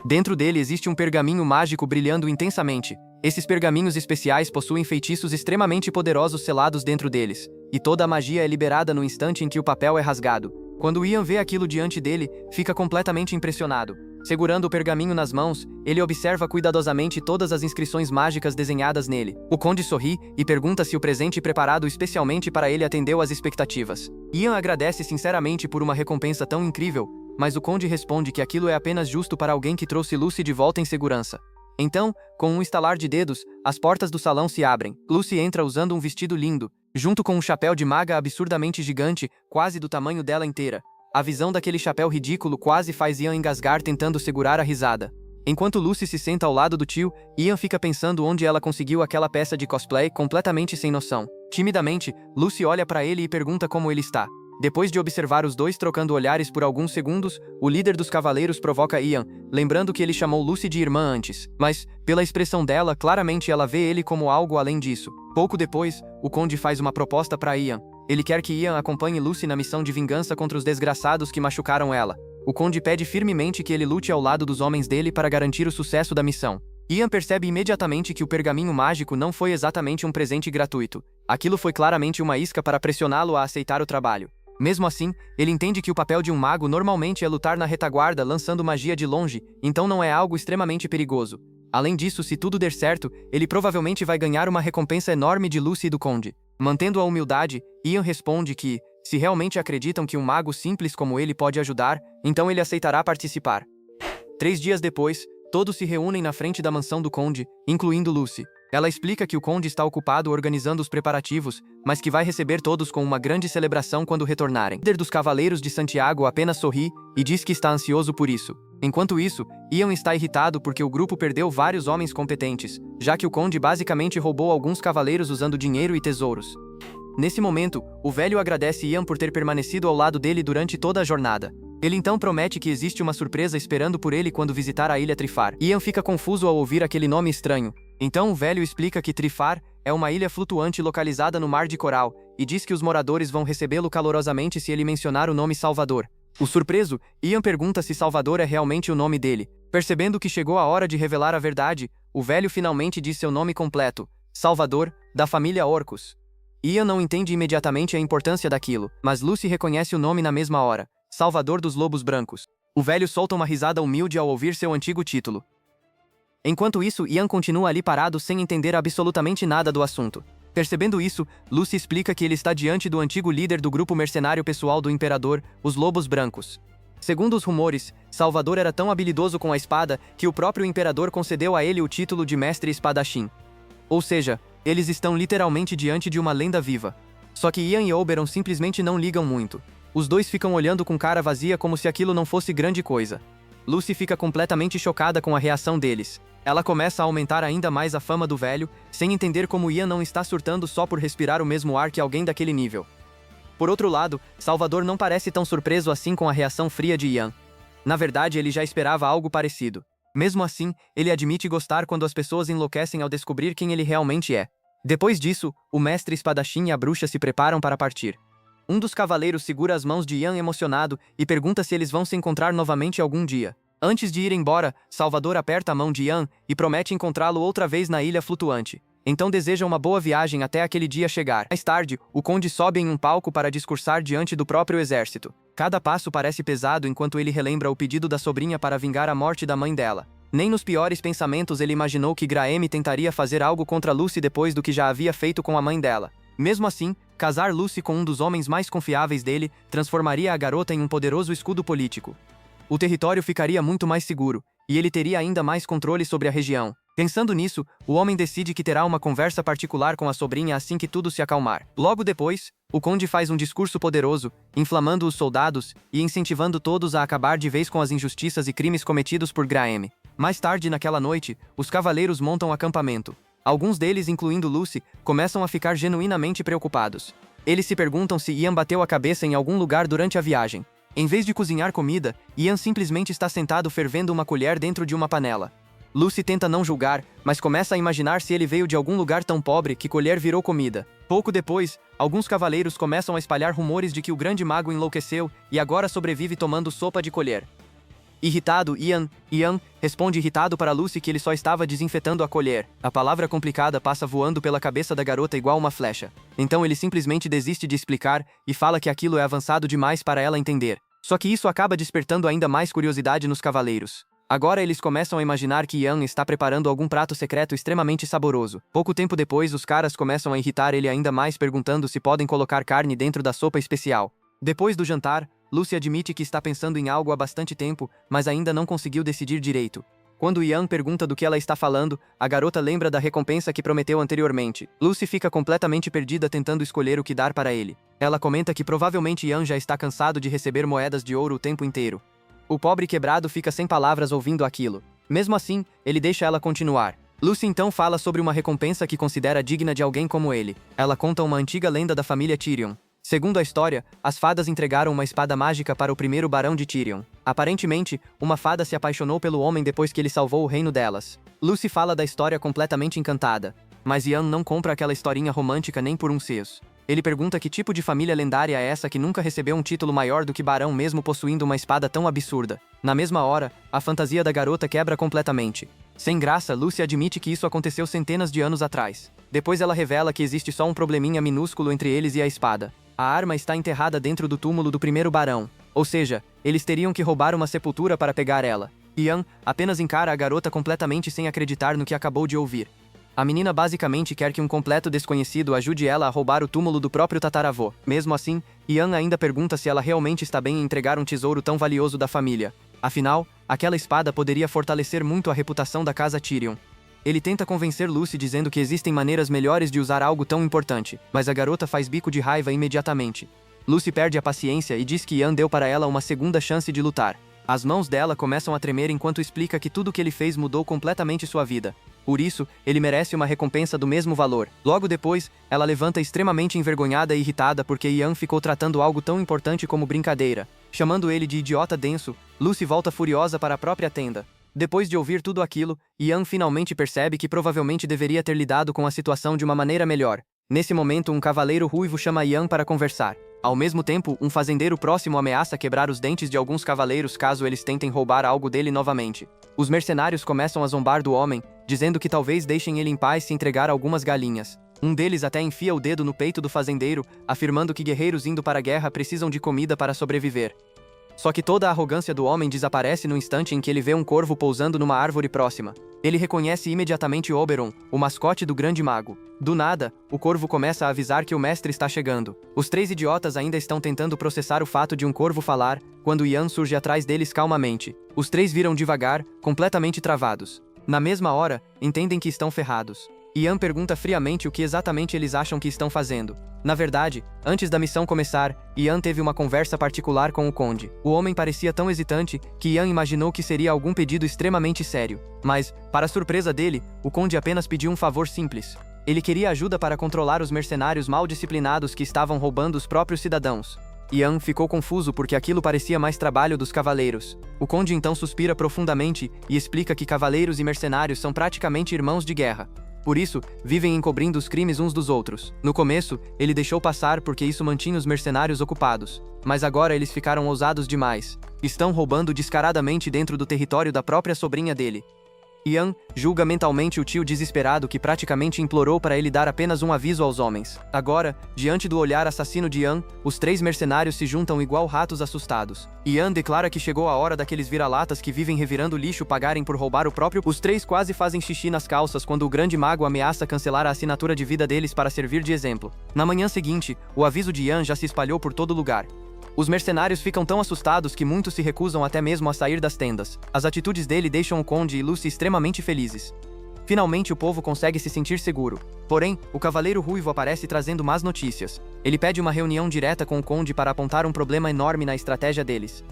Dentro dele existe um pergaminho mágico brilhando intensamente. Esses pergaminhos especiais possuem feitiços extremamente poderosos selados dentro deles, e toda a magia é liberada no instante em que o papel é rasgado. Quando Ian vê aquilo diante dele, fica completamente impressionado. Segurando o pergaminho nas mãos, ele observa cuidadosamente todas as inscrições mágicas desenhadas nele. O conde sorri e pergunta se o presente preparado especialmente para ele atendeu às expectativas. Ian agradece sinceramente por uma recompensa tão incrível, mas o conde responde que aquilo é apenas justo para alguém que trouxe Lucy de volta em segurança. Então, com um estalar de dedos, as portas do salão se abrem. Lucy entra usando um vestido lindo, junto com um chapéu de maga absurdamente gigante, quase do tamanho dela inteira. A visão daquele chapéu ridículo quase faz Ian engasgar tentando segurar a risada. Enquanto Lucy se senta ao lado do tio, Ian fica pensando onde ela conseguiu aquela peça de cosplay completamente sem noção. Timidamente, Lucy olha para ele e pergunta como ele está. Depois de observar os dois trocando olhares por alguns segundos, o líder dos cavaleiros provoca Ian, lembrando que ele chamou Lucy de irmã antes. Mas, pela expressão dela, claramente ela vê ele como algo além disso. Pouco depois, o conde faz uma proposta para Ian. Ele quer que Ian acompanhe Lucy na missão de vingança contra os desgraçados que machucaram ela. O conde pede firmemente que ele lute ao lado dos homens dele para garantir o sucesso da missão. Ian percebe imediatamente que o pergaminho mágico não foi exatamente um presente gratuito. Aquilo foi claramente uma isca para pressioná-lo a aceitar o trabalho. Mesmo assim, ele entende que o papel de um mago normalmente é lutar na retaguarda lançando magia de longe, então não é algo extremamente perigoso. Além disso, se tudo der certo, ele provavelmente vai ganhar uma recompensa enorme de Lucy e do conde. Mantendo a humildade, Ian responde que, se realmente acreditam que um mago simples como ele pode ajudar, então ele aceitará participar. 3 dias depois, todos se reúnem na frente da mansão do conde, incluindo Lucy. Ela explica que o conde está ocupado organizando os preparativos, mas que vai receber todos com uma grande celebração quando retornarem. O líder dos Cavaleiros de Santiago apenas sorri e diz que está ansioso por isso. Enquanto isso, Ian está irritado porque o grupo perdeu vários homens competentes, já que o conde basicamente roubou alguns cavaleiros usando dinheiro e tesouros. Nesse momento, o velho agradece Ian por ter permanecido ao lado dele durante toda a jornada. Ele então promete que existe uma surpresa esperando por ele quando visitar a ilha Trifar. Ian fica confuso ao ouvir aquele nome estranho. Então o velho explica que Trifar é uma ilha flutuante localizada no Mar de Coral, e diz que os moradores vão recebê-lo calorosamente se ele mencionar o nome Salvador. O surpreso, Ian pergunta se Salvador é realmente o nome dele. Percebendo que chegou a hora de revelar a verdade, o velho finalmente diz seu nome completo, Salvador, da família Orcus. Ian não entende imediatamente a importância daquilo, mas Lucy reconhece o nome na mesma hora, Salvador dos Lobos Brancos. O velho solta uma risada humilde ao ouvir seu antigo título. Enquanto isso, Ian continua ali parado sem entender absolutamente nada do assunto. Percebendo isso, Lucy explica que ele está diante do antigo líder do grupo mercenário pessoal do Imperador, os Lobos Brancos. Segundo os rumores, Salvador era tão habilidoso com a espada que o próprio Imperador concedeu a ele o título de Mestre Espadachim. Ou seja, Eles estão literalmente diante de uma lenda viva. Só que Ian e Oberon simplesmente não ligam muito. Os dois ficam olhando com cara vazia como se aquilo não fosse grande coisa. Lucy fica completamente chocada com a reação deles. Ela começa a aumentar ainda mais a fama do velho, sem entender como Ian não está surtando só por respirar o mesmo ar que alguém daquele nível. Por outro lado, Salvador não parece tão surpreso assim com a reação fria de Ian. Na verdade, ele já esperava algo parecido. Mesmo assim, ele admite gostar quando as pessoas enlouquecem ao descobrir quem ele realmente é. Depois disso, o mestre espadachim e a bruxa se preparam para partir. Um dos cavaleiros segura as mãos de Ian emocionado e pergunta se eles vão se encontrar novamente algum dia. Antes de ir embora, Salvador aperta a mão de Ian e promete encontrá-lo outra vez na ilha flutuante. Então deseja uma boa viagem até aquele dia chegar. Mais tarde, o conde sobe em um palco para discursar diante do próprio exército. Cada passo parece pesado enquanto ele relembra o pedido da sobrinha para vingar a morte da mãe dela. Nem nos piores pensamentos ele imaginou que Graeme tentaria fazer algo contra Lucy depois do que já havia feito com a mãe dela. Mesmo assim, casar Lucy com um dos homens mais confiáveis dele transformaria a garota em um poderoso escudo político. O território ficaria muito mais seguro, e ele teria ainda mais controle sobre a região. Pensando nisso, o homem decide que terá uma conversa particular com a sobrinha assim que tudo se acalmar. Logo depois, o conde faz um discurso poderoso, inflamando os soldados e incentivando todos a acabar de vez com as injustiças e crimes cometidos por Graeme. Mais tarde naquela noite, os cavaleiros montam um acampamento. Alguns deles, incluindo Lucy, começam a ficar genuinamente preocupados. Eles se perguntam se Ian bateu a cabeça em algum lugar durante a viagem. Em vez de cozinhar comida, Ian simplesmente está sentado fervendo uma colher dentro de uma panela. Lucy tenta não julgar, mas começa a imaginar se ele veio de algum lugar tão pobre que colher virou comida. Pouco depois, alguns cavaleiros começam a espalhar rumores de que o grande mago enlouqueceu e agora sobrevive tomando sopa de colher. Irritado, Ian responde irritado para Lucy que ele só estava desinfetando a colher. A palavra complicada passa voando pela cabeça da garota igual uma flecha. Então ele simplesmente desiste de explicar e fala que aquilo é avançado demais para ela entender. Só que isso acaba despertando ainda mais curiosidade nos cavaleiros. Agora eles começam a imaginar que Ian está preparando algum prato secreto extremamente saboroso. Pouco tempo depois, os caras começam a irritar ele ainda mais perguntando se podem colocar carne dentro da sopa especial. Depois do jantar, Lucy admite que está pensando em algo há bastante tempo, mas ainda não conseguiu decidir direito. Quando Ian pergunta do que ela está falando, a garota lembra da recompensa que prometeu anteriormente. Lucy fica completamente perdida tentando escolher o que dar para ele. Ela comenta que provavelmente Ian já está cansado de receber moedas de ouro o tempo inteiro. O pobre quebrado fica sem palavras ouvindo aquilo. Mesmo assim, ele deixa ela continuar. Lucy então fala sobre uma recompensa que considera digna de alguém como ele. Ela conta uma antiga lenda da família Tyrion. Segundo a história, as fadas entregaram uma espada mágica para o primeiro barão de Tyrion. Aparentemente, uma fada se apaixonou pelo homem depois que ele salvou o reino delas. Lucy fala da história completamente encantada. Mas Ian não compra aquela historinha romântica nem por um seus. Ele pergunta que tipo de família lendária é essa que nunca recebeu um título maior do que barão mesmo possuindo uma espada tão absurda. Na mesma hora, a fantasia da garota quebra completamente. Sem graça, Lucy admite que isso aconteceu centenas de anos atrás. Depois ela revela que existe só um probleminha minúsculo entre eles e a espada. A arma está enterrada dentro do túmulo do primeiro barão. Ou seja, eles teriam que roubar uma sepultura para pegar ela. Ian apenas encara a garota completamente sem acreditar no que acabou de ouvir. A menina basicamente quer que um completo desconhecido ajude ela a roubar o túmulo do próprio tataravô. Mesmo assim, Ian ainda pergunta se ela realmente está bem em entregar um tesouro tão valioso da família. Afinal, aquela espada poderia fortalecer muito a reputação da casa Tyrion. Ele tenta convencer Lucy dizendo que existem maneiras melhores de usar algo tão importante, mas a garota faz bico de raiva imediatamente. Lucy perde a paciência e diz que Ian deu para ela uma segunda chance de lutar. As mãos dela começam a tremer enquanto explica que tudo o que ele fez mudou completamente sua vida. Por isso, ele merece uma recompensa do mesmo valor. Logo depois, ela levanta extremamente envergonhada e irritada porque Ian ficou tratando algo tão importante como brincadeira. Chamando ele de idiota denso, Lucy volta furiosa para a própria tenda. Depois de ouvir tudo aquilo, Ian finalmente percebe que provavelmente deveria ter lidado com a situação de uma maneira melhor. Nesse momento, um cavaleiro ruivo chama Ian para conversar. Ao mesmo tempo, um fazendeiro próximo ameaça quebrar os dentes de alguns cavaleiros caso eles tentem roubar algo dele novamente. Os mercenários começam a zombar do homem, dizendo que talvez deixem ele em paz se entregar algumas galinhas. Um deles até enfia o dedo no peito do fazendeiro, afirmando que guerreiros indo para a guerra precisam de comida para sobreviver. Só que toda a arrogância do homem desaparece no instante em que ele vê um corvo pousando numa árvore próxima. Ele reconhece imediatamente Oberon, o mascote do grande mago. Do nada, o corvo começa a avisar que o mestre está chegando. Os três idiotas ainda estão tentando processar o fato de um corvo falar, quando Ian surge atrás deles calmamente. Os três viram devagar, completamente travados. Na mesma hora, entendem que estão ferrados. Ian pergunta friamente o que exatamente eles acham que estão fazendo. Na verdade, antes da missão começar, Ian teve uma conversa particular com o Conde. O homem parecia tão hesitante que Ian imaginou que seria algum pedido extremamente sério. Mas, para surpresa dele, o Conde apenas pediu um favor simples. Ele queria ajuda para controlar os mercenários mal disciplinados que estavam roubando os próprios cidadãos. Ian ficou confuso porque aquilo parecia mais trabalho dos cavaleiros. O Conde então suspira profundamente e explica que cavaleiros e mercenários são praticamente irmãos de guerra. Por isso, vivem encobrindo os crimes uns dos outros. No começo, ele deixou passar porque isso mantinha os mercenários ocupados. Mas agora eles ficaram ousados demais. Estão roubando descaradamente dentro do território da própria sobrinha dele. Ian julga mentalmente o tio desesperado que praticamente implorou para ele dar apenas um aviso aos homens. Agora, diante do olhar assassino de Ian, os 3 mercenários se juntam igual ratos assustados. Ian declara que chegou a hora daqueles vira-latas que vivem revirando lixo pagarem por roubar o próprio. Os 3 quase fazem xixi nas calças quando o grande mago ameaça cancelar a assinatura de vida deles para servir de exemplo. Na manhã seguinte, o aviso de Ian já se espalhou por todo lugar. Os mercenários ficam tão assustados que muitos se recusam até mesmo a sair das tendas. As atitudes dele deixam o Conde e Lucy extremamente felizes. Finalmente o povo consegue se sentir seguro. Porém, o Cavaleiro Ruivo aparece trazendo más notícias. Ele pede uma reunião direta com o Conde para apontar um problema enorme na estratégia deles.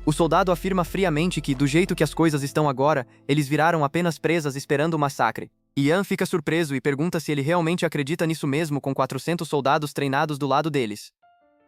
O soldado afirma friamente que, do jeito que as coisas estão agora, eles viraram apenas presas esperando o massacre. Ian fica surpreso e pergunta se ele realmente acredita nisso mesmo com 400 soldados treinados do lado deles.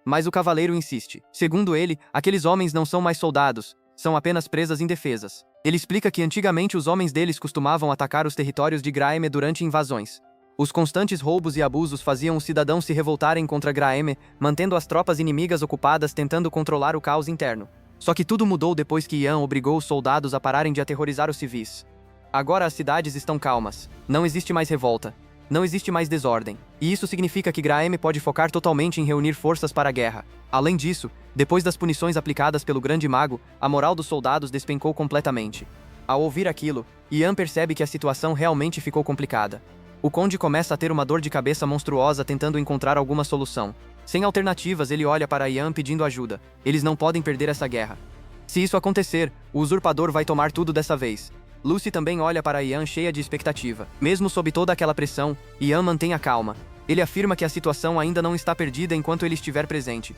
Mas o cavaleiro insiste. Segundo ele, aqueles homens não são mais soldados, são apenas presas indefesas. Ele explica que antigamente os homens deles costumavam atacar os territórios de Graeme durante invasões. Os constantes roubos e abusos faziam os cidadãos se revoltarem contra Graeme, mantendo as tropas inimigas ocupadas tentando controlar o caos interno. Só que tudo mudou depois que Ian obrigou os soldados a pararem de aterrorizar os civis. Agora as cidades estão calmas. Não existe mais revolta. Não existe mais desordem, e isso significa que Graeme pode focar totalmente em reunir forças para a guerra. Além disso, depois das punições aplicadas pelo Grande Mago, a moral dos soldados despencou completamente. Ao ouvir aquilo, Ian percebe que a situação realmente ficou complicada. O Conde começa a ter uma dor de cabeça monstruosa tentando encontrar alguma solução. Sem alternativas, ele olha para Ian pedindo ajuda. Eles não podem perder essa guerra. Se isso acontecer, o usurpador vai tomar tudo dessa vez. Lucy também olha para Ian cheia de expectativa. Mesmo sob toda aquela pressão, Ian mantém a calma. Ele afirma que a situação ainda não está perdida enquanto ele estiver presente.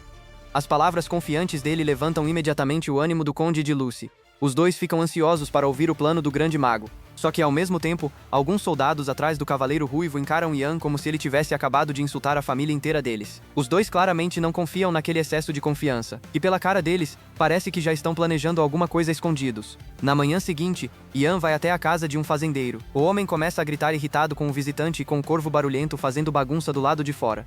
As palavras confiantes dele levantam imediatamente o ânimo do Conde e de Lucy. Os dois ficam ansiosos para ouvir o plano do Grande Mago. Só que, ao mesmo tempo, alguns soldados atrás do Cavaleiro Ruivo encaram Ian como se ele tivesse acabado de insultar a família inteira deles. Os dois claramente não confiam naquele excesso de confiança. E pela cara deles, parece que já estão planejando alguma coisa escondidos. Na manhã seguinte, Ian vai até a casa de um fazendeiro. O homem começa a gritar irritado com o visitante e com o corvo barulhento fazendo bagunça do lado de fora.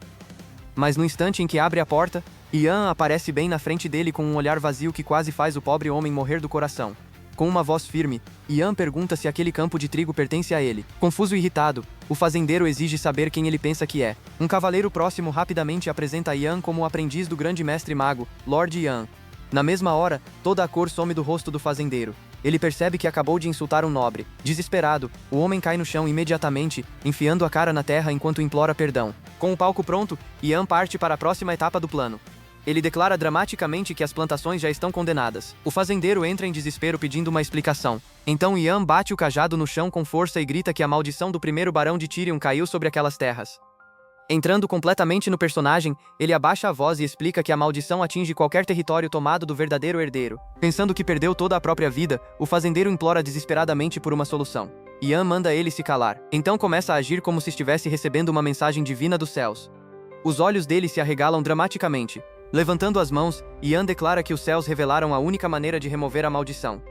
Mas no instante em que abre a porta, Ian aparece bem na frente dele com um olhar vazio que quase faz o pobre homem morrer do coração. Com uma voz firme, Ian pergunta se aquele campo de trigo pertence a ele. Confuso e irritado, o fazendeiro exige saber quem ele pensa que é. Um cavaleiro próximo rapidamente apresenta Ian como o aprendiz do grande mestre mago, Lord Ian. Na mesma hora, toda a cor some do rosto do fazendeiro. Ele percebe que acabou de insultar um nobre. Desesperado, o homem cai no chão imediatamente, enfiando a cara na terra enquanto implora perdão. Com o palco pronto, Ian parte para a próxima etapa do plano. Ele declara dramaticamente que as plantações já estão condenadas. O fazendeiro entra em desespero pedindo uma explicação. Então Ian bate o cajado no chão com força e grita que a maldição do primeiro barão de Tyrion caiu sobre aquelas terras. Entrando completamente no personagem, ele abaixa a voz e explica que a maldição atinge qualquer território tomado do verdadeiro herdeiro. Pensando que perdeu toda a própria vida, o fazendeiro implora desesperadamente por uma solução. Ian manda ele se calar. Então começa a agir como se estivesse recebendo uma mensagem divina dos céus. Os olhos dele se arregalam dramaticamente. Levantando as mãos, Ian declara que os céus revelaram a única maneira de remover a maldição.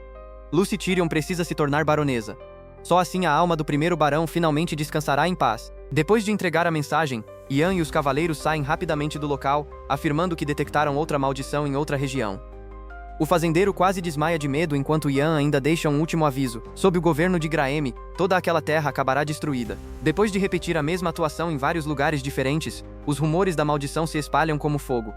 Lucy Tyrion precisa se tornar baronesa. Só assim a alma do primeiro barão finalmente descansará em paz. Depois de entregar a mensagem, Ian e os cavaleiros saem rapidamente do local, afirmando que detectaram outra maldição em outra região. O fazendeiro quase desmaia de medo enquanto Ian ainda deixa um último aviso. Sob o governo de Graeme, toda aquela terra acabará destruída. Depois de repetir a mesma atuação em vários lugares diferentes, os rumores da maldição se espalham como fogo.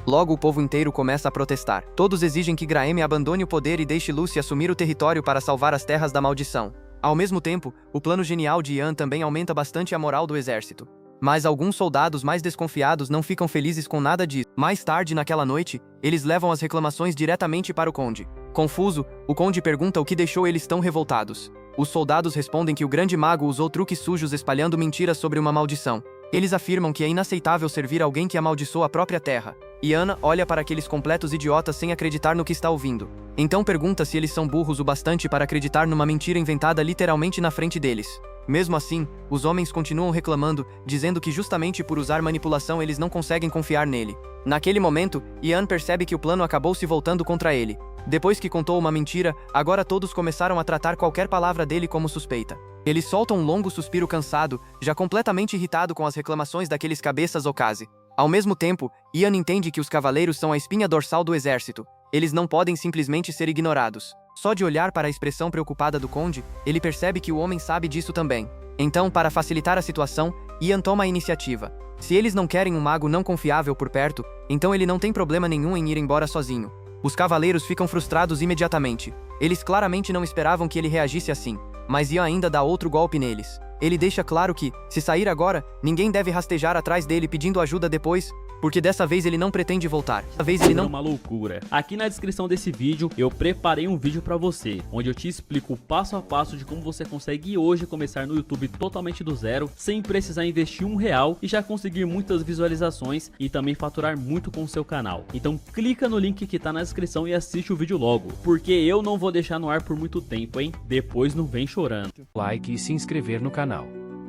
Logo o povo inteiro começa a protestar. Todos exigem que Graeme abandone o poder e deixe Lucy assumir o território para salvar as terras da maldição. Ao mesmo tempo, o plano genial de Ian também aumenta bastante a moral do exército. Mas alguns soldados mais desconfiados não ficam felizes com nada disso. Mais tarde naquela noite, eles levam as reclamações diretamente para o Conde. Confuso, o Conde pergunta o que deixou eles tão revoltados. Os soldados respondem que o grande mago usou truques sujos espalhando mentiras sobre uma maldição. Eles afirmam que é inaceitável servir alguém que amaldiçoou a própria terra. E Ana olha para aqueles completos idiotas sem acreditar no que está ouvindo. Então pergunta se eles são burros o bastante para acreditar numa mentira inventada literalmente na frente deles. Mesmo assim, os homens continuam reclamando, dizendo que justamente por usar manipulação eles não conseguem confiar nele. Naquele momento, Ian percebe que o plano acabou se voltando contra ele. Depois que contou uma mentira, agora todos começaram a tratar qualquer palavra dele como suspeita. Ele solta um longo suspiro cansado, já completamente irritado com as reclamações daqueles cabeças Okaze. Ao mesmo tempo, Ian entende que os cavaleiros são a espinha dorsal do exército. Eles não podem simplesmente ser ignorados. Só de olhar para a expressão preocupada do conde, ele percebe que o homem sabe disso também. Então, para facilitar a situação, Ian toma a iniciativa. Se eles não querem um mago não confiável por perto, então ele não tem problema nenhum em ir embora sozinho. Os cavaleiros ficam frustrados imediatamente. Eles claramente não esperavam que ele reagisse assim, mas Ian ainda dá outro golpe neles. Ele deixa claro que, se sair agora, ninguém deve rastejar atrás dele pedindo ajuda depois, porque dessa vez ele não pretende voltar. Dessa vez ele não... É uma loucura. Aqui na descrição desse vídeo, eu preparei um vídeo pra você, onde eu te explico o passo a passo de como você consegue hoje começar no YouTube totalmente do zero, sem precisar investir R$1 e já conseguir muitas visualizações e também faturar muito com o seu canal. Então clica no link que tá na descrição e assiste o vídeo logo, porque eu não vou deixar no ar por muito tempo, hein? Depois não vem chorando. Like e se inscrever no canal.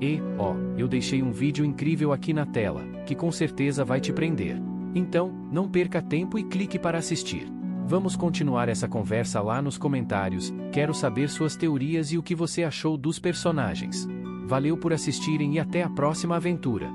E, ó, eu deixei um vídeo incrível aqui na tela, que com certeza vai te prender. Então, não perca tempo e clique para assistir. Vamos continuar essa conversa lá nos comentários, quero saber suas teorias e o que você achou dos personagens. Valeu por assistirem e até a próxima aventura.